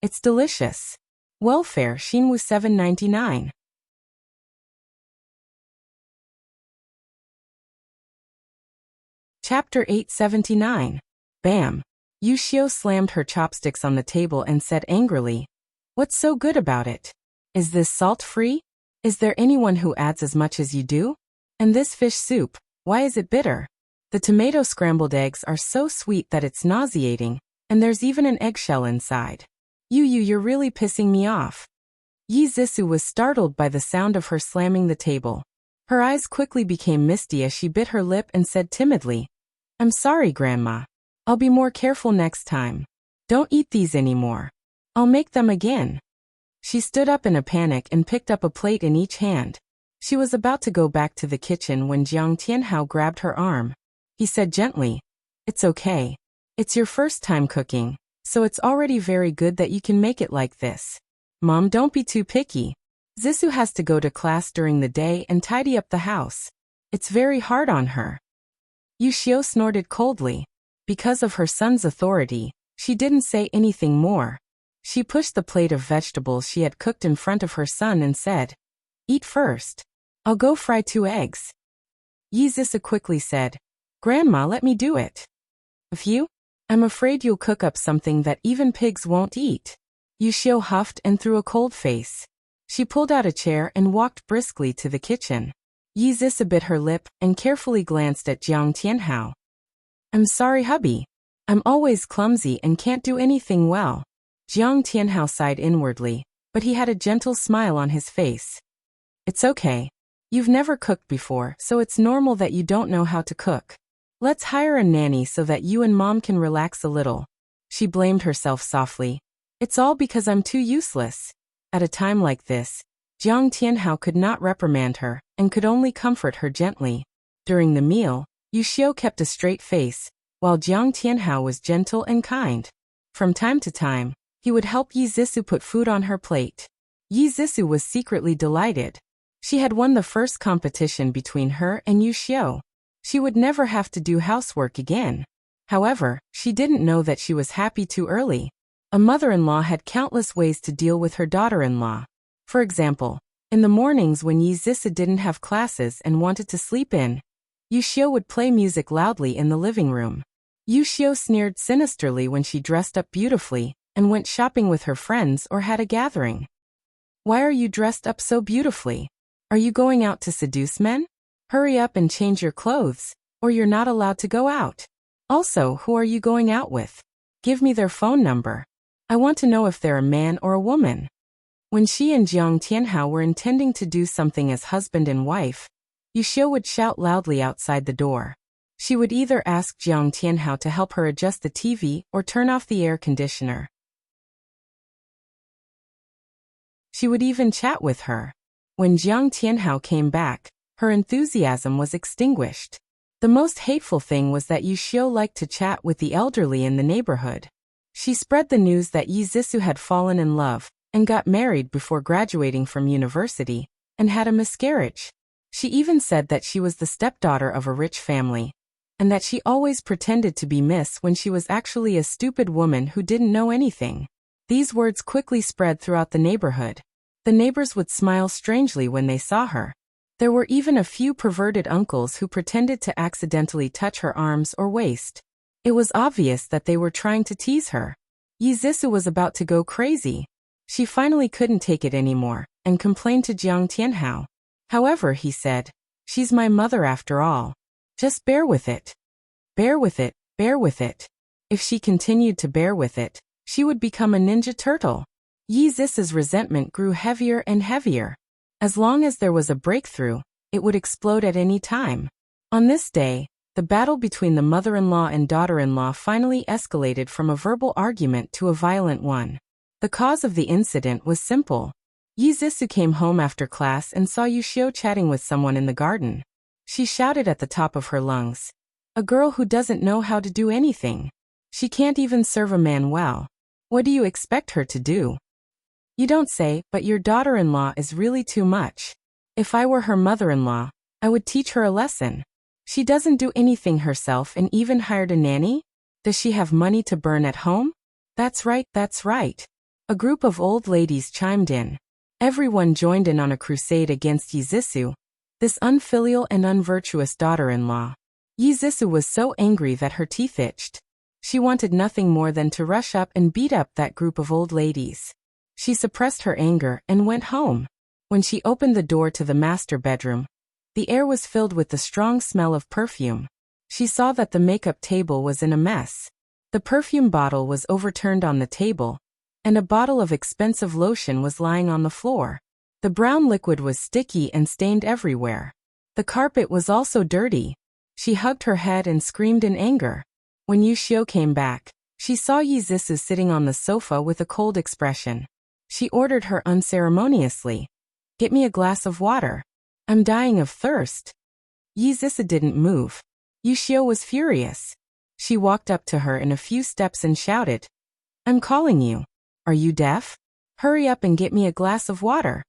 It's delicious. Welfare, Xinwu 799. Chapter 879. Bam. Yu Xiu slammed her chopsticks on the table and said angrily, What's so good about it? Is this salt-free? Is there anyone who adds as much as you do? And this fish soup, why is it bitter? The tomato scrambled eggs are so sweet that it's nauseating, and there's even an eggshell inside. You're really pissing me off. Yi Zisu was startled by the sound of her slamming the table. Her eyes quickly became misty as she bit her lip and said timidly, I'm sorry, Grandma. I'll be more careful next time. Don't eat these anymore. I'll make them again. She stood up in a panic and picked up a plate in each hand. She was about to go back to the kitchen when Jiang Tianhao grabbed her arm. He said gently, It's okay. It's your first time cooking, so it's already very good that you can make it like this. Mom, don't be too picky. Zisu has to go to class during the day and tidy up the house. It's very hard on her. Yu Xiu snorted coldly. Because of her son's authority, she didn't say anything more. She pushed the plate of vegetables she had cooked in front of her son and said, "Eat first. I'll go fry 2 eggs." Yizisu quickly said, "Grandma, let me do it." "Phew, I'm afraid you'll cook up something that even pigs won't eat." Yushio huffed and threw a cold face. She pulled out a chair and walked briskly to the kitchen. Yizisu bit her lip and carefully glanced at Jiang Tianhao. "I'm sorry, hubby. I'm always clumsy and can't do anything well." Jiang Tianhao sighed inwardly, but he had a gentle smile on his face. "It's okay. You've never cooked before, so it's normal that you don't know how to cook. Let's hire a nanny so that you and Mom can relax a little." She blamed herself softly. "It's all because I'm too useless." At a time like this, Jiang Tianhao could not reprimand her and could only comfort her gently. During the meal, Yushio kept a straight face, while Jiang Tianhao was gentle and kind. From time to time, he would help Yizisu put food on her plate. Yizisu was secretly delighted. She had won the first competition between her and Yushio. She would never have to do housework again. However, she didn't know that she was happy too early. A mother-in-law had countless ways to deal with her daughter-in-law. For example, in the mornings when Yizisu didn't have classes and wanted to sleep in, Yushio would play music loudly in the living room. Yushio sneered sinisterly when she dressed up beautifully and went shopping with her friends or had a gathering. "Why are you dressed up so beautifully? Are you going out to seduce men? Hurry up and change your clothes, or you're not allowed to go out. Also, who are you going out with? Give me their phone number. I want to know if they're a man or a woman." When she and Jiang Tianhao were intending to do something as husband and wife, Yushio would shout loudly outside the door. She would either ask Jiang Tianhao to help her adjust the TV or turn off the air conditioner. She would even chat with her. When Jiang Tianhao came back, her enthusiasm was extinguished. The most hateful thing was that Yushio liked to chat with the elderly in the neighborhood. She spread the news that Yizisu had fallen in love and got married before graduating from university and had a miscarriage. She even said that she was the stepdaughter of a rich family, and that she always pretended to be Miss when she was actually a stupid woman who didn't know anything. These words quickly spread throughout the neighborhood. The neighbors would smile strangely when they saw her. There were even a few perverted uncles who pretended to accidentally touch her arms or waist. It was obvious that they were trying to tease her. Yizisu was about to go crazy. She finally couldn't take it anymore and complained to Jiang Tianhao. "However," he said, "she's my mother after all. Just bear with it. Bear with it, bear with it." If she continued to bear with it, she would become a ninja turtle. Yizisu's resentment grew heavier and heavier. As long as there was a breakthrough, it would explode at any time. On this day, the battle between the mother-in-law and daughter-in-law finally escalated from a verbal argument to a violent one. The cause of the incident was simple. Yizisu came home after class and saw Yushio chatting with someone in the garden. She shouted at the top of her lungs, "A girl who doesn't know how to do anything. She can't even serve a man well. What do you expect her to do?" "You don't say, but your daughter-in-law is really too much. If I were her mother-in-law, I would teach her a lesson. She doesn't do anything herself and even hired a nanny? Does she have money to burn at home?" "That's right, that's right." A group of old ladies chimed in. Everyone joined in on a crusade against Yizisu, this unfilial and unvirtuous daughter-in-law. Yizisu was so angry that her teeth itched. She wanted nothing more than to rush up and beat up that group of old ladies. She suppressed her anger and went home. When she opened the door to the master bedroom, the air was filled with the strong smell of perfume. She saw that the makeup table was in a mess. The perfume bottle was overturned on the table, and a bottle of expensive lotion was lying on the floor. The brown liquid was sticky and stained everywhere. The carpet was also dirty. She hugged her head and screamed in anger. When Yushio came back, she saw Yizisu sitting on the sofa with a cold expression. She ordered her unceremoniously, "Get me a glass of water. I'm dying of thirst." Yizisu didn't move. Yushio was furious. She walked up to her in a few steps and shouted, "I'm calling you. Are you deaf? Hurry up and get me a glass of water."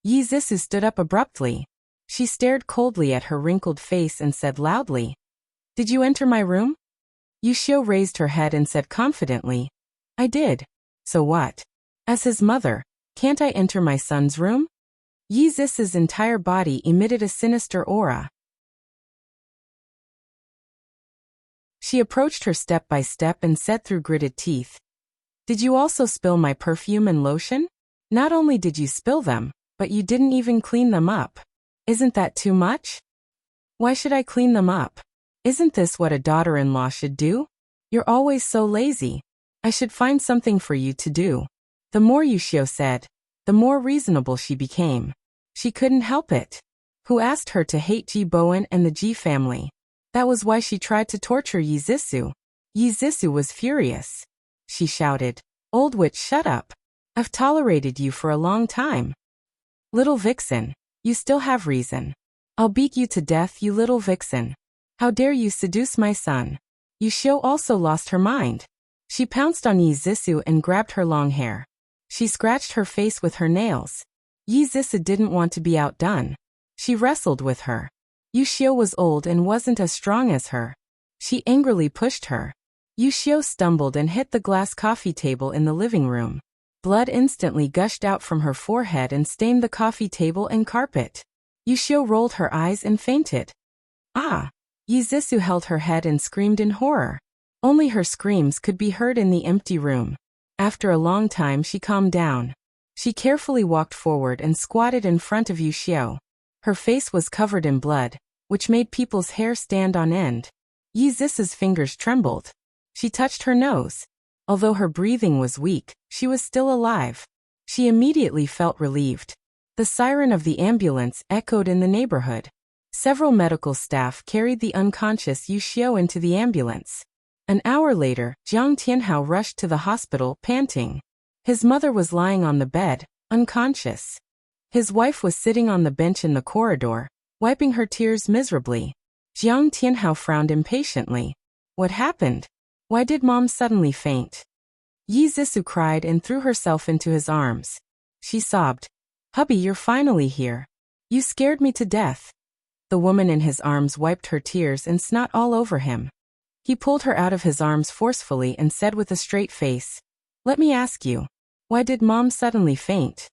Yizisu stood up abruptly. She stared coldly at her wrinkled face and said loudly, "Did you enter my room?" Yushio raised her head and said confidently, I did. So what? As his mother, can't I enter my son's room? Yi Zis's entire body emitted a sinister aura. She approached her step by step and said through gritted teeth, Did you also spill my perfume and lotion? Not only did you spill them, but you didn't even clean them up. Isn't that too much? Why should I clean them up? Isn't this what a daughter-in-law should do? You're always so lazy. I should find something for you to do. The more Yushio said, the more reasonable she became. She couldn't help it. Who asked her to hate Ji Bowen and the Ji family? That was why she tried to torture Yi Zisu. Yi Zisu was furious. She shouted, Old witch, shut up. I've tolerated you for a long time. Little vixen, you still have reason. I'll beat you to death, you little vixen. How dare you seduce my son? Yushio also lost her mind. She pounced on Yi Zisu and grabbed her long hair. She scratched her face with her nails. Yi Zisu didn't want to be outdone. She wrestled with her. Yushio was old and wasn't as strong as her. She angrily pushed her. Yushio stumbled and hit the glass coffee table in the living room. Blood instantly gushed out from her forehead and stained the coffee table and carpet. Yushio rolled her eyes and fainted. Ah! Yi Zisu held her head and screamed in horror. Only her screams could be heard in the empty room. After a long time she calmed down. She carefully walked forward and squatted in front of Yushio. Her face was covered in blood, which made people's hair stand on end. Yi Zis's fingers trembled. She touched her nose. Although her breathing was weak, she was still alive. She immediately felt relieved. The siren of the ambulance echoed in the neighborhood. Several medical staff carried the unconscious Yushio into the ambulance. An hour later, Jiang Tianhao rushed to the hospital, panting. His mother was lying on the bed, unconscious. His wife was sitting on the bench in the corridor, wiping her tears miserably. Jiang Tianhao frowned impatiently. What happened? Why did Mom suddenly faint? Yi Zisu cried and threw herself into his arms. She sobbed. Hubby, you're finally here. You scared me to death. The woman in his arms wiped her tears and snot all over him. He pulled her out of his arms forcefully and said with a straight face, Let me ask you, why did Mom suddenly faint?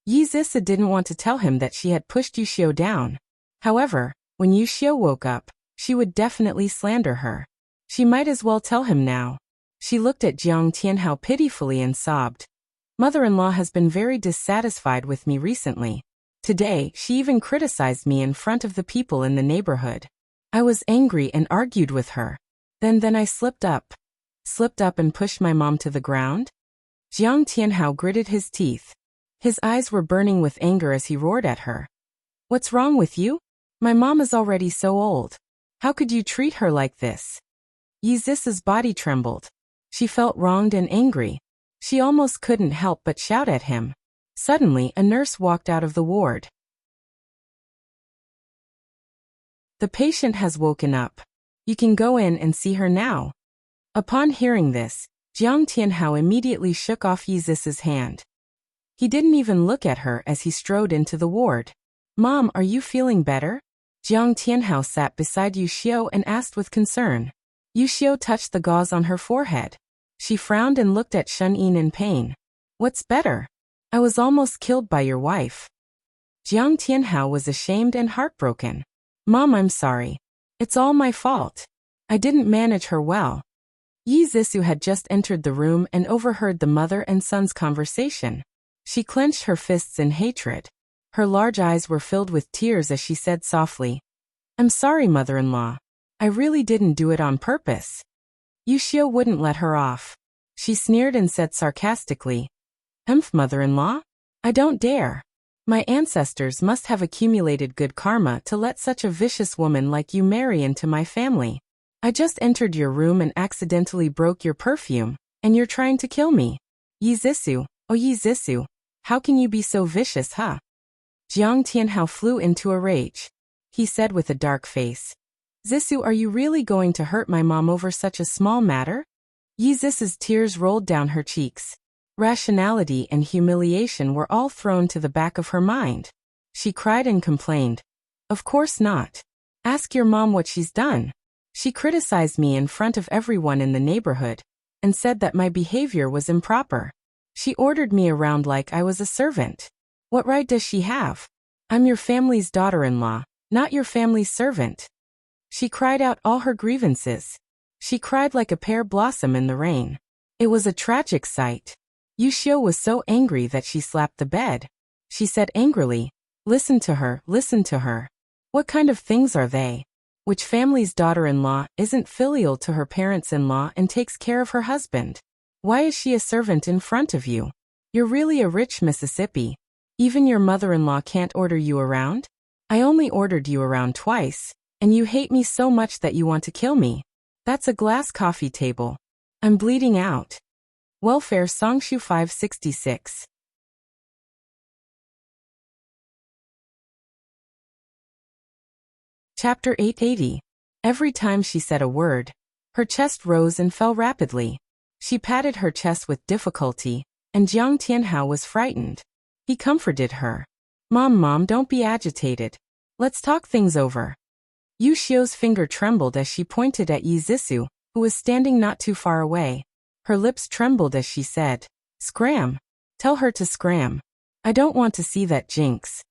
Yi Zisu didn't want to tell him that she had pushed Yushio down. However, when Yushio woke up, she would definitely slander her. She might as well tell him now. She looked at Jiang Tianhao pitifully and sobbed. Mother-in-law has been very dissatisfied with me recently. Today, she even criticized me in front of the people in the neighborhood. I was angry and argued with her. Then I slipped up. Slipped up and pushed my mom to the ground? Jiang Tianhao gritted his teeth. His eyes were burning with anger as he roared at her. What's wrong with you? My mom is already so old. How could you treat her like this? Yi Zis's body trembled. She felt wronged and angry. She almost couldn't help but shout at him. Suddenly, a nurse walked out of the ward. The patient has woken up. You can go in and see her now. Upon hearing this, Jiang Tianhao immediately shook off Yi Zis's hand. He didn't even look at her as he strode into the ward. Mom, are you feeling better? Jiang Tianhao sat beside Yushio and asked with concern. Yushio touched the gauze on her forehead. She frowned and looked at Shun-Yin in pain. What's better? I was almost killed by your wife. Jiang Tianhao was ashamed and heartbroken. Mom, I'm sorry. It's all my fault. I didn't manage her well. Yi Zisu had just entered the room and overheard the mother and son's conversation. She clenched her fists in hatred. Her large eyes were filled with tears as she said softly, I'm sorry, mother-in-law. I really didn't do it on purpose. Yushio wouldn't let her off. She sneered and said sarcastically, mother-in-law? I don't dare. My ancestors must have accumulated good karma to let such a vicious woman like you marry into my family. I just entered your room and accidentally broke your perfume, and you're trying to kill me. Yi Zisu, oh Yi Zisu, how can you be so vicious, huh? Jiang Tianhao flew into a rage. He said with a dark face, Zisu, are you really going to hurt my mom over such a small matter? Yi Zis's tears rolled down her cheeks. Rationality and humiliation were all thrown to the back of her mind. She cried and complained. Of course not. Ask your mom what she's done. She criticized me in front of everyone in the neighborhood and said that my behavior was improper. She ordered me around like I was a servant. What right does she have? I'm your family's daughter-in-law, not your family's servant. She cried out all her grievances. She cried like a pear blossom in the rain. It was a tragic sight. Yushio was so angry that she slapped the bed. She said angrily, "Listen to her, listen to her. What kind of things are they? Which family's daughter-in-law isn't filial to her parents-in-law and takes care of her husband? Why is she a servant in front of you? You're really a rich Mississippi. Even your mother-in-law can't order you around? I only ordered you around twice, and you hate me so much that you want to kill me. That's a glass coffee table. I'm bleeding out." Welfare Songshu 566. Chapter 880. Every time she said a word, her chest rose and fell rapidly. She patted her chest with difficulty, and Jiang Tianhao was frightened. He comforted her. Mom, don't be agitated. Let's talk things over." Yu Xio's finger trembled as she pointed at Yi Zissou, who was standing not too far away. Her lips trembled as she said, "Scram. Tell her to scram. I don't want to see that jinx."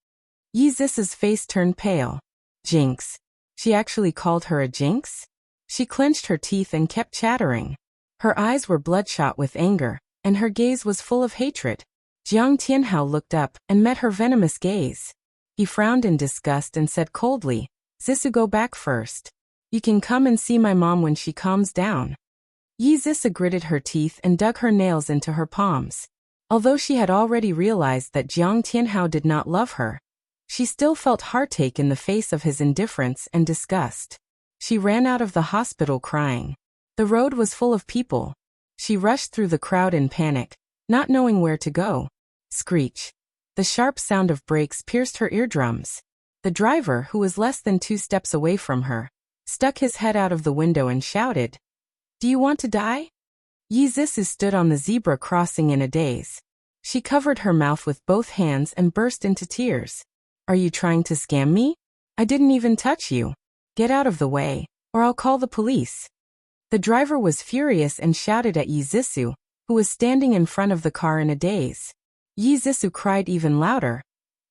Yi Zissou's face turned pale. Jinx. She actually called her a jinx? She clenched her teeth and kept chattering. Her eyes were bloodshot with anger, and her gaze was full of hatred. Jiang Tianhao looked up and met her venomous gaze. He frowned in disgust and said coldly, "Zissou, go back first. You can come and see my mom when she calms down." Yi Zissou gritted her teeth and dug her nails into her palms. Although she had already realized that Jiang Tianhao did not love her, she still felt heartache in the face of his indifference and disgust. She ran out of the hospital crying. The road was full of people. She rushed through the crowd in panic, not knowing where to go. Screech. The sharp sound of brakes pierced her eardrums. The driver, who was less than 2 steps away from her, stuck his head out of the window and shouted, "Do you want to die?" Yi Zissou stood on the zebra crossing in a daze. She covered her mouth with both hands and burst into tears. "Are you trying to scam me? I didn't even touch you. Get out of the way, or I'll call the police." The driver was furious and shouted at Yi Zissou, who was standing in front of the car in a daze. Yi Zissou cried even louder,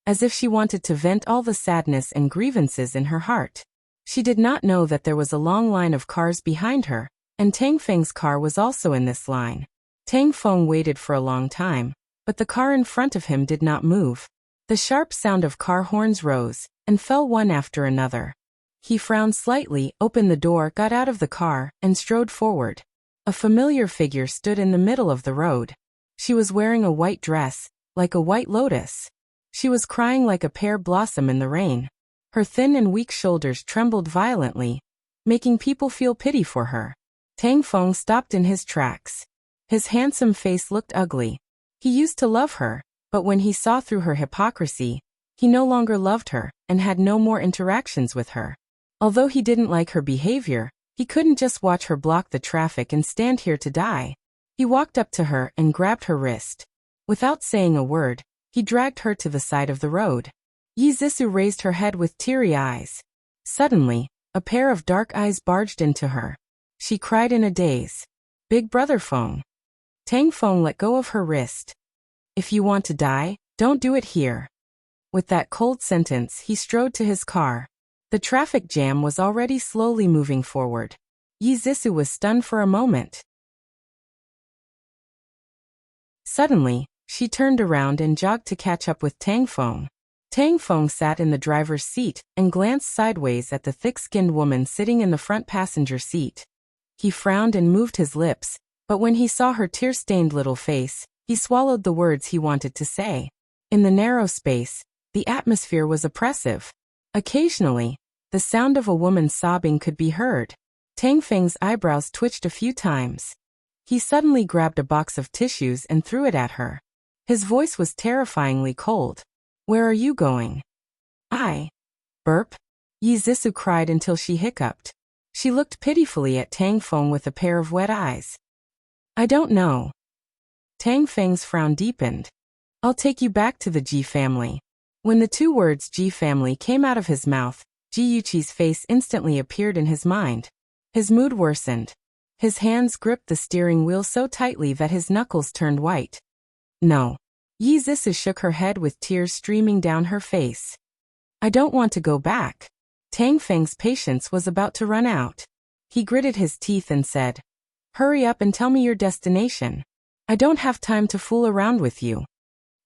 as if she wanted to vent all the sadness and grievances in her heart. She did not know that there was a long line of cars behind her, and Tang Feng's car was also in this line. Tang Feng waited for a long time, but the car in front of him did not move. The sharp sound of car horns rose and fell one after another. He frowned slightly, opened the door, got out of the car, and strode forward. A familiar figure stood in the middle of the road. She was wearing a white dress, like a white lotus. She was crying like a pear blossom in the rain. Her thin and weak shoulders trembled violently, making people feel pity for her. Tang Feng stopped in his tracks. His handsome face looked ugly. He used to love her, but when he saw through her hypocrisy, he no longer loved her and had no more interactions with her. Although he didn't like her behavior, he couldn't just watch her block the traffic and stand here to die. He walked up to her and grabbed her wrist. Without saying a word, he dragged her to the side of the road. Yi Zissou raised her head with teary eyes. Suddenly, a pair of dark eyes barged into her. She cried in a daze, "Big brother Feng." Tang Feng let go of her wrist. "If you want to die, don't do it here." With that cold sentence, he strode to his car. The traffic jam was already slowly moving forward. Yi Zissou was stunned for a moment. Suddenly, she turned around and jogged to catch up with Tang Feng. Tang Feng sat in the driver's seat and glanced sideways at the thick-skinned woman sitting in the front passenger seat. He frowned and moved his lips, but when he saw her tear-stained little face, he swallowed the words he wanted to say. In the narrow space, the atmosphere was oppressive. Occasionally, the sound of a woman sobbing could be heard. Tang Feng's eyebrows twitched a few times. He suddenly grabbed a box of tissues and threw it at her. His voice was terrifyingly cold. "Where are you going?" "I..." "Burp?" Yi Zissou cried until she hiccuped. She looked pitifully at Tang Feng with a pair of wet eyes. "I don't know." Tang Feng's frown deepened. "I'll take you back to the Ji family." When the 2 words Ji family came out of his mouth, Ji Yuqi's face instantly appeared in his mind. His mood worsened. His hands gripped the steering wheel so tightly that his knuckles turned white. No. Yi Zisu shook her head with tears streaming down her face. I don't want to go back. Tang Feng's patience was about to run out. He gritted his teeth and said, Hurry up and tell me your destination. I don't have time to fool around with you.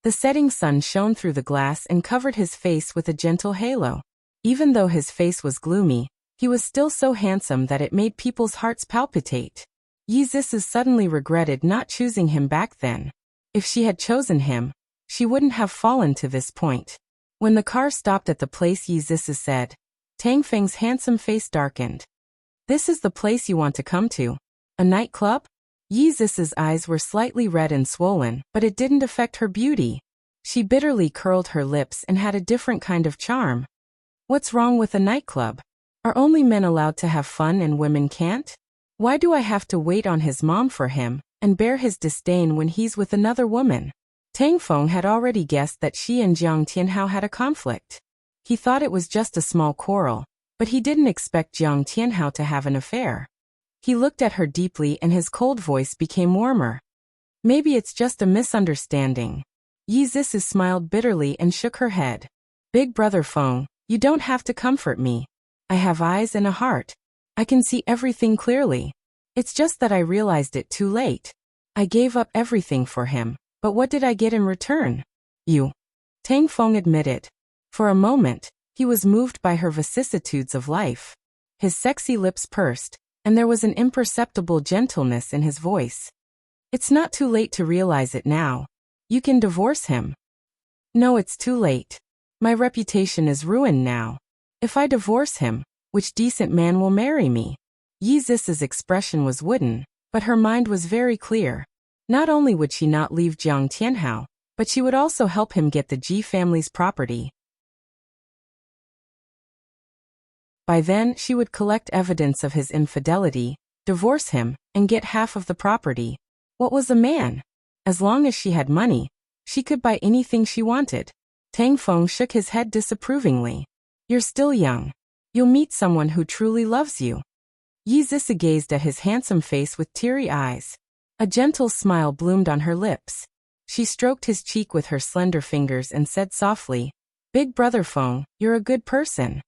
The setting sun shone through the glass and covered his face with a gentle halo. Even though his face was gloomy, he was still so handsome that it made people's hearts palpitate. Yi Zisu suddenly regretted not choosing him back then. If she had chosen him, she wouldn't have fallen to this point. When the car stopped at the place Yi Zisu said, Tang Feng's handsome face darkened. This is the place you want to come to? A nightclub? Yi Zisu's eyes were slightly red and swollen, but it didn't affect her beauty. She bitterly curled her lips and had a different kind of charm. What's wrong with a nightclub? Are only men allowed to have fun and women can't? Why do I have to wait on his mom for him, and bear his disdain when he's with another woman? Tang Feng had already guessed that she and Jiang Tianhao had a conflict. He thought it was just a small quarrel, but he didn't expect Jiang Tianhao to have an affair. He looked at her deeply and his cold voice became warmer. Maybe it's just a misunderstanding. Yi Zisu smiled bitterly and shook her head. Big brother Feng, you don't have to comfort me. I have eyes and a heart. I can see everything clearly. It's just that I realized it too late. I gave up everything for him, but what did I get in return? You. Tang Feng admitted. For a moment, he was moved by her vicissitudes of life. His sexy lips pursed, and there was an imperceptible gentleness in his voice. It's not too late to realize it now. You can divorce him. No, it's too late. My reputation is ruined now. If I divorce him, which decent man will marry me? Yi Zisu's expression was wooden, but her mind was very clear. Not only would she not leave Jiang Tianhao, but she would also help him get the Ji family's property. By then, she would collect evidence of his infidelity, divorce him, and get half of the property. What was a man? As long as she had money, she could buy anything she wanted. Tang Feng shook his head disapprovingly. You're still young. You'll meet someone who truly loves you. Yi Zisu gazed at his handsome face with teary eyes. A gentle smile bloomed on her lips. She stroked his cheek with her slender fingers and said softly, Big brother Feng, you're a good person.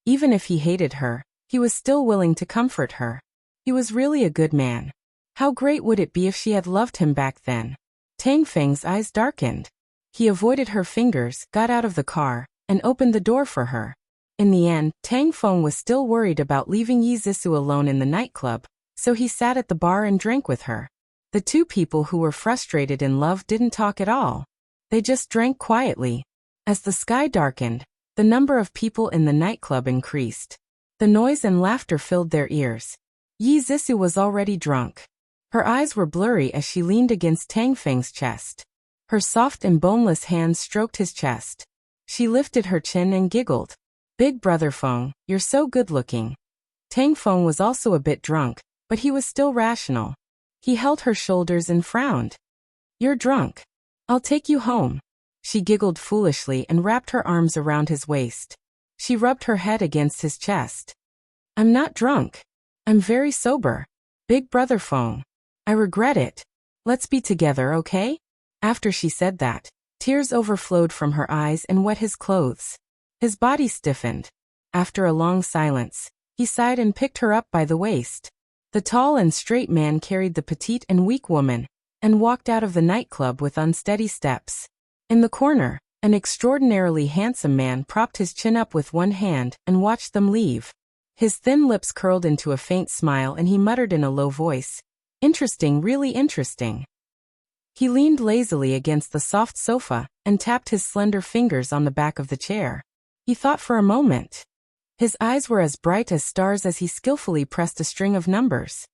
Even if he hated her, he was still willing to comfort her. He was really a good man. How great would it be if she had loved him back then? Tang Feng's eyes darkened. He avoided her fingers, got out of the car, and opened the door for her. In the end, Tang Feng was still worried about leaving Yi Zisu alone in the nightclub, so he sat at the bar and drank with her. The two people who were frustrated in love didn't talk at all. They just drank quietly. As the sky darkened, the number of people in the nightclub increased. The noise and laughter filled their ears. Yi Zisu was already drunk. Her eyes were blurry as she leaned against Tang Feng's chest. Her soft and boneless hands stroked his chest. She lifted her chin and giggled. Big brother Feng, you're so good-looking. Tang Feng was also a bit drunk, but he was still rational. He held her shoulders and frowned. You're drunk. I'll take you home. She giggled foolishly and wrapped her arms around his waist. She rubbed her head against his chest. I'm not drunk. I'm very sober. Big brother Feng. I regret it. Let's be together, okay? After she said that, tears overflowed from her eyes and wet his clothes. His body stiffened. After a long silence, he sighed and picked her up by the waist. The tall and straight man carried the petite and weak woman, and walked out of the nightclub with unsteady steps. In the corner, an extraordinarily handsome man propped his chin up with one hand and watched them leave. His thin lips curled into a faint smile and he muttered in a low voice, Interesting, really interesting. He leaned lazily against the soft sofa and tapped his slender fingers on the back of the chair. He thought for a moment. His eyes were as bright as stars as he skillfully pressed a string of numbers.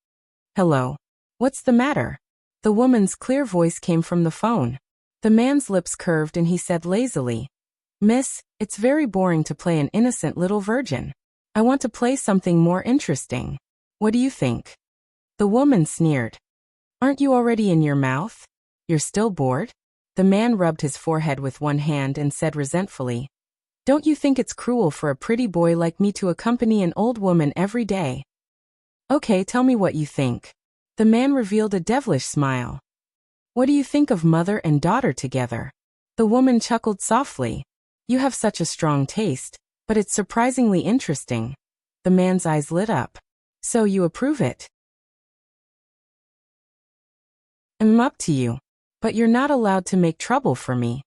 Hello. What's the matter? The woman's clear voice came from the phone. The man's lips curved and he said lazily, Miss, it's very boring to play an innocent little virgin. I want to play something more interesting. What do you think? The woman sneered. Aren't you already in your mouth? You're still bored? The man rubbed his forehead with one hand and said resentfully, Don't you think it's cruel for a pretty boy like me to accompany an old woman every day? Okay, tell me what you think. The man revealed a devilish smile. What do you think of mother and daughter together? The woman chuckled softly. You have such a strong taste, but it's surprisingly interesting. The man's eyes lit up. So you approve it? I'm up to you. But you're not allowed to make trouble for me.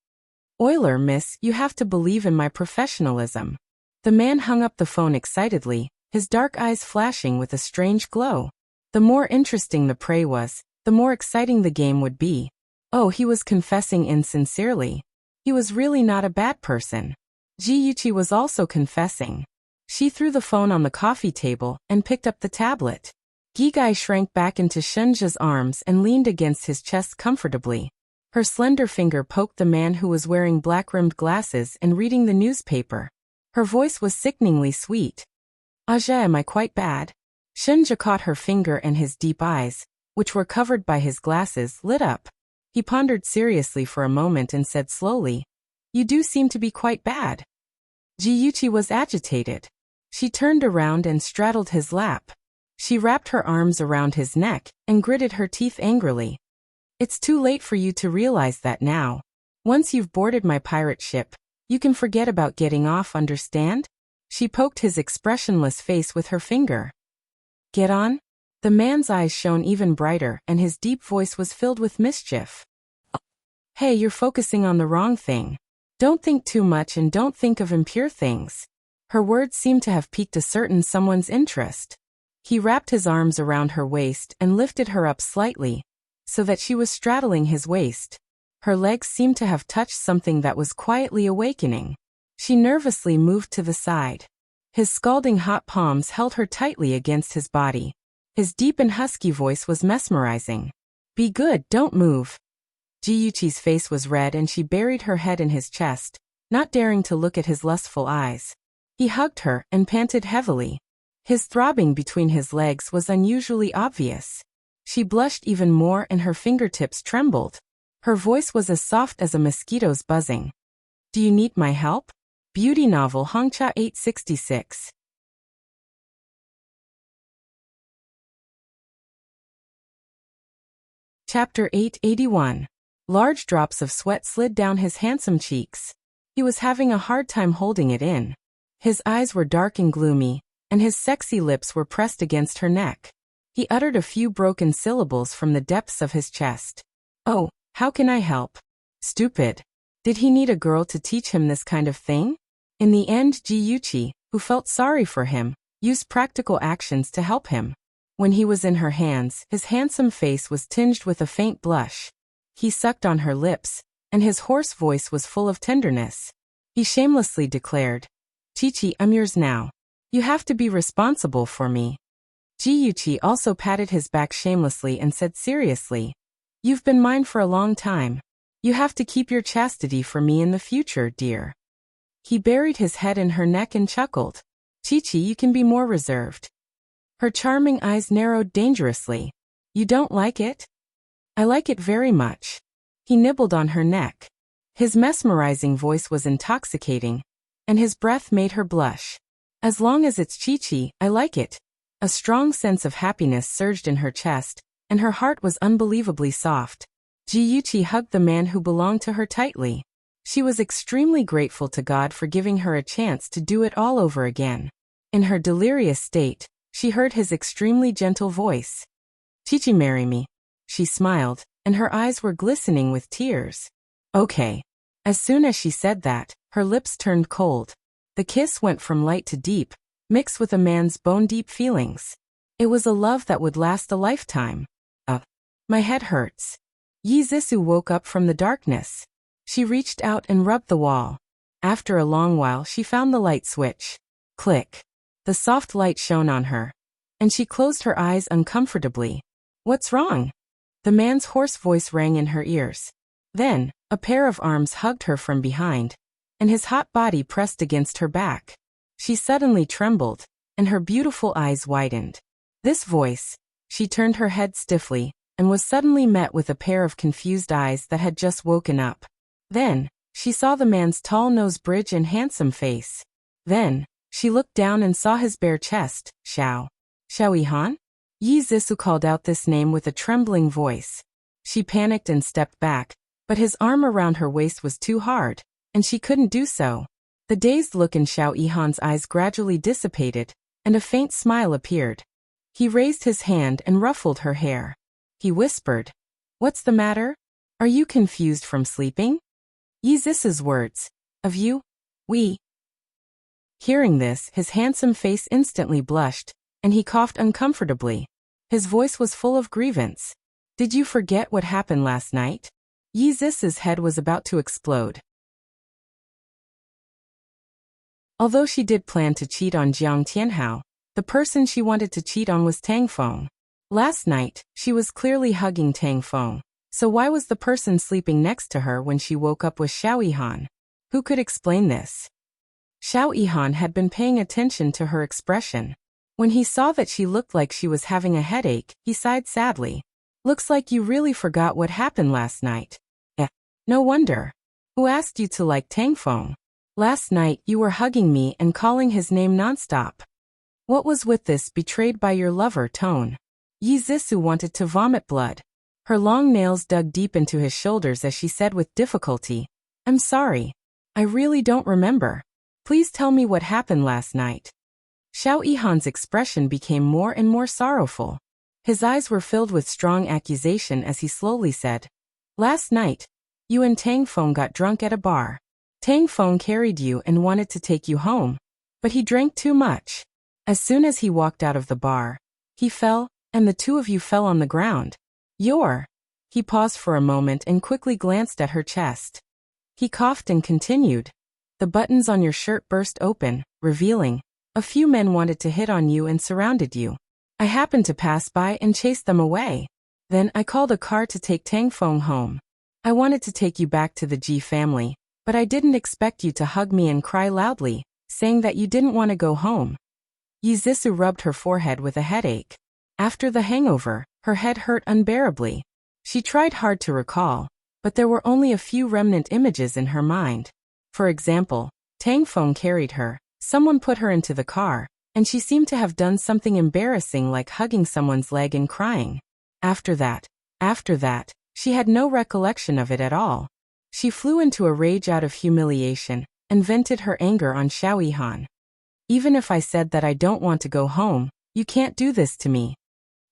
Euler, miss, you have to believe in my professionalism. The man hung up the phone excitedly, his dark eyes flashing with a strange glow. The more interesting the prey was, the more exciting the game would be. Oh, he was confessing insincerely. He was really not a bad person. Jiyuchi was also confessing. She threw the phone on the coffee table and picked up the tablet. Gigai shrank back into Shunja's arms and leaned against his chest comfortably. Her slender finger poked the man who was wearing black-rimmed glasses and reading the newspaper. Her voice was sickeningly sweet. Aja, am I quite bad? Shunja caught her finger and his deep eyes, which were covered by his glasses, lit up. He pondered seriously for a moment and said slowly, You do seem to be quite bad. Jiyuchi was agitated. She turned around and straddled his lap. She wrapped her arms around his neck and gritted her teeth angrily. It's too late for you to realize that now. Once you've boarded my pirate ship, you can forget about getting off, understand? She poked his expressionless face with her finger. Get on? The man's eyes shone even brighter and his deep voice was filled with mischief. Hey, you're focusing on the wrong thing. Don't think too much and don't think of impure things. Her words seemed to have piqued a certain someone's interest. He wrapped his arms around her waist and lifted her up slightly, so that she was straddling his waist. Her legs seemed to have touched something that was quietly awakening. She nervously moved to the side. His scalding hot palms held her tightly against his body. His deep and husky voice was mesmerizing. Be good, don't move. Jiyuchi's face was red and she buried her head in his chest, not daring to look at his lustful eyes. He hugged her and panted heavily. His throbbing between his legs was unusually obvious. She blushed even more and her fingertips trembled. Her voice was as soft as a mosquito's buzzing. Do you need my help? Beauty novel Hongcha 866. Chapter 881. Large drops of sweat slid down his handsome cheeks. He was having a hard time holding it in. His eyes were dark and gloomy, and his sexy lips were pressed against her neck. He uttered a few broken syllables from the depths of his chest. Oh, how can I help? Stupid. Did he need a girl to teach him this kind of thing? In the end, Jiyuchi, who felt sorry for him, used practical actions to help him. When he was in her hands, his handsome face was tinged with a faint blush. He sucked on her lips, and his hoarse voice was full of tenderness. He shamelessly declared, Chichi, I'm yours now. You have to be responsible for me. Jiyuchi also patted his back shamelessly and said seriously, You've been mine for a long time. You have to keep your chastity for me in the future, dear. He buried his head in her neck and chuckled. Chichi, you can be more reserved. Her charming eyes narrowed dangerously. You don't like it? I like it very much. He nibbled on her neck. His mesmerizing voice was intoxicating, and his breath made her blush. As long as it's Chichi, I like it. A strong sense of happiness surged in her chest, and her heart was unbelievably soft. Jiyuchi hugged the man who belonged to her tightly. She was extremely grateful to God for giving her a chance to do it all over again. In her delirious state, she heard his extremely gentle voice. Chichi, marry me. She smiled, and her eyes were glistening with tears. Okay. As soon as she said that, her lips turned cold. The kiss went from light to deep, mixed with a man's bone-deep feelings. It was a love that would last a lifetime. My head hurts. Yizisu woke up from the darkness. She reached out and rubbed the wall. After a long while she found the light switch. Click. The soft light shone on her, and she closed her eyes uncomfortably. What's wrong? The man's hoarse voice rang in her ears. Then, a pair of arms hugged her from behind, and his hot body pressed against her back. She suddenly trembled, and her beautiful eyes widened. This voice, she turned her head stiffly, and was suddenly met with a pair of confused eyes that had just woken up. Then, she saw the man's tall nose bridge and handsome face. Then, she looked down and saw his bare chest. Xiao Yi Han? Yi Zissou called out this name with a trembling voice. She panicked and stepped back, but his arm around her waist was too hard, and she couldn't do so. The dazed look in Xiao Yihan's eyes gradually dissipated, and a faint smile appeared. He raised his hand and ruffled her hair. He whispered, "What's the matter? Are you confused from sleeping?" Yi Zissou's words. "Of you? We." Hearing this, his handsome face instantly blushed, and he coughed uncomfortably. His voice was full of grievance. "Did you forget what happened last night?" Yi Zissou's head was about to explode. Although she did plan to cheat on Jiang Tianhao, the person she wanted to cheat on was Tang Feng. Last night, she was clearly hugging Tang Feng, so why was the person sleeping next to her when she woke up with Xiao Yihan? Who could explain this? Xiao Yihan had been paying attention to her expression. When he saw that she looked like she was having a headache, he sighed sadly. "Looks like you really forgot what happened last night." No wonder. Who asked you to like Tang Feng? Last night you were hugging me and calling his name nonstop. What was with this betrayed by your lover tone? Yi Zissou wanted to vomit blood. Her long nails dug deep into his shoulders as she said with difficulty, "I'm sorry. I really don't remember. Please tell me what happened last night." Xiao Yihan's expression became more and more sorrowful. His eyes were filled with strong accusation as he slowly said, "Last night, you and Tang Feng got drunk at a bar. Tang Feng carried you and wanted to take you home, but he drank too much. As soon as he walked out of the bar, he fell, and the two of you fell on the ground. He paused for a moment and quickly glanced at her chest. He coughed and continued, "The buttons on your shirt burst open, revealing, a few men wanted to hit on you and surrounded you. I happened to pass by and chased them away. Then I called a car to take Tang Feng home. I wanted to take you back to the Ji family, but I didn't expect you to hug me and cry loudly, saying that you didn't want to go home." Yi Zissou rubbed her forehead with a headache. After the hangover, her head hurt unbearably. She tried hard to recall, but there were only a few remnant images in her mind. For example, Tang Feng carried her, someone put her into the car, and she seemed to have done something embarrassing like hugging someone's leg and crying. After that, she had no recollection of it at all. She flew into a rage out of humiliation, and vented her anger on Xiao Yihan. "Even if I said that I don't want to go home, you can't do this to me."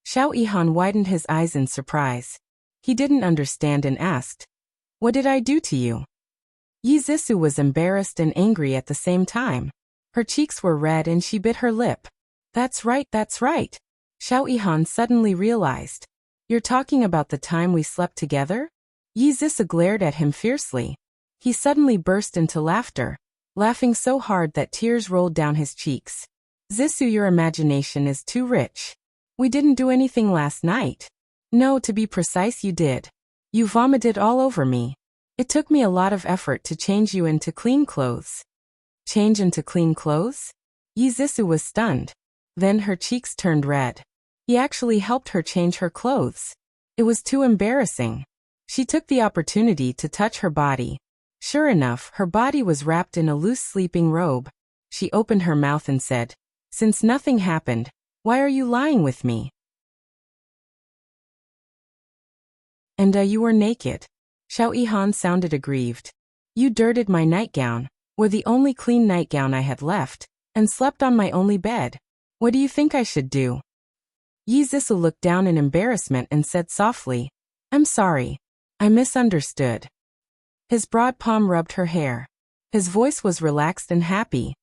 Xiao Yihan widened his eyes in surprise. He didn't understand and asked, "What did I do to you?" Yi Zissou was embarrassed and angry at the same time. Her cheeks were red and she bit her lip. That's right. Xiao Yihan suddenly realized. "You're talking about the time we slept together?" Yi Zissou glared at him fiercely. He suddenly burst into laughter, laughing so hard that tears rolled down his cheeks. "Zissou, your imagination is too rich. We didn't do anything last night. No, to be precise, you did. You vomited all over me. It took me a lot of effort to change you into clean clothes." Change into clean clothes? Yi Zissou was stunned. Then her cheeks turned red. He actually helped her change her clothes. It was too embarrassing. She took the opportunity to touch her body. Sure enough, her body was wrapped in a loose sleeping robe. She opened her mouth and said, "Since nothing happened, why are you lying with me?" "And you were naked." Xiao Yihan sounded aggrieved. "You dirted my nightgown, wore the only clean nightgown I had left, and slept on my only bed. What do you think I should do?" Yi Zissou looked down in embarrassment and said softly, "I'm sorry. I misunderstood." His broad palm rubbed her hair. His voice was relaxed and happy.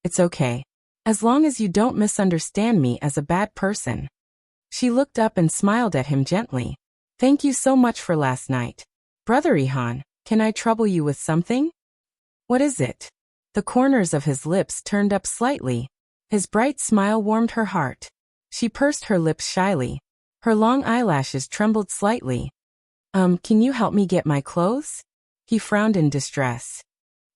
"It's okay. As long as you don't misunderstand me as a bad person." She looked up and smiled at him gently. "Thank you so much for last night. Brother Yihan, can I trouble you with something?" "What is it?" The corners of his lips turned up slightly. His bright smile warmed her heart. She pursed her lips shyly. Her long eyelashes trembled slightly. Can you help me get my clothes?" He frowned in distress.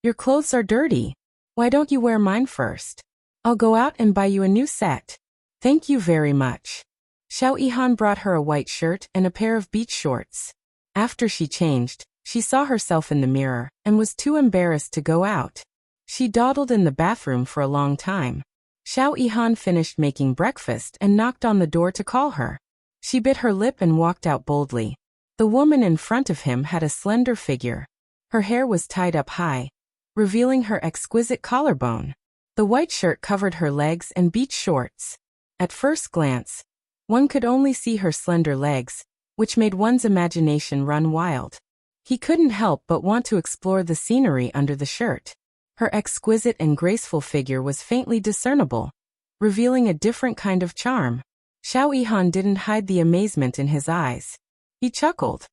"Your clothes are dirty. Why don't you wear mine first? I'll go out and buy you a new set." "Thank you very much." Xiao Yihan brought her a white shirt and a pair of beach shorts. After she changed, she saw herself in the mirror and was too embarrassed to go out. She dawdled in the bathroom for a long time. Xiao Yihan finished making breakfast and knocked on the door to call her. She bit her lip and walked out boldly. The woman in front of him had a slender figure. Her hair was tied up high, revealing her exquisite collarbone. The white shirt covered her legs and beach shorts. At first glance, one could only see her slender legs, which made one's imagination run wild. He couldn't help but want to explore the scenery under the shirt. Her exquisite and graceful figure was faintly discernible, revealing a different kind of charm. Xiao Yihan didn't hide the amazement in his eyes. He chuckled.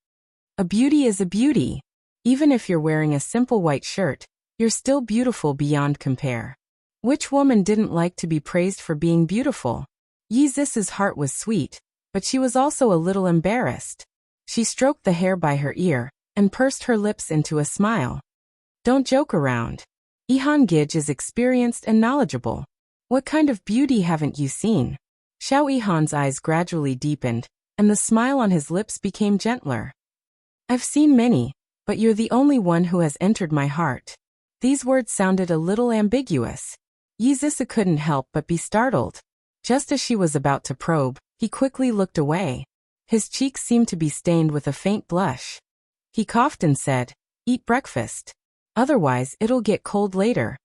A beauty is a beauty. Even if you're wearing a simple white shirt, you're still beautiful beyond compare. Which woman didn't like to be praised for being beautiful? Yi Zis's heart was sweet, but she was also a little embarrassed. She stroked the hair by her ear and pursed her lips into a smile. Don't joke around. Yihan Gij is experienced and knowledgeable. What kind of beauty haven't you seen? Xiao Yihan's eyes gradually deepened, and the smile on his lips became gentler. I've seen many, but you're the only one who has entered my heart. These words sounded a little ambiguous. Yi Zis couldn't help but be startled. Just as she was about to probe, he quickly looked away. His cheeks seemed to be stained with a faint blush. He coughed and said, "Eat breakfast. Otherwise, it'll get cold later."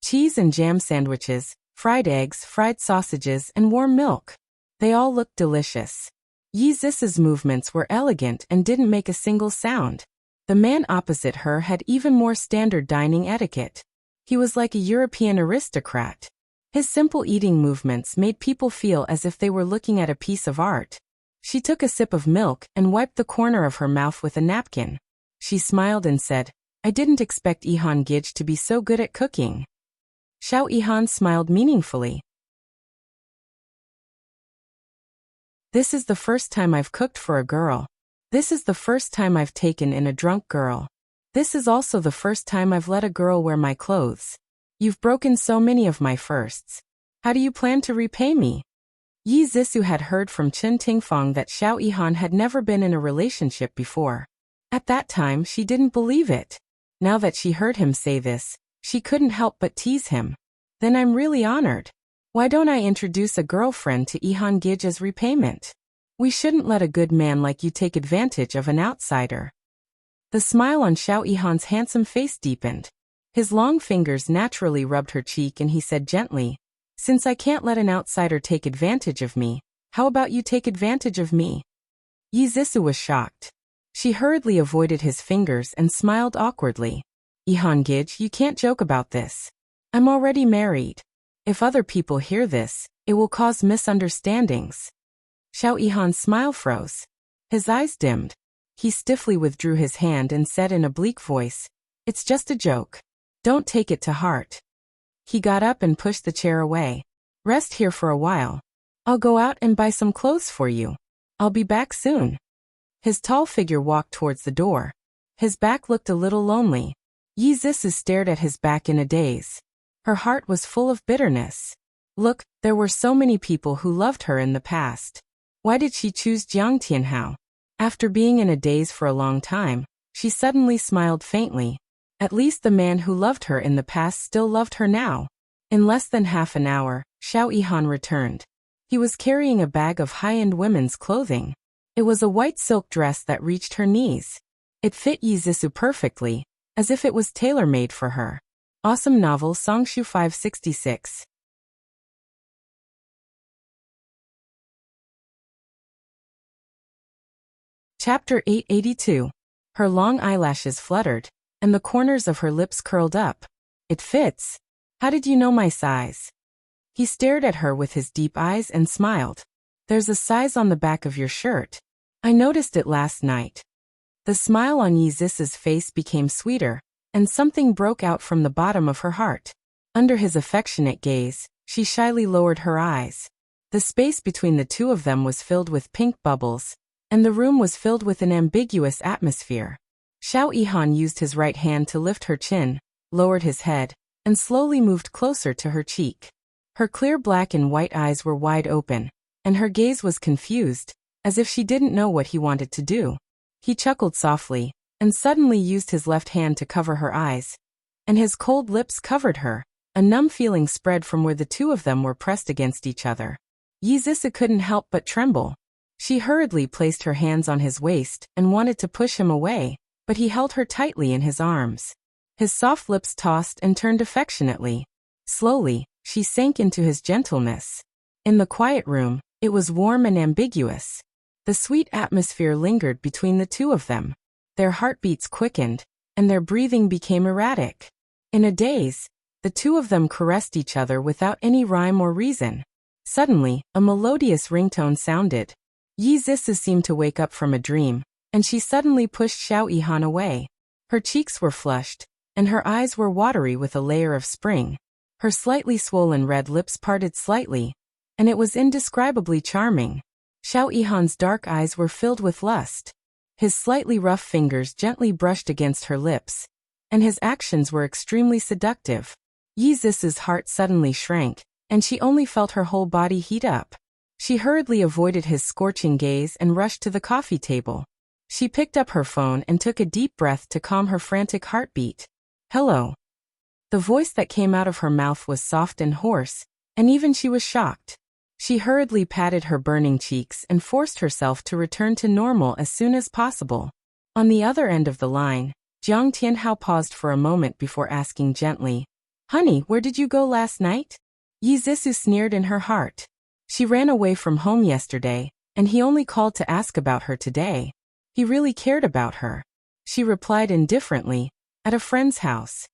Cheese and jam sandwiches, fried eggs, fried sausages, and warm milk. They all looked delicious. Yi Zis's movements were elegant and didn't make a single sound. The man opposite her had even more standard dining etiquette. He was like a European aristocrat. His simple eating movements made people feel as if they were looking at a piece of art. She took a sip of milk and wiped the corner of her mouth with a napkin. She smiled and said, I didn't expect Yihan Gij to be so good at cooking. Xiao Yihan smiled meaningfully. This is the first time I've cooked for a girl. This is the first time I've taken in a drunk girl. This is also the first time I've let a girl wear my clothes. You've broken so many of my firsts. How do you plan to repay me? Yi Zisu had heard from Chen Tingfang that Xiao Yihan had never been in a relationship before. At that time, she didn't believe it. Now that she heard him say this, she couldn't help but tease him. Then I'm really honored. Why don't I introduce a girlfriend to Yihan Gij as repayment? We shouldn't let a good man like you take advantage of an outsider. The smile on Xiao Yihan's handsome face deepened. His long fingers naturally rubbed her cheek and he said gently, Since I can't let an outsider take advantage of me, how about you take advantage of me? Yi Zisu was shocked. She hurriedly avoided his fingers and smiled awkwardly. Yihan Gij, you can't joke about this. I'm already married. If other people hear this, it will cause misunderstandings. Xiao Yihan's smile froze. His eyes dimmed. He stiffly withdrew his hand and said in a bleak voice, It's just a joke. Don't take it to heart. He got up and pushed the chair away. Rest here for a while. I'll go out and buy some clothes for you. I'll be back soon. His tall figure walked towards the door. His back looked a little lonely. Yi Zisu stared at his back in a daze. Her heart was full of bitterness. Look, there were so many people who loved her in the past. Why did she choose Jiang Tianhao? After being in a daze for a long time, she suddenly smiled faintly. At least the man who loved her in the past still loved her now. In less than half an hour, Xiao Yihan returned. He was carrying a bag of high-end women's clothing. It was a white silk dress that reached her knees. It fit Yi Zisu perfectly, as if it was tailor-made for her. Awesome novel Songshu 566. Chapter 882. Her long eyelashes fluttered, and the corners of her lips curled up. It fits. How did you know my size? He stared at her with his deep eyes and smiled. There's a size on the back of your shirt. I noticed it last night. The smile on Yi Zis's face became sweeter, and something broke out from the bottom of her heart. Under his affectionate gaze, she shyly lowered her eyes. The space between the two of them was filled with pink bubbles, and the room was filled with an ambiguous atmosphere. Xiao Yihan used his right hand to lift her chin, lowered his head, and slowly moved closer to her cheek. Her clear black and white eyes were wide open, and her gaze was confused, as if she didn't know what he wanted to do. He chuckled softly, and suddenly used his left hand to cover her eyes, and his cold lips covered her. A numb feeling spread from where the two of them were pressed against each other. Yi Zisa couldn't help but tremble. She hurriedly placed her hands on his waist and wanted to push him away, but he held her tightly in his arms. His soft lips tossed and turned affectionately. Slowly, she sank into his gentleness. In the quiet room, it was warm and ambiguous. The sweet atmosphere lingered between the two of them. Their heartbeats quickened, and their breathing became erratic. In a daze, the two of them caressed each other without any rhyme or reason. Suddenly, a melodious ringtone sounded. Yi Zisa seemed to wake up from a dream, and she suddenly pushed Xiao Yihan away. Her cheeks were flushed, and her eyes were watery with a layer of spring. Her slightly swollen red lips parted slightly, and it was indescribably charming. Xiao Yihan's dark eyes were filled with lust. His slightly rough fingers gently brushed against her lips, and his actions were extremely seductive. Yi Zisa's heart suddenly shrank, and she only felt her whole body heat up. She hurriedly avoided his scorching gaze and rushed to the coffee table. She picked up her phone and took a deep breath to calm her frantic heartbeat. "Hello." The voice that came out of her mouth was soft and hoarse, and even she was shocked. She hurriedly patted her burning cheeks and forced herself to return to normal as soon as possible. On the other end of the line, Jiang Tianhao paused for a moment before asking gently, "Honey, where did you go last night?" Yi Zisa sneered in her heart. She ran away from home yesterday, and he only called to ask about her today. He really cared about her. She replied indifferently, "At a friend's house."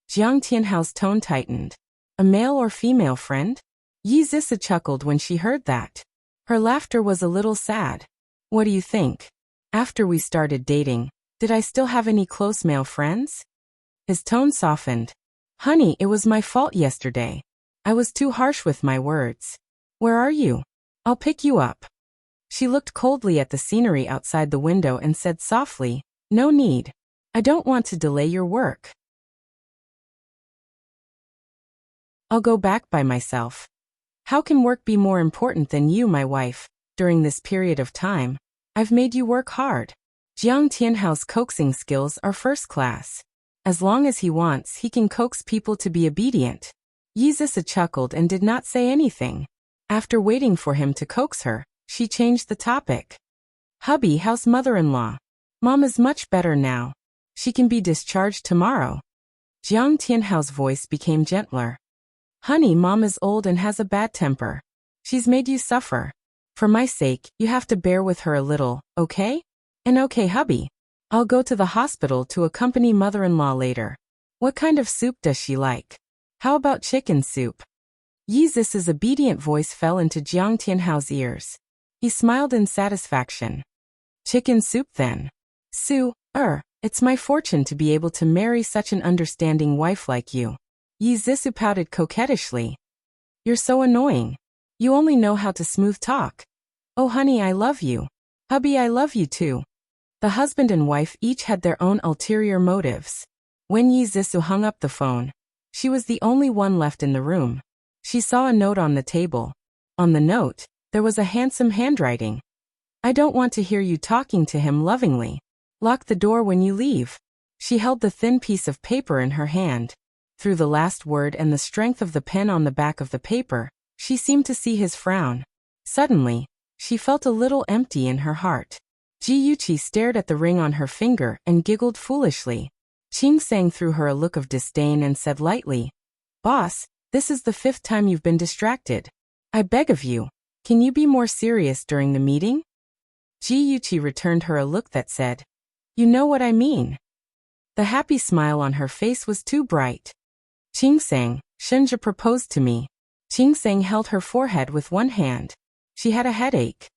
Jiang Tianhao's tone tightened. "A male or female friend?" Yi Zisa chuckled when she heard that. Her laughter was a little sad. "What do you think? After we started dating, did I still have any close male friends?" His tone softened. "Honey, it was my fault yesterday. I was too harsh with my words. Where are you? I'll pick you up." She looked coldly at the scenery outside the window and said softly, "No need. I don't want to delay your work. I'll go back by myself. How can work be more important than you, my wife? During this period of time, I've made you work hard." Jiang Tianhao's coaxing skills are first class. As long as he wants, he can coax people to be obedient. Yi Zisa chuckled and did not say anything. After waiting for him to coax her, she changed the topic. "Hubby, how's mother-in-law? Mom is much better now. She can be discharged tomorrow." Jiang Tianhao's voice became gentler. "Honey, Mom is old and has a bad temper. She's made you suffer. For my sake, you have to bear with her a little, okay? And okay, hubby. I'll go to the hospital to accompany mother-in-law later. What kind of soup does she like? How about chicken soup?" Yi Zisa's obedient voice fell into Jiang Tianhao's ears. He smiled in satisfaction. "Chicken soup then. It's my fortune to be able to marry such an understanding wife like you." Yi Zisa pouted coquettishly. "You're so annoying. You only know how to smooth talk. Oh honey, I love you. Hubby, I love you too." The husband and wife each had their own ulterior motives. When Yi Zisa hung up the phone, she was the only one left in the room. She saw a note on the table. On the note, there was a handsome handwriting. "I don't want to hear you talking to him lovingly. Lock the door when you leave." She held the thin piece of paper in her hand. Through the last word and the strength of the pen on the back of the paper, she seemed to see his frown. Suddenly, she felt a little empty in her heart. Ji Yuqi stared at the ring on her finger and giggled foolishly. Qing Sang threw her a look of disdain and said lightly, "Boss, this is the 5th time you've been distracted. I beg of you, can you be more serious during the meeting?" Ji Yuqi returned her a look that said, "You know what I mean." The happy smile on her face was too bright. "Qing Sang, Shenja proposed to me." Qing Sang held her forehead with one hand. She had a headache.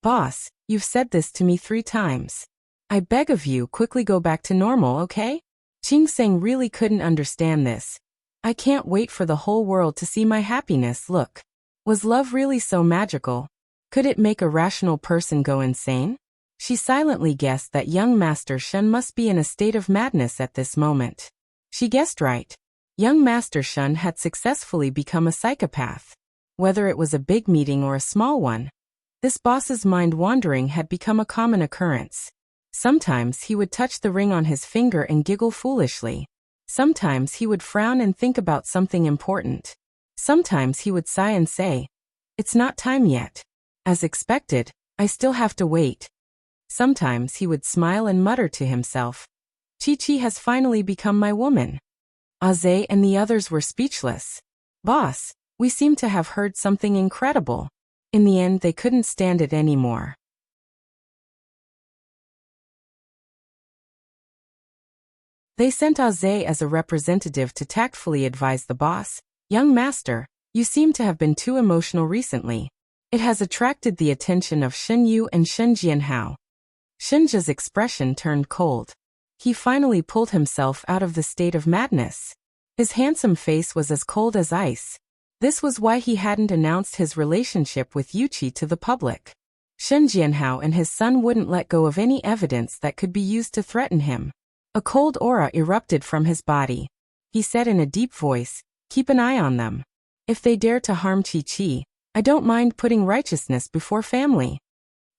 "Boss, you've said this to me 3 times. I beg of you, quickly go back to normal, okay?" Qing Sang really couldn't understand this. "I can't wait for the whole world to see my happiness. Look. Was love really so magical? Could it make a rational person go insane?" She silently guessed that young Master Shen must be in a state of madness at this moment. She guessed right. Young Master Shen had successfully become a psychopath. Whether it was a big meeting or a small one, this boss's mind wandering had become a common occurrence. Sometimes he would touch the ring on his finger and giggle foolishly. Sometimes he would frown and think about something important. Sometimes he would sigh and say, "It's not time yet. As expected, I still have to wait." Sometimes he would smile and mutter to himself, "Chi-Chi has finally become my woman." Aze and the others were speechless. "Boss, we seem to have heard something incredible." In the end, they couldn't stand it anymore. They sent Aze as a representative to tactfully advise the boss, "Young master, you seem to have been too emotional recently. It has attracted the attention of Shen Yu and Shen Jianhao." Shenjia's expression turned cold. He finally pulled himself out of the state of madness. His handsome face was as cold as ice. This was why he hadn't announced his relationship with Yuqi to the public. Shen Jianhao and his son wouldn't let go of any evidence that could be used to threaten him. A cold aura erupted from his body. He said in a deep voice, "Keep an eye on them. If they dare to harm Chi-Chi, I don't mind putting righteousness before family."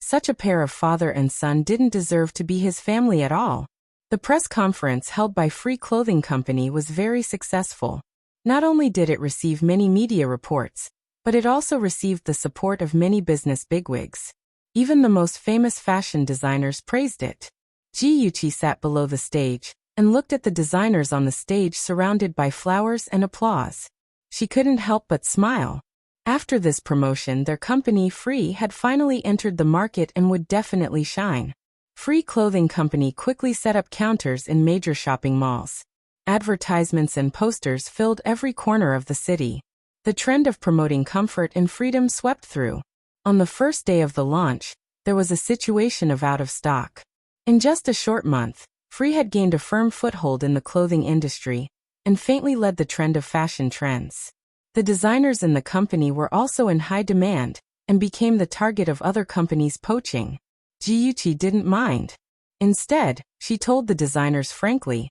Such a pair of father and son didn't deserve to be his family at all. The press conference held by Free Clothing Company was very successful. Not only did it receive many media reports, but it also received the support of many business bigwigs. Even the most famous fashion designers praised it. Ji Yuqi sat below the stage and looked at the designers on the stage surrounded by flowers and applause. She couldn't help but smile. After this promotion, their company Free had finally entered the market and would definitely shine. Free Clothing Company quickly set up counters in major shopping malls. Advertisements and posters filled every corner of the city. The trend of promoting comfort and freedom swept through. On the first day of the launch, there was a situation of out of stock. In just a short month, Free had gained a firm foothold in the clothing industry and faintly led the trend of fashion trends. The designers in the company were also in high demand and became the target of other companies poaching. Ji Yuqi didn't mind. Instead, she told the designers frankly,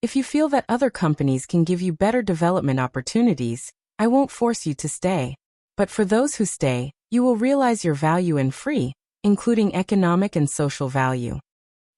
"If you feel that other companies can give you better development opportunities, I won't force you to stay. But for those who stay, you will realize your value in Free, including economic and social value."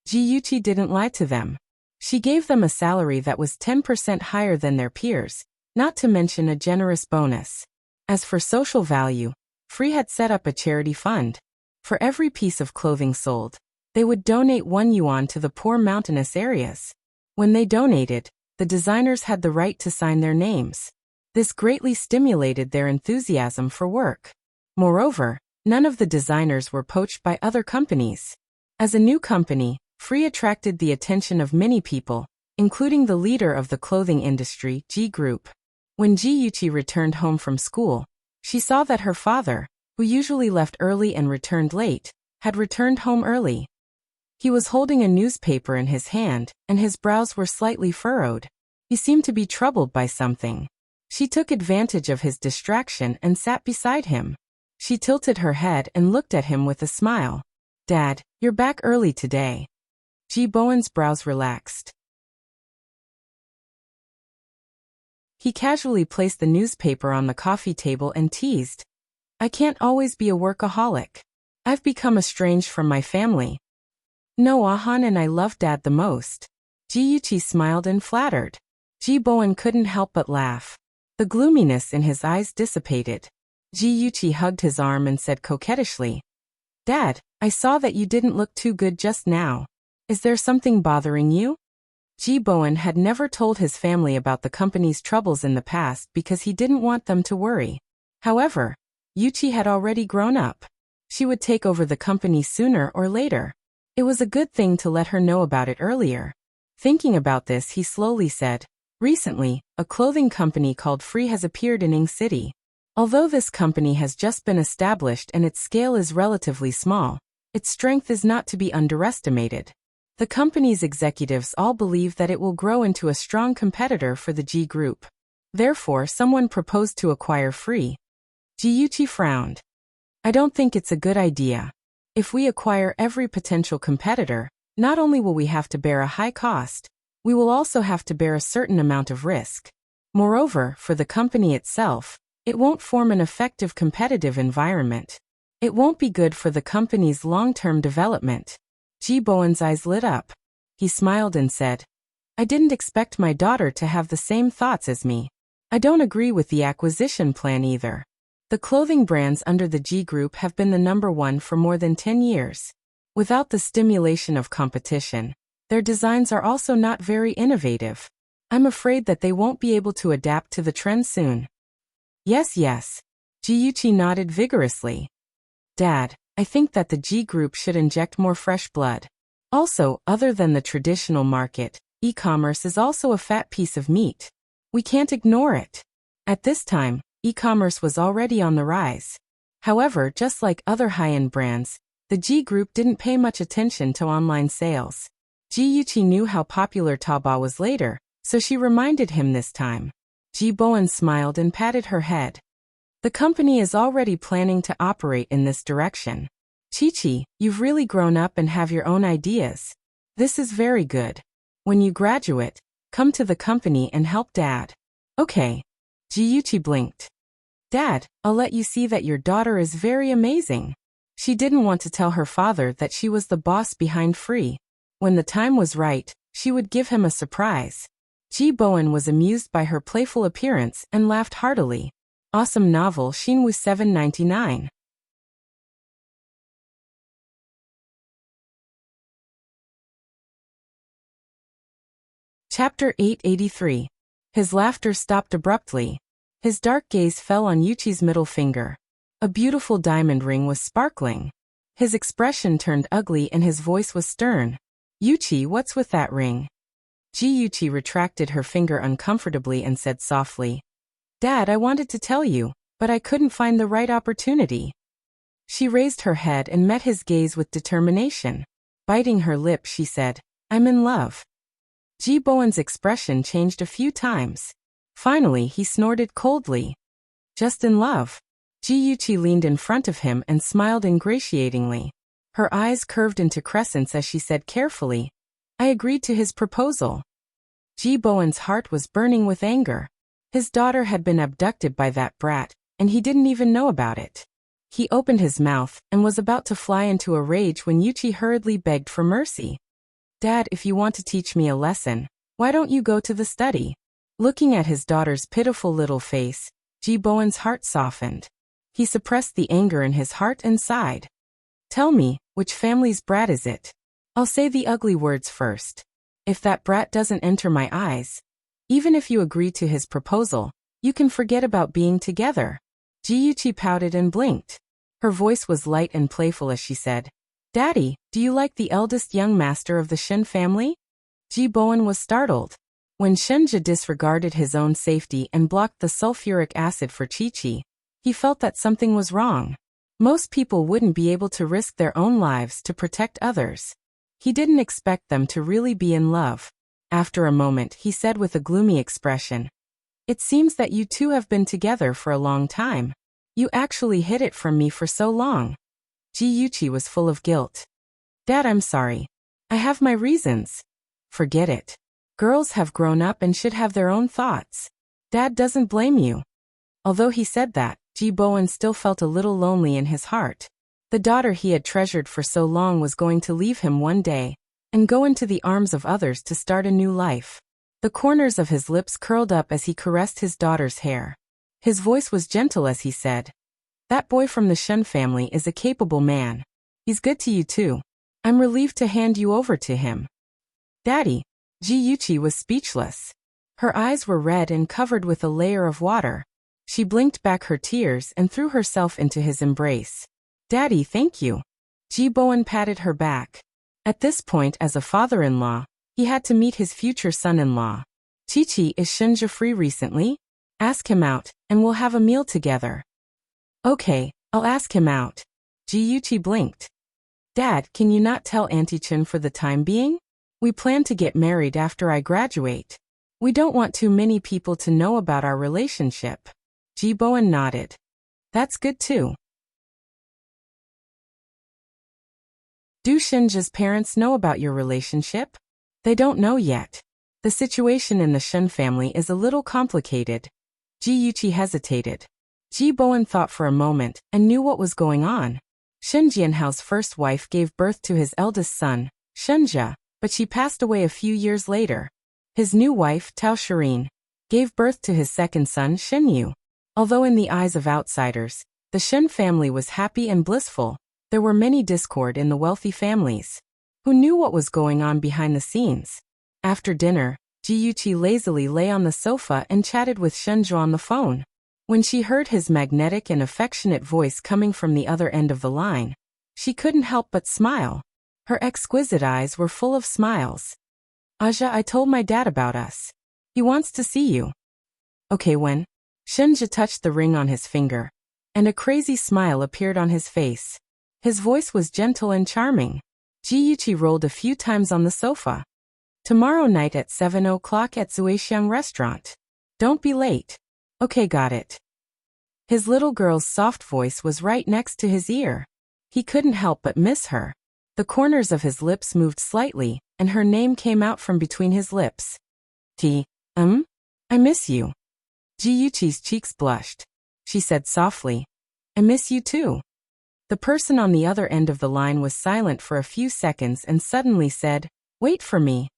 Ji Yuqi didn't lie to them. She gave them a salary that was 10% higher than their peers, not to mention a generous bonus. As for social value, Free had set up a charity fund. For every piece of clothing sold, they would donate 1 yuan to the poor mountainous areas. When they donated, the designers had the right to sign their names. This greatly stimulated their enthusiasm for work. Moreover, none of the designers were poached by other companies. As a new company, Free attracted the attention of many people, including the leader of the clothing industry, G Group. When Ji Yuqi returned home from school, she saw that her father, who usually left early and returned late, had returned home early. He was holding a newspaper in his hand, and his brows were slightly furrowed. He seemed to be troubled by something. She took advantage of his distraction and sat beside him. She tilted her head and looked at him with a smile. "Dad, you're back early today." Ji Bowen's brows relaxed. He casually placed the newspaper on the coffee table and teased, "I can't always be a workaholic. I've become estranged from my family. No, Ahan and I love Dad the most." Ji Yuqi smiled and flattered. Ji Bowen couldn't help but laugh. The gloominess in his eyes dissipated. Ji Yuqi hugged his arm and said coquettishly, "Dad, I saw that you didn't look too good just now. Is there something bothering you?" Ji Bowen had never told his family about the company's troubles in the past because he didn't want them to worry. However, Yuqi had already grown up. She would take over the company sooner or later. It was a good thing to let her know about it earlier. Thinking about this, he slowly said, "Recently, a clothing company called Free has appeared in Ing City. Although this company has just been established and its scale is relatively small, its strength is not to be underestimated. The company's executives all believe that it will grow into a strong competitor for the G Group. Therefore, someone proposed to acquire Free." Ji Yuqi frowned. "I don't think it's a good idea. If we acquire every potential competitor, not only will we have to bear a high cost, we will also have to bear a certain amount of risk. Moreover, for the company itself, it won't form an effective competitive environment. It won't be good for the company's long-term development." Ji Bowen's eyes lit up. He smiled and said, I didn't expect my daughter to have the same thoughts as me. I don't agree with the acquisition plan either. The clothing brands under the G Group have been the number one for more than 10 years. Without the stimulation of competition, their designs are also not very innovative. I'm afraid that they won't be able to adapt to the trend soon. Yes, yes. Jiyuchi nodded vigorously. Dad, I think that the G Group should inject more fresh blood. Also, other than the traditional market, e-commerce is also a fat piece of meat. We can't ignore it. At this time, e-commerce was already on the rise. However, just like other high-end brands, the G Group didn't pay much attention to online sales. Jiyuchi knew how popular Taobao was later, so she reminded him this time. Ji Bowen smiled and patted her head. The company is already planning to operate in this direction. Chi-Chi, you've really grown up and have your own ideas. This is very good. When you graduate, come to the company and help Dad. Okay. Jiyuchi blinked. Dad, I'll let you see that your daughter is very amazing. She didn't want to tell her father that she was the boss behind Free. When the time was right, she would give him a surprise. Ji Bowen was amused by her playful appearance and laughed heartily. Awesome novel Shinwoo 799. Chapter 883. His laughter stopped abruptly. His dark gaze fell on Yuchi's middle finger. A beautiful diamond ring was sparkling. His expression turned ugly and his voice was stern. Yuchi, what's with that ring? Yuchi retracted her finger uncomfortably and said softly, Dad, I wanted to tell you, but I couldn't find the right opportunity. She raised her head and met his gaze with determination. Biting her lip, she said, I'm in love. Ji Bowen's expression changed a few times. Finally, he snorted coldly. Just in love. Jiyuchi leaned in front of him and smiled ingratiatingly. Her eyes curved into crescents as she said carefully, I agreed to his proposal. Ji Bowen's heart was burning with anger. His daughter had been abducted by that brat, and he didn't even know about it. He opened his mouth and was about to fly into a rage when Yuchi hurriedly begged for mercy. Dad, if you want to teach me a lesson, why don't you go to the study? Looking at his daughter's pitiful little face, Ji Bowen's heart softened. He suppressed the anger in his heart and sighed. Tell me, which family's brat is it? I'll say the ugly words first. If that brat doesn't enter my eyes, even if you agree to his proposal, you can forget about being together. Jiyuchi pouted and blinked. Her voice was light and playful as she said, Daddy, do you like the eldest young master of the Shen family? Ji Bowen was startled. When Shenja disregarded his own safety and blocked the sulfuric acid for Chi-Chi, he felt that something was wrong. Most people wouldn't be able to risk their own lives to protect others. He didn't expect them to really be in love. After a moment, he said with a gloomy expression, It seems that you two have been together for a long time. You actually hid it from me for so long. Jiyuchi was full of guilt. Dad, I'm sorry. I have my reasons. Forget it. Girls have grown up and should have their own thoughts. Dad doesn't blame you. Although he said that, Ji Bowen still felt a little lonely in his heart. The daughter he had treasured for so long was going to leave him one day and go into the arms of others to start a new life. The corners of his lips curled up as he caressed his daughter's hair. His voice was gentle as he said, That boy from the Shen family is a capable man. He's good to you too. I'm relieved to hand you over to him. Daddy. Jiyuchi was speechless. Her eyes were red and covered with a layer of water. She blinked back her tears and threw herself into his embrace. Daddy, thank you. Ji Bowen patted her back. At this point, as a father-in-law, he had to meet his future son-in-law. Chi-Chi, is Shinja free recently? Ask him out, and we'll have a meal together. Okay, I'll ask him out. Jiyuchi blinked. Dad, can you not tell Auntie Chen for the time being? We plan to get married after I graduate. We don't want too many people to know about our relationship. Ji Bowen nodded. That's good too. Do Shinja's parents know about your relationship? They don't know yet. The situation in the Shen family is a little complicated. Jiyuchi hesitated. Ji Bowen thought for a moment and knew what was going on. Shen Jianhao's first wife gave birth to his eldest son, Shenja, but she passed away a few years later. His new wife, Tao Shireen, gave birth to his second son, Shinyu. Although in the eyes of outsiders, the Shin family was happy and blissful, there were many discord in the wealthy families. Who knew what was going on behind the scenes? After dinner, Ji Yuqi lazily lay on the sofa and chatted with Shenju on the phone. When she heard his magnetic and affectionate voice coming from the other end of the line, she couldn't help but smile. Her exquisite eyes were full of smiles. Aja, I told my dad about us. He wants to see you. Okay, when? Shenju touched the ring on his finger, and a crazy smile appeared on his face. His voice was gentle and charming. Ji Yuqi rolled a few times on the sofa. Tomorrow night at 7 o'clock at Zuixiang restaurant. Don't be late. Okay, got it. His little girl's soft voice was right next to his ear. He couldn't help but miss her. The corners of his lips moved slightly, and her name came out from between his lips. I miss you. Ji Yuqi's cheeks blushed. She said softly, I miss you too. The person on the other end of the line was silent for a few seconds and suddenly said, Wait for me.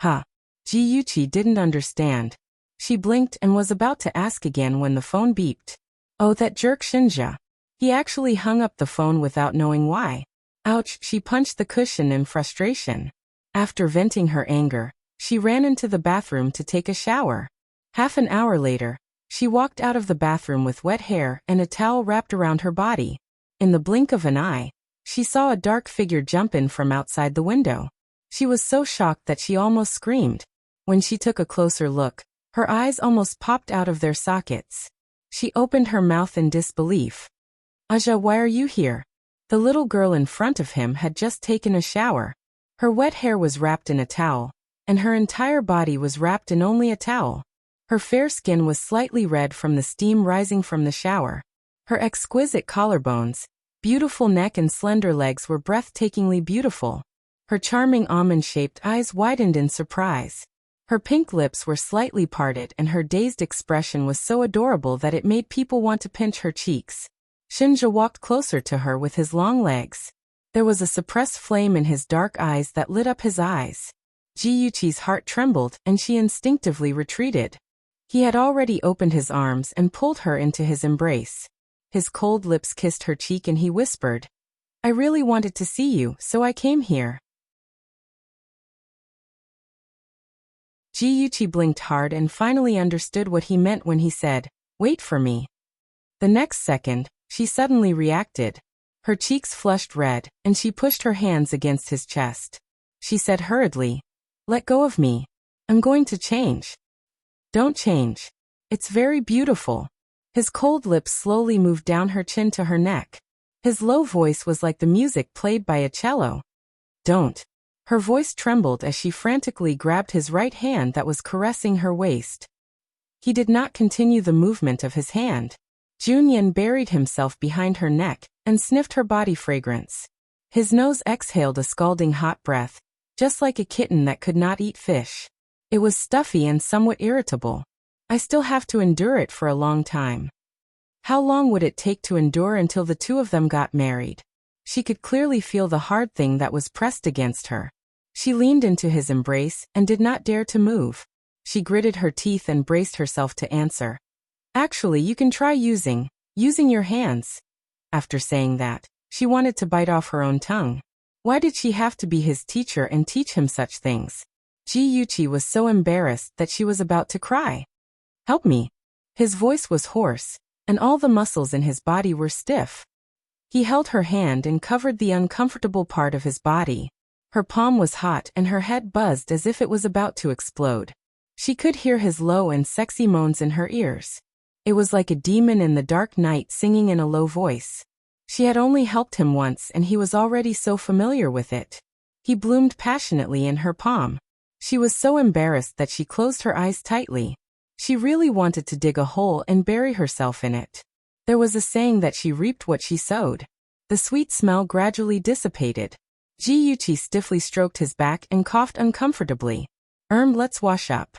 Huh. Ji Yuqi didn't understand. She blinked and was about to ask again when the phone beeped. Oh, that jerk Shinja. He actually hung up the phone without knowing why. Ouch, she punched the cushion in frustration. After venting her anger, she ran into the bathroom to take a shower. Half an hour later, she walked out of the bathroom with wet hair and a towel wrapped around her body. In the blink of an eye, she saw a dark figure jump in from outside the window. She was so shocked that she almost screamed. When she took a closer look, her eyes almost popped out of their sockets. She opened her mouth in disbelief. Aja, why are you here? The little girl in front of him had just taken a shower. Her wet hair was wrapped in a towel, and her entire body was wrapped in only a towel. Her fair skin was slightly red from the steam rising from the shower. Her exquisite collarbones, beautiful neck and slender legs were breathtakingly beautiful. Her charming almond-shaped eyes widened in surprise. Her pink lips were slightly parted and her dazed expression was so adorable that it made people want to pinch her cheeks. Shinja walked closer to her with his long legs. There was a suppressed flame in his dark eyes that lit up his eyes. Ji Yuqi's heart trembled and she instinctively retreated. He had already opened his arms and pulled her into his embrace. His cold lips kissed her cheek and he whispered, I really wanted to see you, so I came here. Ji Yuqi blinked hard and finally understood what he meant when he said, Wait for me. The next second, she suddenly reacted. Her cheeks flushed red, and she pushed her hands against his chest. She said hurriedly, Let go of me. I'm going to change. Don't change. It's very beautiful. His cold lips slowly moved down her chin to her neck. His low voice was like the music played by a cello. Don't. Her voice trembled as she frantically grabbed his right hand that was caressing her waist. He did not continue the movement of his hand. Junyan buried himself behind her neck and sniffed her body fragrance. His nose exhaled a scalding hot breath, just like a kitten that could not eat fish. It was stuffy and somewhat irritable. I still have to endure it for a long time. How long would it take to endure until the two of them got married? She could clearly feel the hard thing that was pressed against her. She leaned into his embrace and did not dare to move. She gritted her teeth and braced herself to answer. Actually, you can try using your hands. After saying that, she wanted to bite off her own tongue. Why did she have to be his teacher and teach him such things? Ji Yuqi was so embarrassed that she was about to cry. Help me. His voice was hoarse, and all the muscles in his body were stiff. He held her hand and covered the uncomfortable part of his body. Her palm was hot and her head buzzed as if it was about to explode. She could hear his low and sexy moans in her ears. It was like a demon in the dark night singing in a low voice. She had only helped him once and he was already so familiar with it. He bloomed passionately in her palm. She was so embarrassed that she closed her eyes tightly. She really wanted to dig a hole and bury herself in it. There was a saying that she reaped what she sowed. The sweet smell gradually dissipated. Ji Yuqi stiffly stroked his back and coughed uncomfortably. Let's wash up.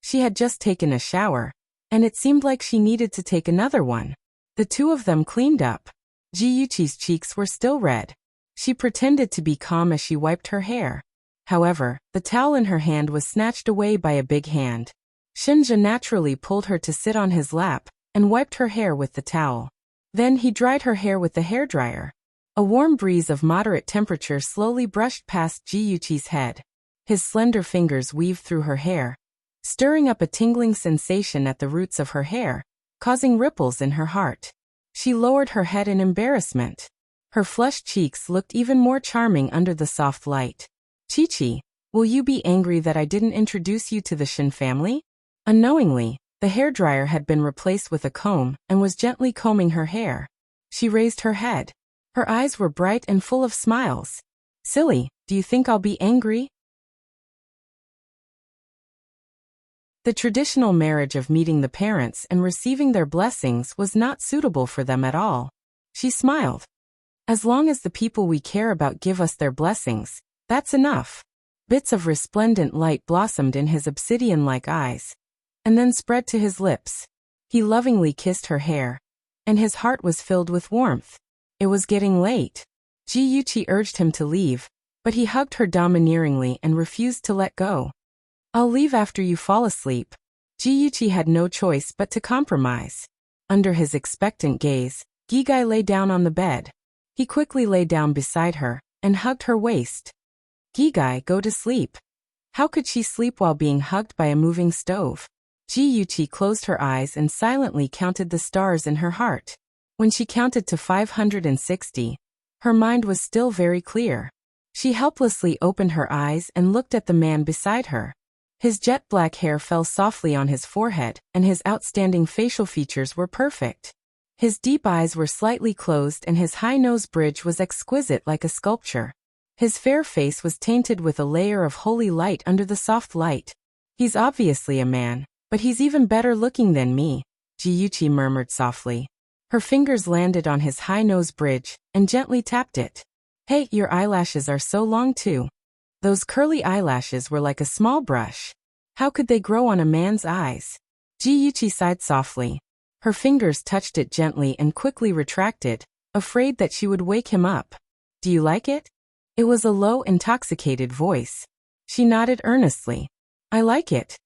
She had just taken a shower, and it seemed like she needed to take another one. The two of them cleaned up. Ji Yuqi's cheeks were still red. She pretended to be calm as she wiped her hair. However, the towel in her hand was snatched away by a big hand. Shinja naturally pulled her to sit on his lap and wiped her hair with the towel. Then he dried her hair with the hairdryer. A warm breeze of moderate temperature slowly brushed past Jiyuchi's head. His slender fingers weaved through her hair, stirring up a tingling sensation at the roots of her hair, causing ripples in her heart. She lowered her head in embarrassment. Her flushed cheeks looked even more charming under the soft light. Chi-Chi, will you be angry that I didn't introduce you to the Shin family? Unknowingly, the hairdryer had been replaced with a comb and was gently combing her hair. She raised her head. Her eyes were bright and full of smiles. Silly, do you think I'll be angry? The traditional marriage of meeting the parents and receiving their blessings was not suitable for them at all. She smiled. As long as the people we care about give us their blessings, that's enough. Bits of resplendent light blossomed in his obsidian-like eyes, and then spread to his lips. He lovingly kissed her hair, and his heart was filled with warmth. It was getting late. Jiyuchi urged him to leave, but he hugged her domineeringly and refused to let go. I'll leave after you fall asleep. Jiyuchi had no choice but to compromise. Under his expectant gaze, Gigai lay down on the bed. He quickly lay down beside her and hugged her waist. Gigai, go to sleep. How could she sleep while being hugged by a moving stove? Jiyuchi closed her eyes and silently counted the stars in her heart. When she counted to 560, her mind was still very clear. She helplessly opened her eyes and looked at the man beside her. His jet-black hair fell softly on his forehead, and his outstanding facial features were perfect. His deep eyes were slightly closed and his high nose bridge was exquisite like a sculpture. His fair face was tainted with a layer of holy light under the soft light. He's obviously a man, but he's even better looking than me, Jiyuchi murmured softly. Her fingers landed on his high nose bridge and gently tapped it. Hey, your eyelashes are so long too. Those curly eyelashes were like a small brush. How could they grow on a man's eyes? Jiyuchi sighed softly. Her fingers touched it gently and quickly retracted, afraid that she would wake him up. Do you like it? It was a low, intoxicated voice. She nodded earnestly. I like it.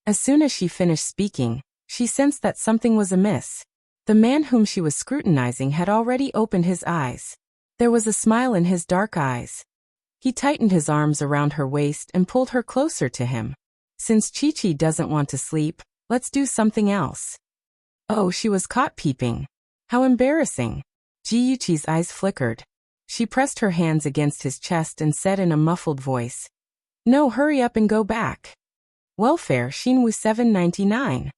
As soon as she finished speaking, she sensed that something was amiss. The man whom she was scrutinizing had already opened his eyes. There was a smile in his dark eyes. He tightened his arms around her waist and pulled her closer to him. Since Chi-Chi doesn't want to sleep, let's do something else. Oh, she was caught peeping. How embarrassing. Jiyuchi's eyes flickered. She pressed her hands against his chest and said in a muffled voice, No, hurry up and go back. Welfare Shinwu 799.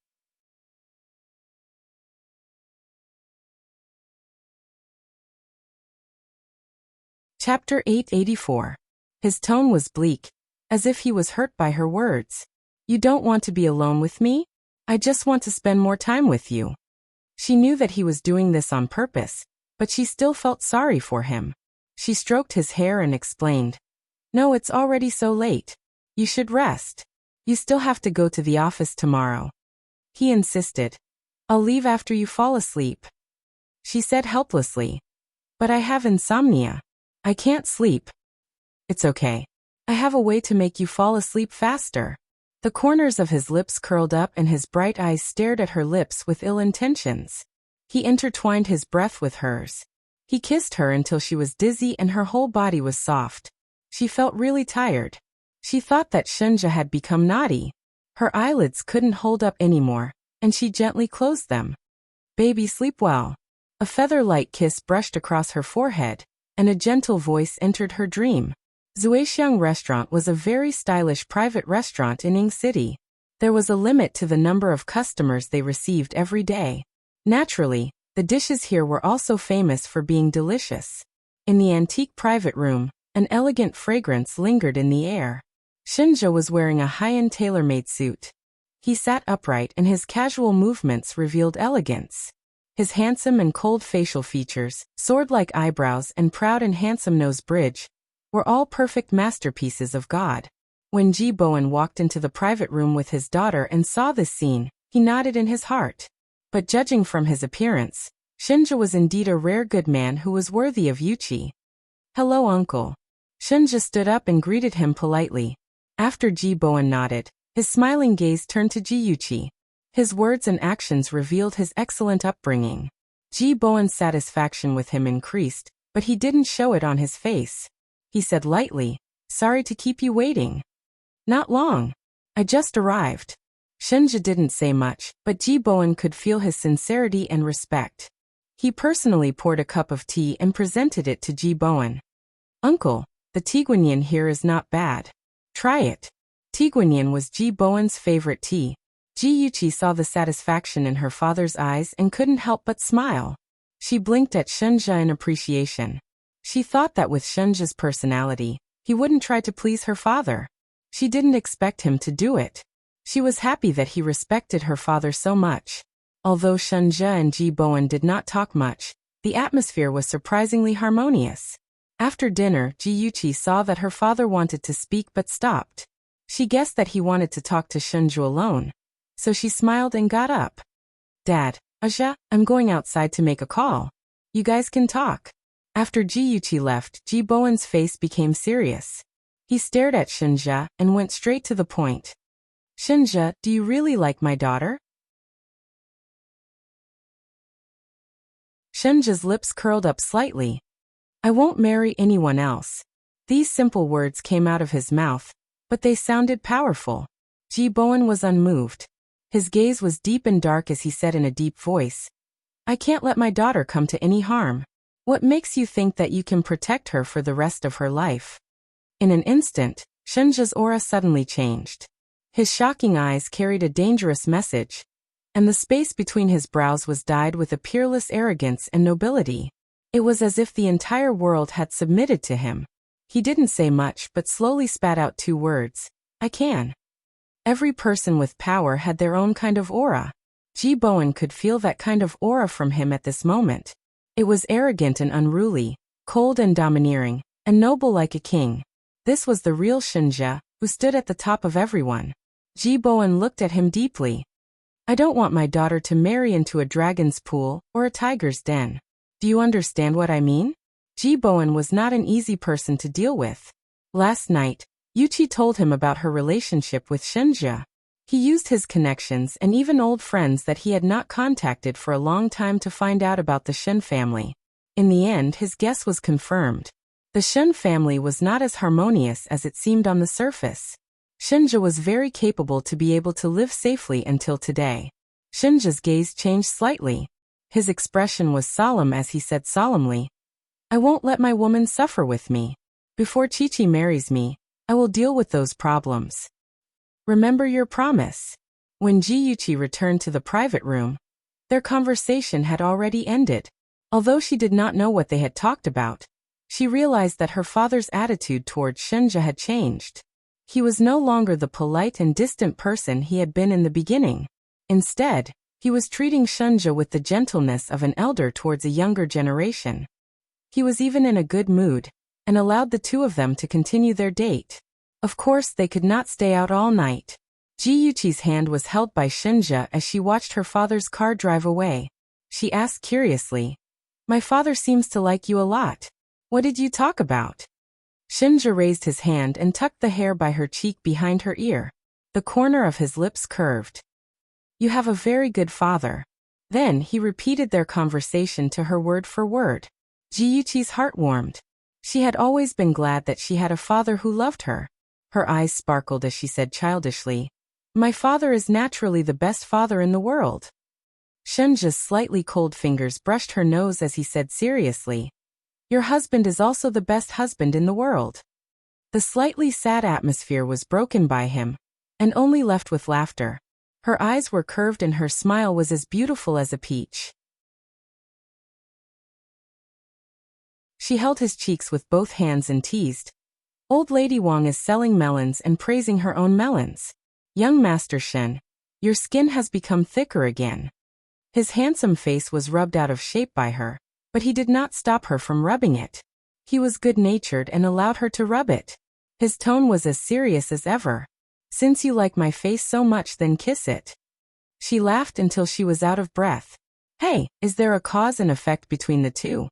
Chapter 884. His tone was bleak, as if he was hurt by her words. You don't want to be alone with me? I just want to spend more time with you. She knew that he was doing this on purpose, but she still felt sorry for him. She stroked his hair and explained, No, it's already so late. You should rest. You still have to go to the office tomorrow. He insisted. I'll leave after you fall asleep. She said helplessly. But I have insomnia. I can't sleep. It's okay. I have a way to make you fall asleep faster. The corners of his lips curled up and his bright eyes stared at her lips with ill intentions. He intertwined his breath with hers. He kissed her until she was dizzy and her whole body was soft. She felt really tired. She thought that Shinja had become naughty. Her eyelids couldn't hold up anymore, and she gently closed them. Baby, sleep well. A feather-light kiss brushed across her forehead, and a gentle voice entered her dream. Zuexiang Restaurant was a very stylish private restaurant in Ying City. There was a limit to the number of customers they received every day. Naturally, the dishes here were also famous for being delicious. In the antique private room, an elegant fragrance lingered in the air. Shinja was wearing a high-end tailor-made suit. He sat upright and his casual movements revealed elegance. His handsome and cold facial features, sword-like eyebrows and proud and handsome nose bridge, were all perfect masterpieces of God. When Ji Bowen walked into the private room with his daughter and saw this scene, he nodded in his heart. But judging from his appearance, Shinja was indeed a rare good man who was worthy of Yuchi. Hello, uncle. Shunja stood up and greeted him politely. After Ji Bowen nodded, his smiling gaze turned to Ji Yuqi. His words and actions revealed his excellent upbringing. Ji Bowen's satisfaction with him increased, but he didn't show it on his face. He said lightly, "Sorry to keep you waiting." "Not long. I just arrived." Shunja didn't say much, but Ji Bowen could feel his sincerity and respect. He personally poured a cup of tea and presented it to Ji Bowen. "Uncle, the Tiguanyin here is not bad. Try it." Tiguanyin was Ji Bowen's favorite tea. Ji Yuqi saw the satisfaction in her father's eyes and couldn't help but smile. She blinked at Shunja in appreciation. She thought that with Shunja's personality, he wouldn't try to please her father. She didn't expect him to do it. She was happy that he respected her father so much. Although Shunja and Ji Bowen did not talk much, the atmosphere was surprisingly harmonious. After dinner, Ji Yuqi saw that her father wanted to speak but stopped. She guessed that he wanted to talk to Shunju alone, so she smiled and got up. "Dad, Aja, I'm going outside to make a call. You guys can talk." After Ji Yuqi left, Ji Bowen's face became serious. He stared at Shunja and went straight to the point. "Shunja, do you really like my daughter?" Shunja's lips curled up slightly. "I won't marry anyone else." These simple words came out of his mouth, but they sounded powerful. Ji Bowen was unmoved. His gaze was deep and dark as he said in a deep voice, "I can't let my daughter come to any harm. What makes you think that you can protect her for the rest of her life?" In an instant, Shunja's aura suddenly changed. His shocking eyes carried a dangerous message, and the space between his brows was dyed with a peerless arrogance and nobility. It was as if the entire world had submitted to him. He didn't say much but slowly spat out 2 words, "I can." Every person with power had their own kind of aura. Ji Bowen could feel that kind of aura from him at this moment. It was arrogant and unruly, cold and domineering, and noble like a king. This was the real Shunja, who stood at the top of everyone. Ji Bowen looked at him deeply. "I don't want my daughter to marry into a dragon's pool or a tiger's den. Do you understand what I mean?" Ji Bowen was not an easy person to deal with. Last night, Yuqi told him about her relationship with Shunja. He used his connections and even old friends that he had not contacted for a long time to find out about the Shun family. In the end, his guess was confirmed. The Shun family was not as harmonious as it seemed on the surface. Shunja was very capable to be able to live safely until today. Shunja's gaze changed slightly. His expression was solemn as he said solemnly, "I won't let my woman suffer with me. Before Chichi marries me, I will deal with those problems. Remember your promise." When Ji Yuqi returned to the private room, their conversation had already ended. Although she did not know what they had talked about, she realized that her father's attitude toward Shunja had changed. He was no longer the polite and distant person he had been in the beginning. Instead, he was treating Shunja with the gentleness of an elder towards a younger generation. He was even in a good mood, and allowed the 2 of them to continue their date. Of course, they could not stay out all night. Ji Yuqi's hand was held by Shunja as she watched her father's car drive away. She asked curiously, "My father seems to like you a lot. What did you talk about?" Shunja raised his hand and tucked the hair by her cheek behind her ear. The corner of his lips curved. "You have a very good father." Then he repeated their conversation to her word for word. Ji Yuqi's heart warmed. She had always been glad that she had a father who loved her. Her eyes sparkled as she said childishly, "My father is naturally the best father in the world." Shunja's slightly cold fingers brushed her nose as he said seriously, "Your husband is also the best husband in the world." The slightly sad atmosphere was broken by him, and only left with laughter. Her eyes were curved and her smile was as beautiful as a peach. She held his cheeks with both hands and teased, "Old Lady Wang is selling melons and praising her own melons. Young Master Shen, your skin has become thicker again." His handsome face was rubbed out of shape by her, but he did not stop her from rubbing it. He was good-natured and allowed her to rub it. His tone was as serious as ever. "Since you like my face so much, then kiss it." She laughed until she was out of breath. "Hey, is there a cause and effect between the 2?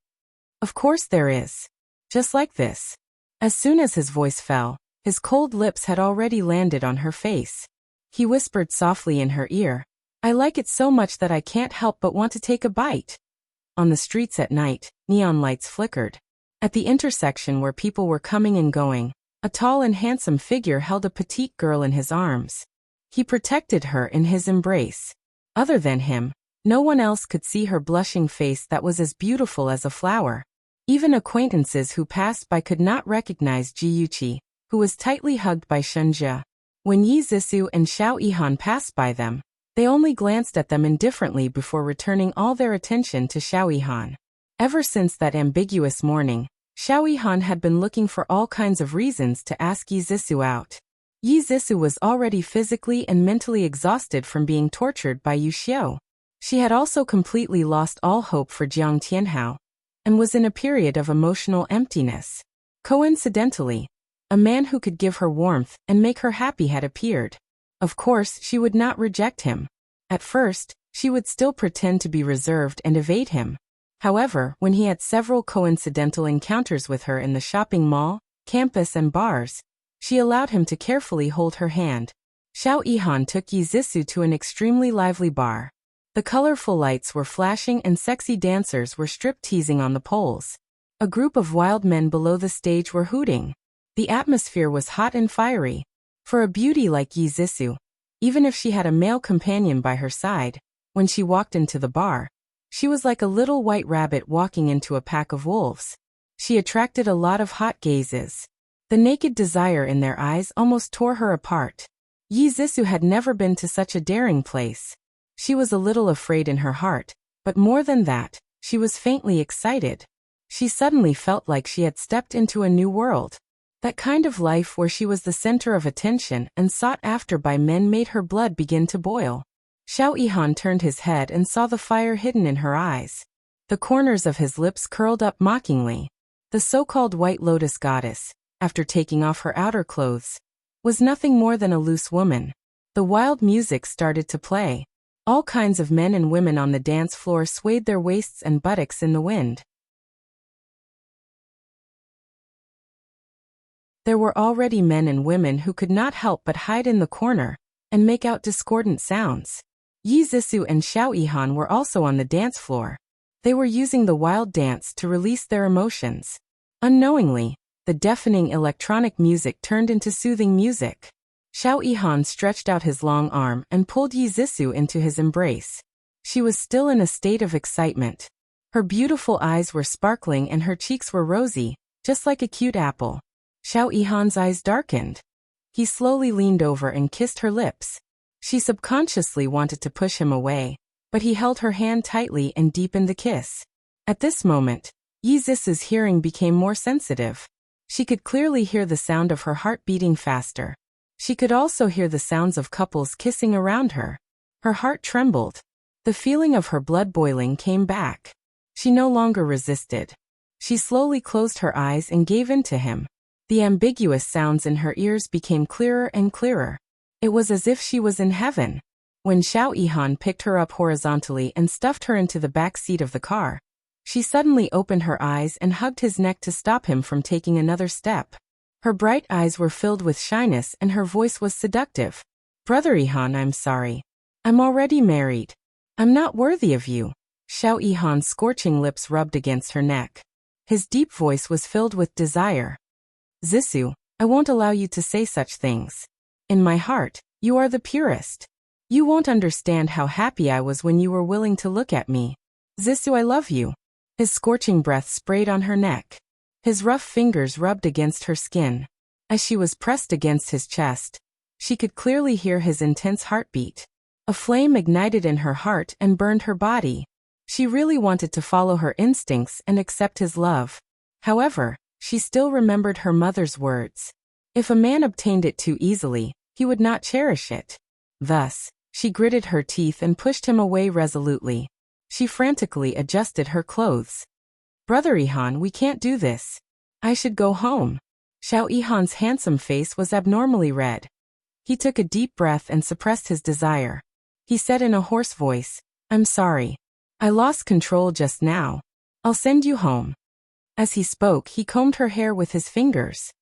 "Of course there is. Just like this." As soon as his voice fell, his cold lips had already landed on her face. He whispered softly in her ear, "I like it so much that I can't help but want to take a bite." On the streets at night, neon lights flickered. At the intersection where people were coming and going, a tall and handsome figure held a petite girl in his arms. He protected her in his embrace. Other than him, no one else could see her blushing face that was as beautiful as a flower. Even acquaintances who passed by could not recognize Ji Yuqi, who was tightly hugged by Shunjia. When Yi Zissou and Xiao Yihan passed by them, they only glanced at them indifferently before returning all their attention to Xiao Yihan. Ever since that ambiguous morning, Xiao Yihan had been looking for all kinds of reasons to ask Yi Zissou out. Yi Zissou was already physically and mentally exhausted from being tortured by Yu Xiao. She had also completely lost all hope for Jiang Tianhao, and was in a period of emotional emptiness. Coincidentally, a man who could give her warmth and make her happy had appeared. Of course, she would not reject him. At first, she would still pretend to be reserved and evade him. However, when he had several coincidental encounters with her in the shopping mall, campus and bars, she allowed him to carefully hold her hand. Xiao Yihan took Yi Zissou to an extremely lively bar. The colorful lights were flashing and sexy dancers were strip-teasing on the poles. A group of wild men below the stage were hooting. The atmosphere was hot and fiery. For a beauty like Yi Zissou, even if she had a male companion by her side, when she walked into the bar, she was like a little white rabbit walking into a pack of wolves. She attracted a lot of hot gazes. The naked desire in their eyes almost tore her apart. Yi Zissou had never been to such a daring place. She was a little afraid in her heart, but more than that, she was faintly excited. She suddenly felt like she had stepped into a new world. That kind of life where she was the center of attention and sought after by men made her blood begin to boil. Xiao Yihan turned his head and saw the fire hidden in her eyes. The corners of his lips curled up mockingly. The so-called White Lotus goddess, after taking off her outer clothes, was nothing more than a loose woman. The wild music started to play. All kinds of men and women on the dance floor swayed their waists and buttocks in the wind. There were already men and women who could not help but hide in the corner and make out discordant sounds. Yi Zissou and Xiao Yihan were also on the dance floor. They were using the wild dance to release their emotions. Unknowingly, the deafening electronic music turned into soothing music. Xiao Yihan stretched out his long arm and pulled Yi Zissou into his embrace. She was still in a state of excitement. Her beautiful eyes were sparkling and her cheeks were rosy, just like a cute apple. Xiao Yihan's eyes darkened. He slowly leaned over and kissed her lips. She subconsciously wanted to push him away, but he held her hand tightly and deepened the kiss. At this moment, Yi Zissou's hearing became more sensitive. She could clearly hear the sound of her heart beating faster. She could also hear the sounds of couples kissing around her. Her heart trembled. The feeling of her blood boiling came back. She no longer resisted. She slowly closed her eyes and gave in to him. The ambiguous sounds in her ears became clearer and clearer. It was as if she was in heaven. When Xiao Yihan picked her up horizontally and stuffed her into the back seat of the car, she suddenly opened her eyes and hugged his neck to stop him from taking another step. Her bright eyes were filled with shyness and her voice was seductive. "Brother Yihan, I'm sorry. I'm already married. I'm not worthy of you." Xiao Yihan's scorching lips rubbed against her neck. His deep voice was filled with desire. "Zissou, I won't allow you to say such things. In my heart, you are the purest. You won't understand how happy I was when you were willing to look at me. Zissou, I love you." His scorching breath sprayed on her neck. His rough fingers rubbed against her skin. As she was pressed against his chest, she could clearly hear his intense heartbeat. A flame ignited in her heart and burned her body. She really wanted to follow her instincts and accept his love. However, she still remembered her mother's words. If a man obtained it too easily, he would not cherish it. Thus, she gritted her teeth and pushed him away resolutely. She frantically adjusted her clothes. "Brother Yihan, we can't do this. I should go home." Xiao Yihan's handsome face was abnormally red. He took a deep breath and suppressed his desire. He said in a hoarse voice, "I'm sorry. I lost control just now. I'll send you home." As he spoke, he combed her hair with his fingers.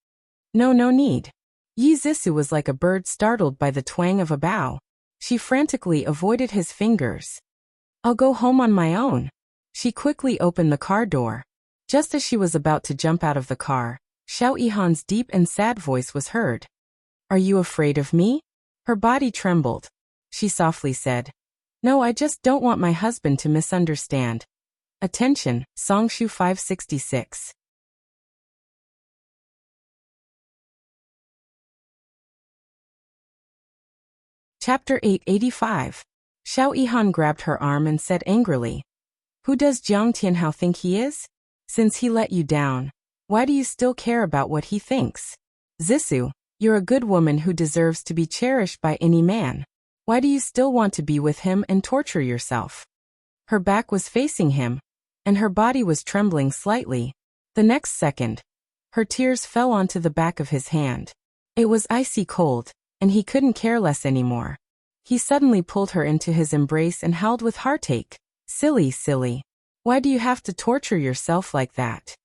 No need. Yi Zissou was like a bird startled by the twang of a bow. She frantically avoided his fingers. I'll go home on my own. She quickly opened the car door. Just as she was about to jump out of the car, Xiao Yihan's deep and sad voice was heard. Are you afraid of me? Her body trembled. She softly said, No, I just don't want my husband to misunderstand. Attention, Songshu 566. Chapter 885. Xiao Yihan grabbed her arm and said angrily, Who does Jiang Tianhao think he is? Since he let you down, why do you still care about what he thinks? Zissou, you're a good woman who deserves to be cherished by any man. Why do you still want to be with him and torture yourself? Her back was facing him, and her body was trembling slightly. The next second, her tears fell onto the back of his hand. It was icy cold, and he couldn't care less anymore. He suddenly pulled her into his embrace and howled with heartache. Silly. Why do you have to torture yourself like that?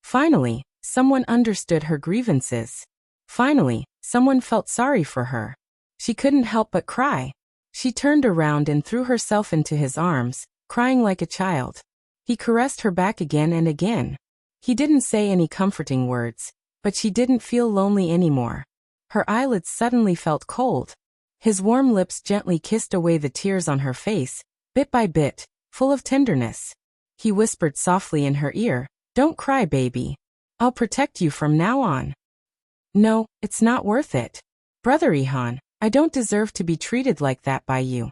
Finally, someone understood her grievances. Finally, someone felt sorry for her. She couldn't help but cry. She turned around and threw herself into his arms, crying like a child. He caressed her back again and again. He didn't say any comforting words, but she didn't feel lonely anymore. Her eyelids suddenly felt cold. His warm lips gently kissed away the tears on her face, bit by bit, full of tenderness. He whispered softly in her ear, Don't cry, baby. I'll protect you from now on. No, it's not worth it. Brother Yihan, I don't deserve to be treated like that by you.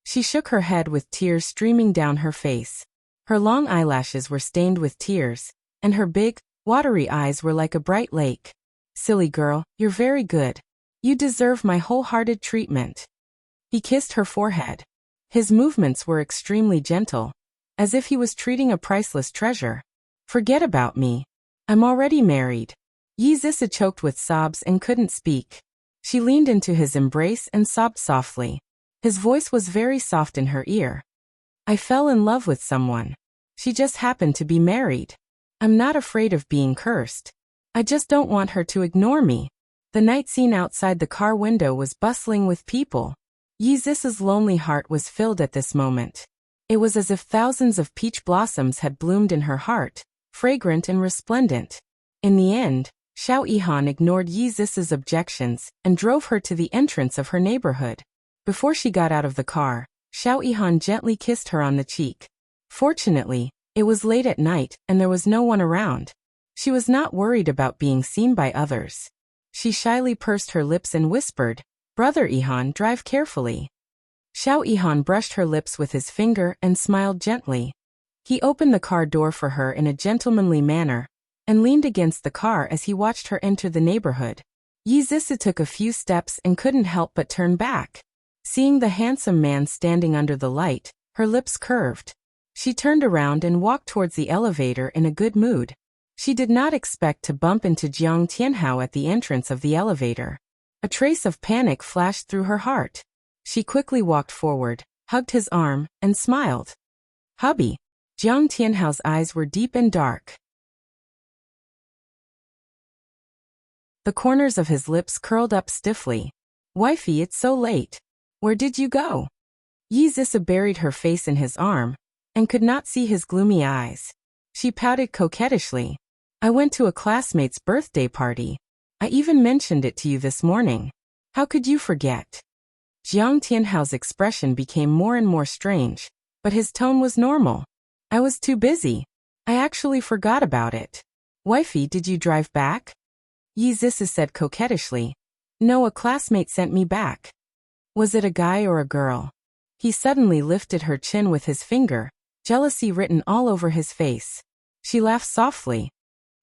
She shook her head with tears streaming down her face. Her long eyelashes were stained with tears, and her big, watery eyes were like a bright lake. Silly girl, you're very good. You deserve my wholehearted treatment. He kissed her forehead. His movements were extremely gentle, as if he was treating a priceless treasure. Forget about me. I'm already married. Yi Zissou choked with sobs and couldn't speak. She leaned into his embrace and sobbed softly. His voice was very soft in her ear. I fell in love with someone. She just happened to be married. I'm not afraid of being cursed. I just don't want her to ignore me. The night scene outside the car window was bustling with people. Yi Zissou's lonely heart was filled at this moment. It was as if thousands of peach blossoms had bloomed in her heart, fragrant and resplendent. In the end, Xiao Yihan ignored Yi Zissou's objections and drove her to the entrance of her neighborhood. Before she got out of the car, Xiao Yihan gently kissed her on the cheek. Fortunately, it was late at night and there was no one around. She was not worried about being seen by others. She shyly pursed her lips and whispered, Brother Yihan, drive carefully. Xiao Yihan brushed her lips with his finger and smiled gently. He opened the car door for her in a gentlemanly manner, and leaned against the car as he watched her enter the neighborhood. Yi Zissou took a few steps and couldn't help but turn back. Seeing the handsome man standing under the light, her lips curved. She turned around and walked towards the elevator in a good mood. She did not expect to bump into Jiang Tianhao at the entrance of the elevator. A trace of panic flashed through her heart. She quickly walked forward, hugged his arm, and smiled. Hubby. Jiang Tianhao's eyes were deep and dark. The corners of his lips curled up stiffly. Wifey, it's so late. Where did you go? Yi Zissou buried her face in his arm, and could not see his gloomy eyes. She pouted coquettishly. I went to a classmate's birthday party. I even mentioned it to you this morning. How could you forget? Jiang Tianhao's expression became more and more strange, but his tone was normal. I was too busy. I actually forgot about it. Wifey, did you drive back? Yi Zissou said coquettishly. No, a classmate sent me back. Was it a guy or a girl? He suddenly lifted her chin with his finger, jealousy written all over his face. She laughed softly.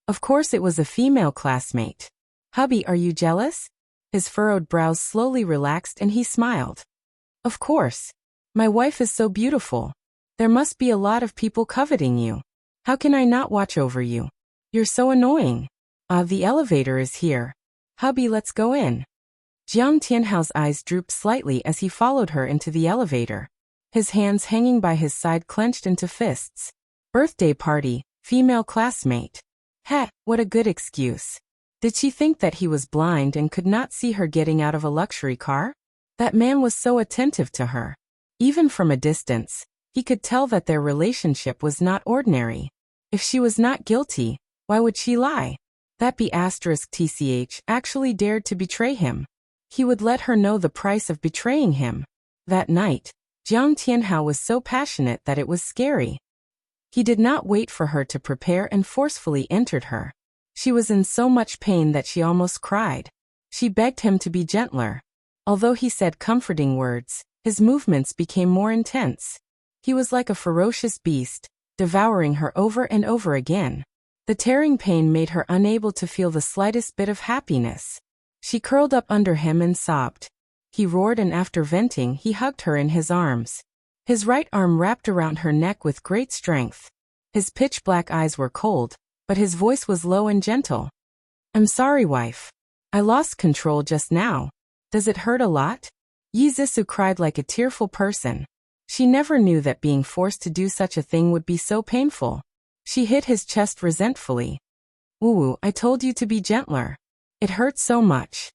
Of course it was a female classmate. Hubby, are you jealous? His furrowed brows slowly relaxed and he smiled. Of course. My wife is so beautiful. There must be a lot of people coveting you. How can I not watch over you? You're so annoying. The elevator is here. Hubby, let's go in. Jiang Tianhao's eyes drooped slightly as he followed her into the elevator. His hands hanging by his side clenched into fists. Birthday party, Female classmate. Heh, what a good excuse. Did she think that he was blind and could not see her getting out of a luxury car? That man was so attentive to her. Even from a distance, he could tell that their relationship was not ordinary. If she was not guilty, why would she lie? That B*TCH actually dared to betray him. He would let her know the price of betraying him. That night, Jiang Tianhao was so passionate that it was scary. He did not wait for her to prepare and forcefully entered her. She was in so much pain that she almost cried. She begged him to be gentler. Although he said comforting words, his movements became more intense. He was like a ferocious beast, devouring her over and over again. The tearing pain made her unable to feel the slightest bit of happiness. She curled up under him and sobbed. He roared, and after venting, he hugged her in his arms. His right arm wrapped around her neck with great strength. His pitch-black eyes were cold, but his voice was low and gentle. "I'm sorry, wife. I lost control just now. Does it hurt a lot?" Yi Zixu cried like a tearful person. She never knew that being forced to do such a thing would be so painful. She hit his chest resentfully. "Woo, I told you to be gentler. It hurts so much."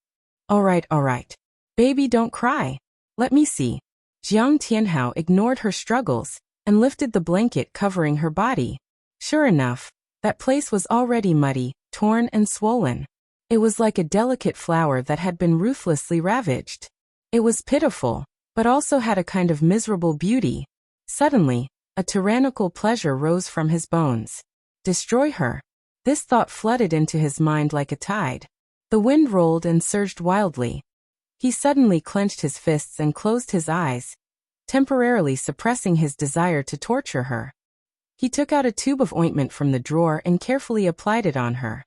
All right. Baby, don't cry. Let me see." Jiang Tianhao ignored her struggles and lifted the blanket covering her body. Sure enough, that place was already muddy, torn and swollen. It was like a delicate flower that had been ruthlessly ravaged. It was pitiful, but also had a kind of miserable beauty. Suddenly, a tyrannical pleasure rose from his bones. Destroy her. This thought flooded into his mind like a tide. The wind rolled and surged wildly. He suddenly clenched his fists and closed his eyes, temporarily suppressing his desire to torture her. He took out a tube of ointment from the drawer and carefully applied it on her.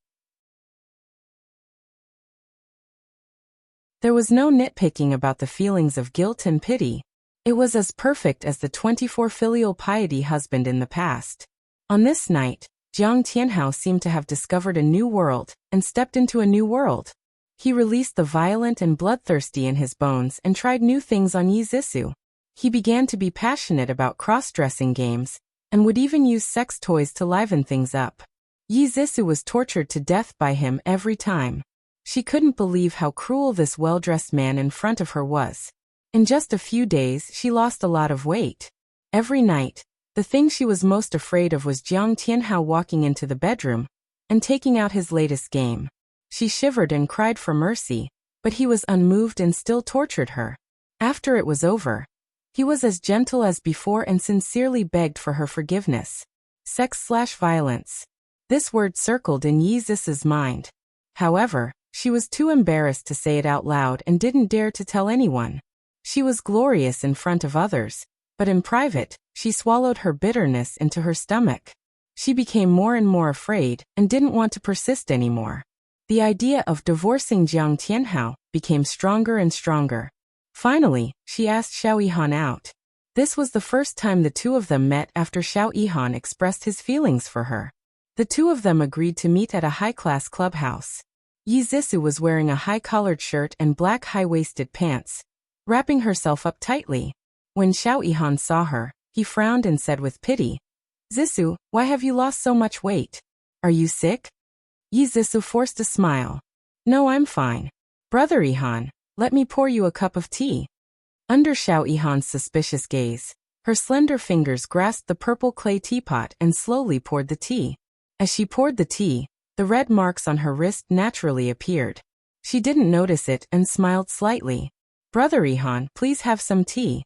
There was no nitpicking about the feelings of guilt and pity. It was as perfect as the 24 filial piety husband in the past. On this night, Jiang Tianhao seemed to have discovered a new world and stepped into a new world. He released the violent and bloodthirsty in his bones and tried new things on Yi Zixu. He began to be passionate about cross-dressing games and would even use sex toys to liven things up. Yi Zixu was tortured to death by him every time. She couldn't believe how cruel this well-dressed man in front of her was. In just a few days, she lost a lot of weight. Every night, the thing she was most afraid of was Jiang Tianhao walking into the bedroom and taking out his latest game. She shivered and cried for mercy, but he was unmoved and still tortured her. After it was over, he was as gentle as before and sincerely begged for her forgiveness. Sex/violence. This word circled in Yi Zixu's mind. However, she was too embarrassed to say it out loud and didn't dare to tell anyone. She was glorious in front of others, but in private, she swallowed her bitterness into her stomach. She became more and more afraid and didn't want to persist anymore. The idea of divorcing Jiang Tianhao became stronger and stronger. Finally, she asked Xiao Yihan out. This was the first time the two of them met after Xiao Yihan expressed his feelings for her. The two of them agreed to meet at a high-class clubhouse. Yi Zixu was wearing a high-collared shirt and black high-waisted pants, wrapping herself up tightly. When Xiao Yihan saw her, he frowned and said with pity, "Zixu, why have you lost so much weight? Are you sick?" Yi Zixu forced a smile. "No, I'm fine. Brother Yihan, let me pour you a cup of tea." Under Xiao Yihan's suspicious gaze, her slender fingers grasped the purple clay teapot and slowly poured the tea. As she poured the tea, the red marks on her wrist naturally appeared. She didn't notice it and smiled slightly. "Brother Yihan, please have some tea."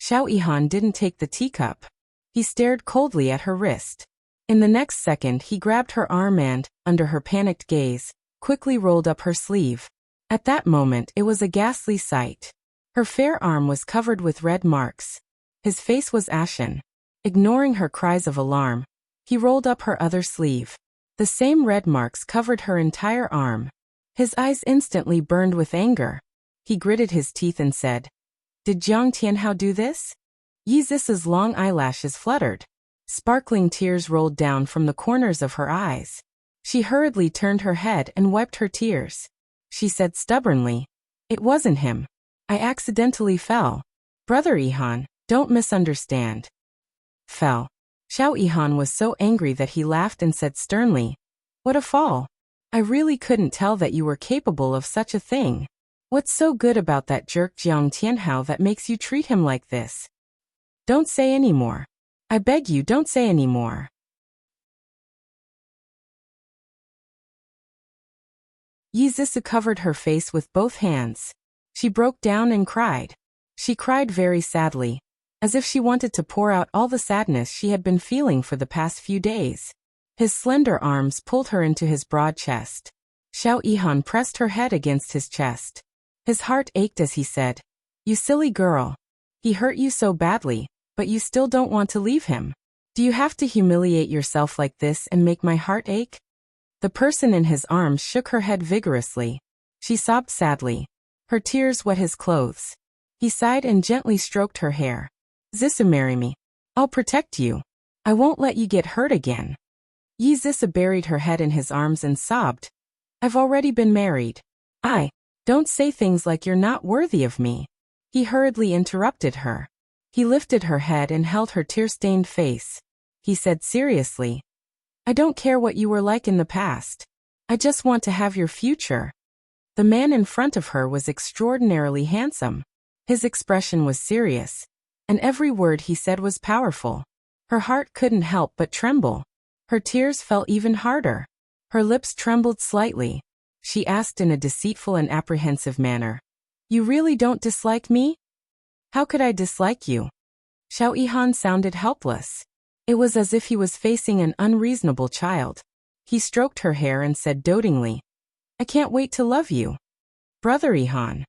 Xiao Yihan didn't take the teacup. He stared coldly at her wrist. In the next second, he grabbed her arm and, under her panicked gaze, quickly rolled up her sleeve. At that moment, it was a ghastly sight. Her fair arm was covered with red marks. His face was ashen. Ignoring her cries of alarm, he rolled up her other sleeve. The same red marks covered her entire arm. His eyes instantly burned with anger. He gritted his teeth and said, "Did Jiang Tianhao do this?" Yi Zixu's long eyelashes fluttered. Sparkling tears rolled down from the corners of her eyes. She hurriedly turned her head and wiped her tears. She said stubbornly, "It wasn't him. I accidentally fell. Brother Yihan, don't misunderstand." Fell. Xiao Yihan was so angry that he laughed and said sternly, "What a fall! I really couldn't tell that you were capable of such a thing. What's so good about that jerk Jiang Tianhao that makes you treat him like this? Don't say any more. I beg you, don't say any more." Yi Zisu covered her face with both hands. She broke down and cried. She cried very sadly, as if she wanted to pour out all the sadness she had been feeling for the past few days. His slender arms pulled her into his broad chest. Xiao Yihan pressed her head against his chest. His heart ached as he said, "You silly girl. He hurt you so badly, but you still don't want to leave him. Do you have to humiliate yourself like this and make my heart ache?" The person in his arms shook her head vigorously. She sobbed sadly. Her tears wet his clothes. He sighed and gently stroked her hair. "Zisu, marry me. I'll protect you. I won't let you get hurt again." Yi Zisu buried her head in his arms and sobbed. "I've already been married. Don't say things like you're not worthy of me." He hurriedly interrupted her. He lifted her head and held her tear-stained face. He said seriously, "I don't care what you were like in the past. I just want to have your future." The man in front of her was extraordinarily handsome. His expression was serious, and every word he said was powerful. Her heart couldn't help but tremble. Her tears fell even harder. Her lips trembled slightly. She asked in a deceitful and apprehensive manner, "You really don't dislike me?" "How could I dislike you?" Xiao Yihan sounded helpless. It was as if he was facing an unreasonable child. He stroked her hair and said dotingly, "I can't wait to love you. Brother Yihan."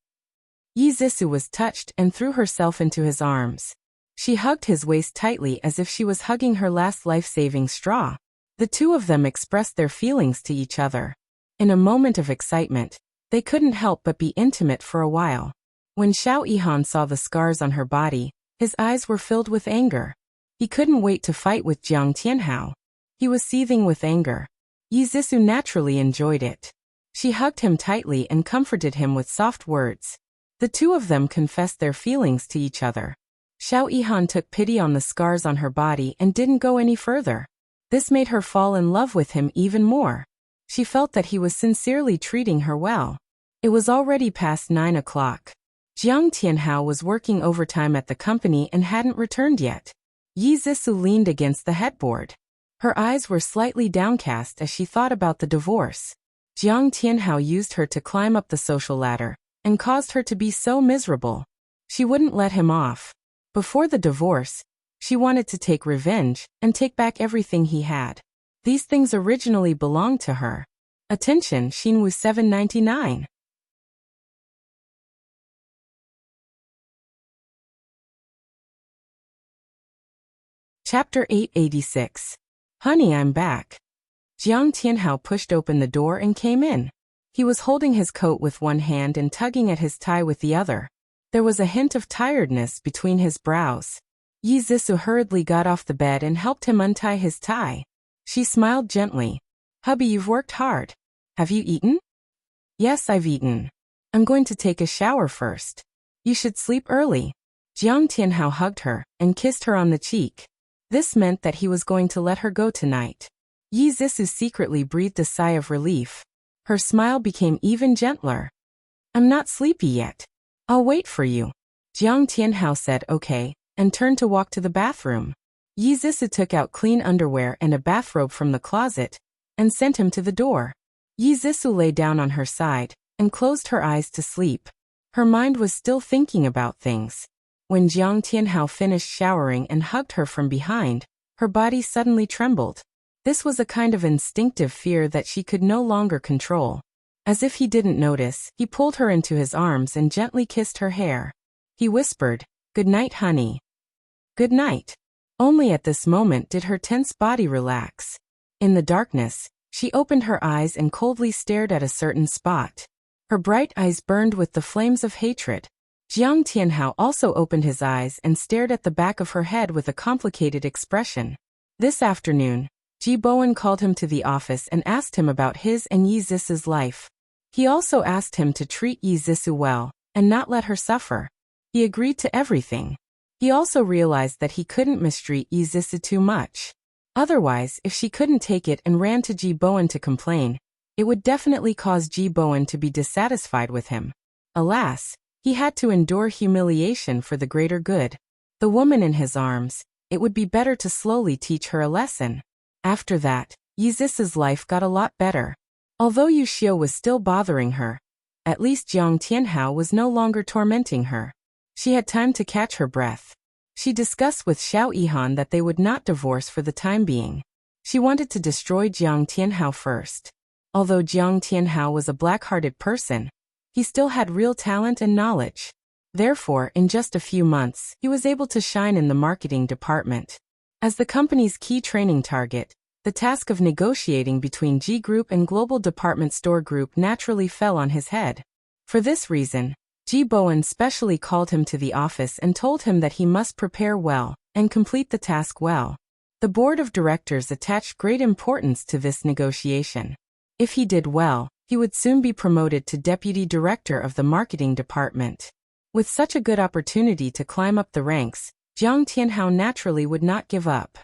Yi Zisu was touched and threw herself into his arms. She hugged his waist tightly as if she was hugging her last life-saving straw. The two of them expressed their feelings to each other. In a moment of excitement, they couldn't help but be intimate for a while. When Xiao Yihan saw the scars on her body, his eyes were filled with anger. He couldn't wait to fight with Jiang Tianhao. He was seething with anger. Yi Zisu naturally enjoyed it. She hugged him tightly and comforted him with soft words. The two of them confessed their feelings to each other. Xiao Yihan took pity on the scars on her body and didn't go any further. This made her fall in love with him even more. She felt that he was sincerely treating her well. It was already past 9 o'clock. Jiang Tianhao was working overtime at the company and hadn't returned yet. Yi Zisu leaned against the headboard. Her eyes were slightly downcast as she thought about the divorce. Jiang Tianhao used her to climb up the social ladder and caused her to be so miserable. She wouldn't let him off. Before the divorce, she wanted to take revenge and take back everything he had. These things originally belonged to her. Attention, Xinwu 799. Chapter 886. Honey, I'm back. Jiang Tianhao pushed open the door and came in. He was holding his coat with one hand and tugging at his tie with the other. There was a hint of tiredness between his brows. Yi Zisu hurriedly got off the bed and helped him untie his tie. She smiled gently. "Hubby, you've worked hard. Have you eaten?" "Yes, I've eaten. I'm going to take a shower first." "You should sleep early." Jiang Tianhao hugged her and kissed her on the cheek. This meant that he was going to let her go tonight. Yi Zisu secretly breathed a sigh of relief. Her smile became even gentler. "I'm not sleepy yet. I'll wait for you." Jiang Tianhao said okay, and turned to walk to the bathroom. Yi Zisu took out clean underwear and a bathrobe from the closet, and sent him to the door. Yi Zisu lay down on her side, and closed her eyes to sleep. Her mind was still thinking about things. When Jiang Tianhao finished showering and hugged her from behind, her body suddenly trembled. This was a kind of instinctive fear that she could no longer control. As if he didn't notice, he pulled her into his arms and gently kissed her hair. He whispered, "Good night, honey." "Good night." Only at this moment did her tense body relax. In the darkness, she opened her eyes and coldly stared at a certain spot. Her bright eyes burned with the flames of hatred. Jiang Tianhao also opened his eyes and stared at the back of her head with a complicated expression. This afternoon, Ji Bowen called him to the office and asked him about his and Yi Zisu's life. He also asked him to treat Yi Zisu well, and not let her suffer. He agreed to everything. He also realized that he couldn't mistreat Yi Zisi too much. Otherwise, if she couldn't take it and ran to Ji Bowen to complain, it would definitely cause Ji Bowen to be dissatisfied with him. Alas, he had to endure humiliation for the greater good. The woman in his arms, it would be better to slowly teach her a lesson. After that, Yi Zisi's life got a lot better. Although Yu Xiu was still bothering her, at least Jiang Tianhao was no longer tormenting her. She had time to catch her breath. She discussed with Xiao Yihan that they would not divorce for the time being. She wanted to destroy Jiang Tianhao first. Although Jiang Tianhao was a black-hearted person, he still had real talent and knowledge. Therefore, in just a few months, he was able to shine in the marketing department. As the company's key training target, the task of negotiating between G Group and Global Department Store Group naturally fell on his head. For this reason, Ji Bowen specially called him to the office and told him that he must prepare well and complete the task well. The board of directors attached great importance to this negotiation. If he did well, he would soon be promoted to deputy director of the marketing department. With such a good opportunity to climb up the ranks, Jiang Tianhao naturally would not give up.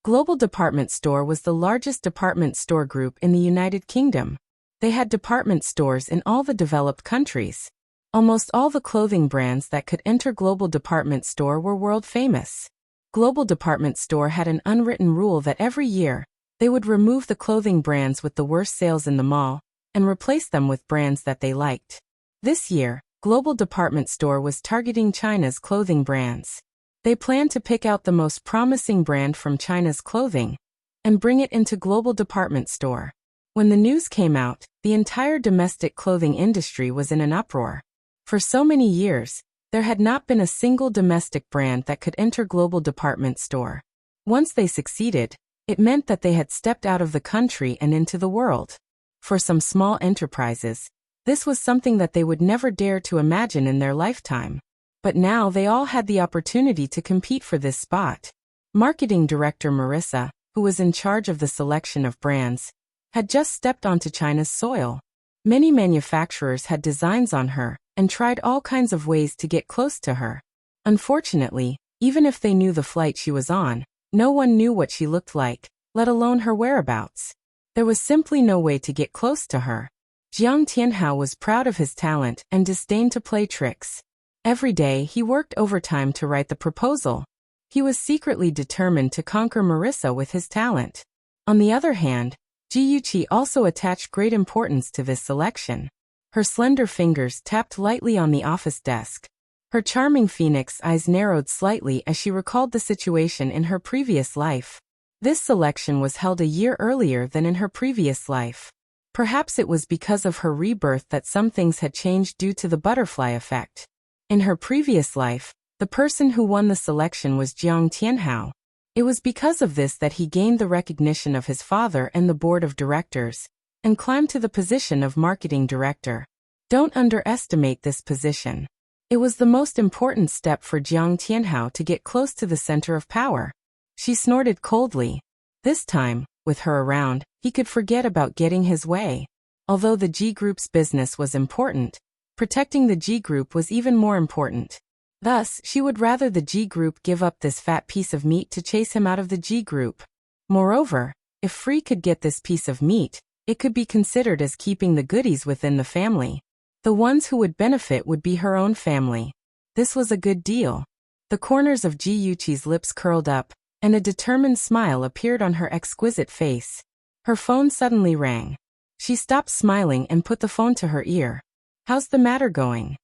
Global Department Store was the largest department store group in the United Kingdom. They had department stores in all the developed countries. Almost all the clothing brands that could enter Global Department Store were world famous. Global Department Store had an unwritten rule that every year, they would remove the clothing brands with the worst sales in the mall and replace them with brands that they liked. This year, Global Department Store was targeting China's clothing brands. They planned to pick out the most promising brand from China's clothing and bring it into Global Department Store. When the news came out, the entire domestic clothing industry was in an uproar. For so many years, there had not been a single domestic brand that could enter Global Department Store. Once they succeeded, it meant that they had stepped out of the country and into the world. For some small enterprises, this was something that they would never dare to imagine in their lifetime. But now they all had the opportunity to compete for this spot. Marketing Director Marissa, who was in charge of the selection of brands, had just stepped onto China's soil. Many manufacturers had designs on her and tried all kinds of ways to get close to her. Unfortunately, even if they knew the flight she was on, no one knew what she looked like, let alone her whereabouts. There was simply no way to get close to her. Jiang Tianhao was proud of his talent and disdained to play tricks. Every day he worked overtime to write the proposal. He was secretly determined to conquer Marissa with his talent. On the other hand, Ji Yuqi also attached great importance to this selection. Her slender fingers tapped lightly on the office desk. Her charming phoenix eyes narrowed slightly as she recalled the situation in her previous life. This selection was held a year earlier than in her previous life. Perhaps it was because of her rebirth that some things had changed due to the butterfly effect. In her previous life, the person who won the selection was Jiang Tianhao. It was because of this that he gained the recognition of his father and the board of directors, and climbed to the position of marketing director. Don't underestimate this position. It was the most important step for Jiang Tianhao to get close to the center of power. She snorted coldly. This time, with her around, he could forget about getting his way. Although the G Group's business was important, protecting the G Group was even more important. Thus, she would rather the G Group give up this fat piece of meat to chase him out of the G Group. Moreover, if Free could get this piece of meat, it could be considered as keeping the goodies within the family. The ones who would benefit would be her own family. This was a good deal. The corners of Ji Yuqi's lips curled up, and a determined smile appeared on her exquisite face. Her phone suddenly rang. She stopped smiling and put the phone to her ear. "How's the matter going?"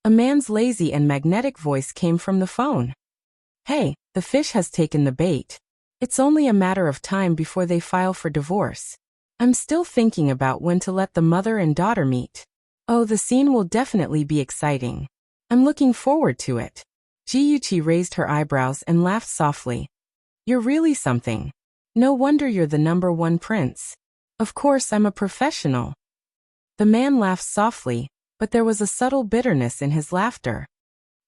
A man's lazy and magnetic voice came from the phone. "Hey, the fish has taken the bait. It's only a matter of time before they file for divorce. I'm still thinking about when to let the mother and daughter meet. Oh, the scene will definitely be exciting. I'm looking forward to it." Ji Yuqi raised her eyebrows and laughed softly. "You're really something. No wonder you're the #1 prince. Of course I'm a professional." The man laughed softly, but there was a subtle bitterness in his laughter.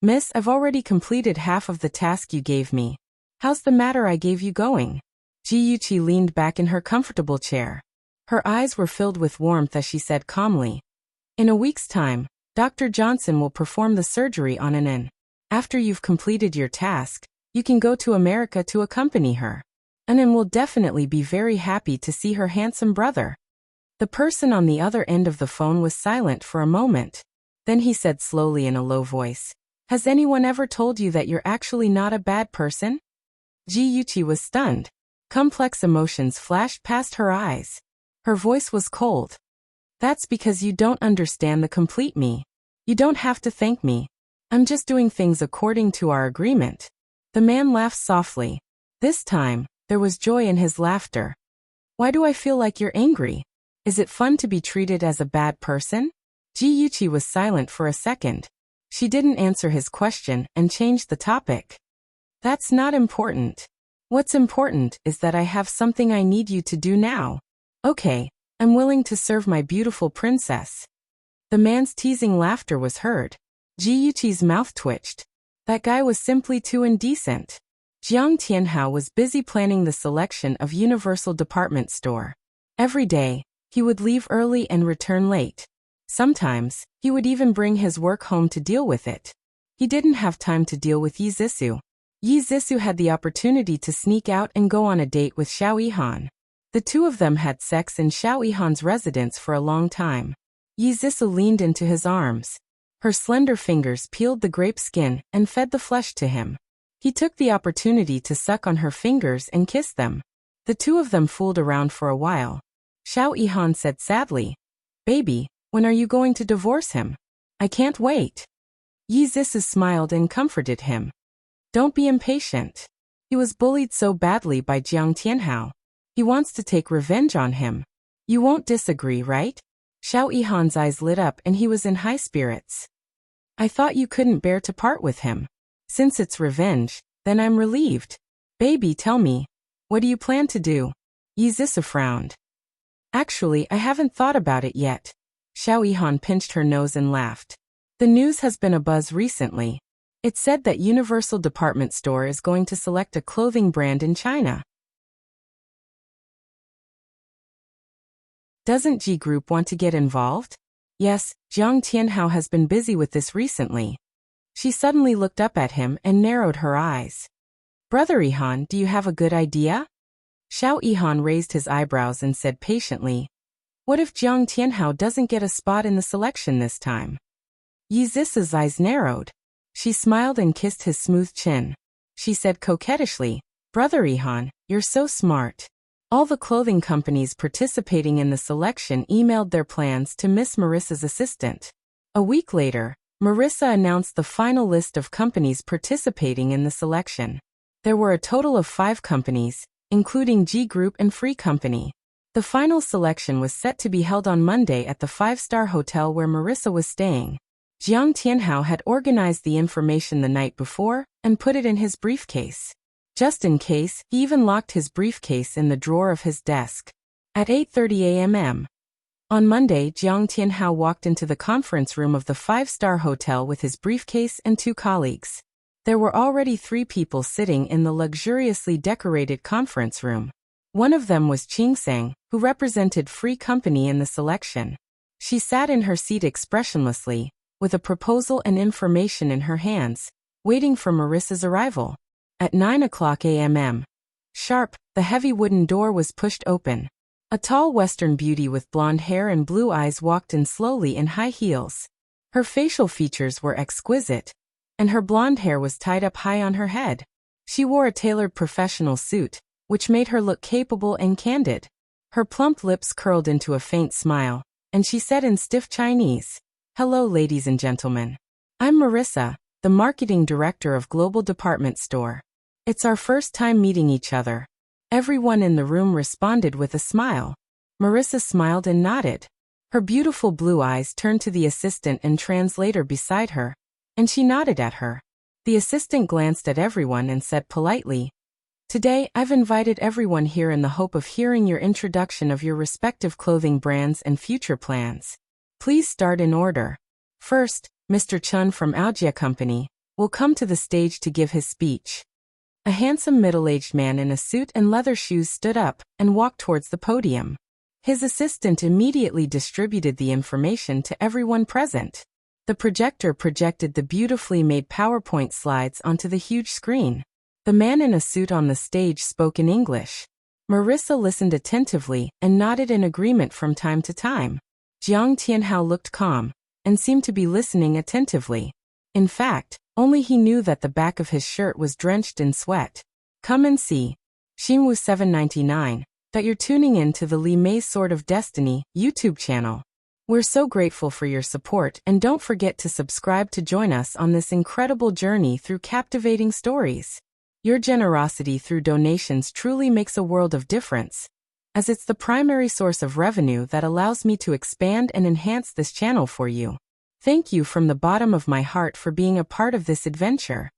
"Miss, I've already completed half of the task you gave me. How's the matter I gave you going?" Ji Yuqi leaned back in her comfortable chair. Her eyes were filled with warmth as she said calmly, "In a week's time, Dr. Johnson will perform the surgery on Anan. After you've completed your task, you can go to America to accompany her. Anan will definitely be very happy to see her handsome brother." The person on the other end of the phone was silent for a moment. Then he said slowly in a low voice, "Has anyone ever told you that you're actually not a bad person?" Ji Yuqi was stunned. Complex emotions flashed past her eyes. Her voice was cold. "That's because you don't understand the complete me. You don't have to thank me. I'm just doing things according to our agreement." The man laughed softly. This time, there was joy in his laughter. "Why do I feel like you're angry? Is it fun to be treated as a bad person?" Ji Yuqi was silent for a second. She didn't answer his question and changed the topic. "That's not important. What's important is that I have something I need you to do now. Okay, I'm willing to serve my beautiful princess." The man's teasing laughter was heard. Ji Yuqi's mouth twitched. That guy was simply too indecent. Jiang Tianhao was busy planning the selection of Universal Department Store. Every day, he would leave early and return late. Sometimes, he would even bring his work home to deal with it. He didn't have time to deal with Yi Zissou. Yi Zissou had the opportunity to sneak out and go on a date with Xiao Yihan. The two of them had sex in Xiao Yihan's residence for a long time. Yi Zissou leaned into his arms. Her slender fingers peeled the grape skin and fed the flesh to him. He took the opportunity to suck on her fingers and kiss them. The two of them fooled around for a while. Xiao Yihan said sadly, "Baby, when are you going to divorce him? I can't wait." Yi Zissou smiled and comforted him. "Don't be impatient. He was bullied so badly by Jiang Tianhao. He wants to take revenge on him. You won't disagree, right?" Xiao Yihan's eyes lit up and he was in high spirits. "I thought you couldn't bear to part with him. Since it's revenge, then I'm relieved. Baby, tell me, what do you plan to do?" Yi Zissou frowned. "Actually, I haven't thought about it yet." Xiao Yihan pinched her nose and laughed. "The news has been abuzz recently. It said that Universal Department Store is going to select a clothing brand in China. Doesn't G Group want to get involved?" "Yes, Jiang Tianhao has been busy with this recently." She suddenly looked up at him and narrowed her eyes. "Brother Yihan, do you have a good idea?" Xiao Yihan raised his eyebrows and said patiently, "What if Jiang Tianhao doesn't get a spot in the selection this time?" Yi Zissou's eyes narrowed. She smiled and kissed his smooth chin. She said coquettishly, "Brother Yihan, you're so smart." All the clothing companies participating in the selection emailed their plans to Miss Marissa's assistant. A week later, Marissa announced the final list of companies participating in the selection. There were a total of 5 companies, including G Group and Free Company. The final selection was set to be held on Monday at the 5-star hotel where Marissa was staying. Jiang Tianhao had organized the information the night before and put it in his briefcase. Just in case, he even locked his briefcase in the drawer of his desk. At 8:30 a.m. on Monday, Jiang Tianhao walked into the conference room of the 5-star hotel with his briefcase and 2 colleagues. There were already 3 people sitting in the luxuriously decorated conference room. One of them was Qing Sang, who represented Free Company in the selection. She sat in her seat expressionlessly, with a proposal and information in her hands, waiting for Marissa's arrival. At 9:00 a.m. sharp, the heavy wooden door was pushed open. A tall Western beauty with blonde hair and blue eyes walked in slowly in high heels. Her facial features were exquisite, and her blonde hair was tied up high on her head. She wore a tailored professional suit, which made her look capable and candid. Her plump lips curled into a faint smile, and she said in stiff Chinese, "Hello, ladies and gentlemen. I'm Marissa, the marketing director of Global Department Store. It's our first time meeting each other." Everyone in the room responded with a smile. Marissa smiled and nodded. Her beautiful blue eyes turned to the assistant and translator beside her, and she nodded at her. The assistant glanced at everyone and said politely, "Today, I've invited everyone here in the hope of hearing your introduction of your respective clothing brands and future plans. Please start in order. First, Mr. Chun from Audiobook Company will come to the stage to give his speech." A handsome middle-aged man in a suit and leather shoes stood up and walked towards the podium. His assistant immediately distributed the information to everyone present. The projector projected the beautifully made PowerPoint slides onto the huge screen. The man in a suit on the stage spoke in English. Marissa listened attentively and nodded in agreement from time to time. Jiang Tianhao looked calm and seemed to be listening attentively. In fact, only he knew that the back of his shirt was drenched in sweat. Come and see. Xinwu 799, that you're tuning in to the Li Mei's Sword of Destiny YouTube channel. We're so grateful for your support, and don't forget to subscribe to join us on this incredible journey through captivating stories. Your generosity through donations truly makes a world of difference, as it's the primary source of revenue that allows me to expand and enhance this channel for you. Thank you from the bottom of my heart for being a part of this adventure.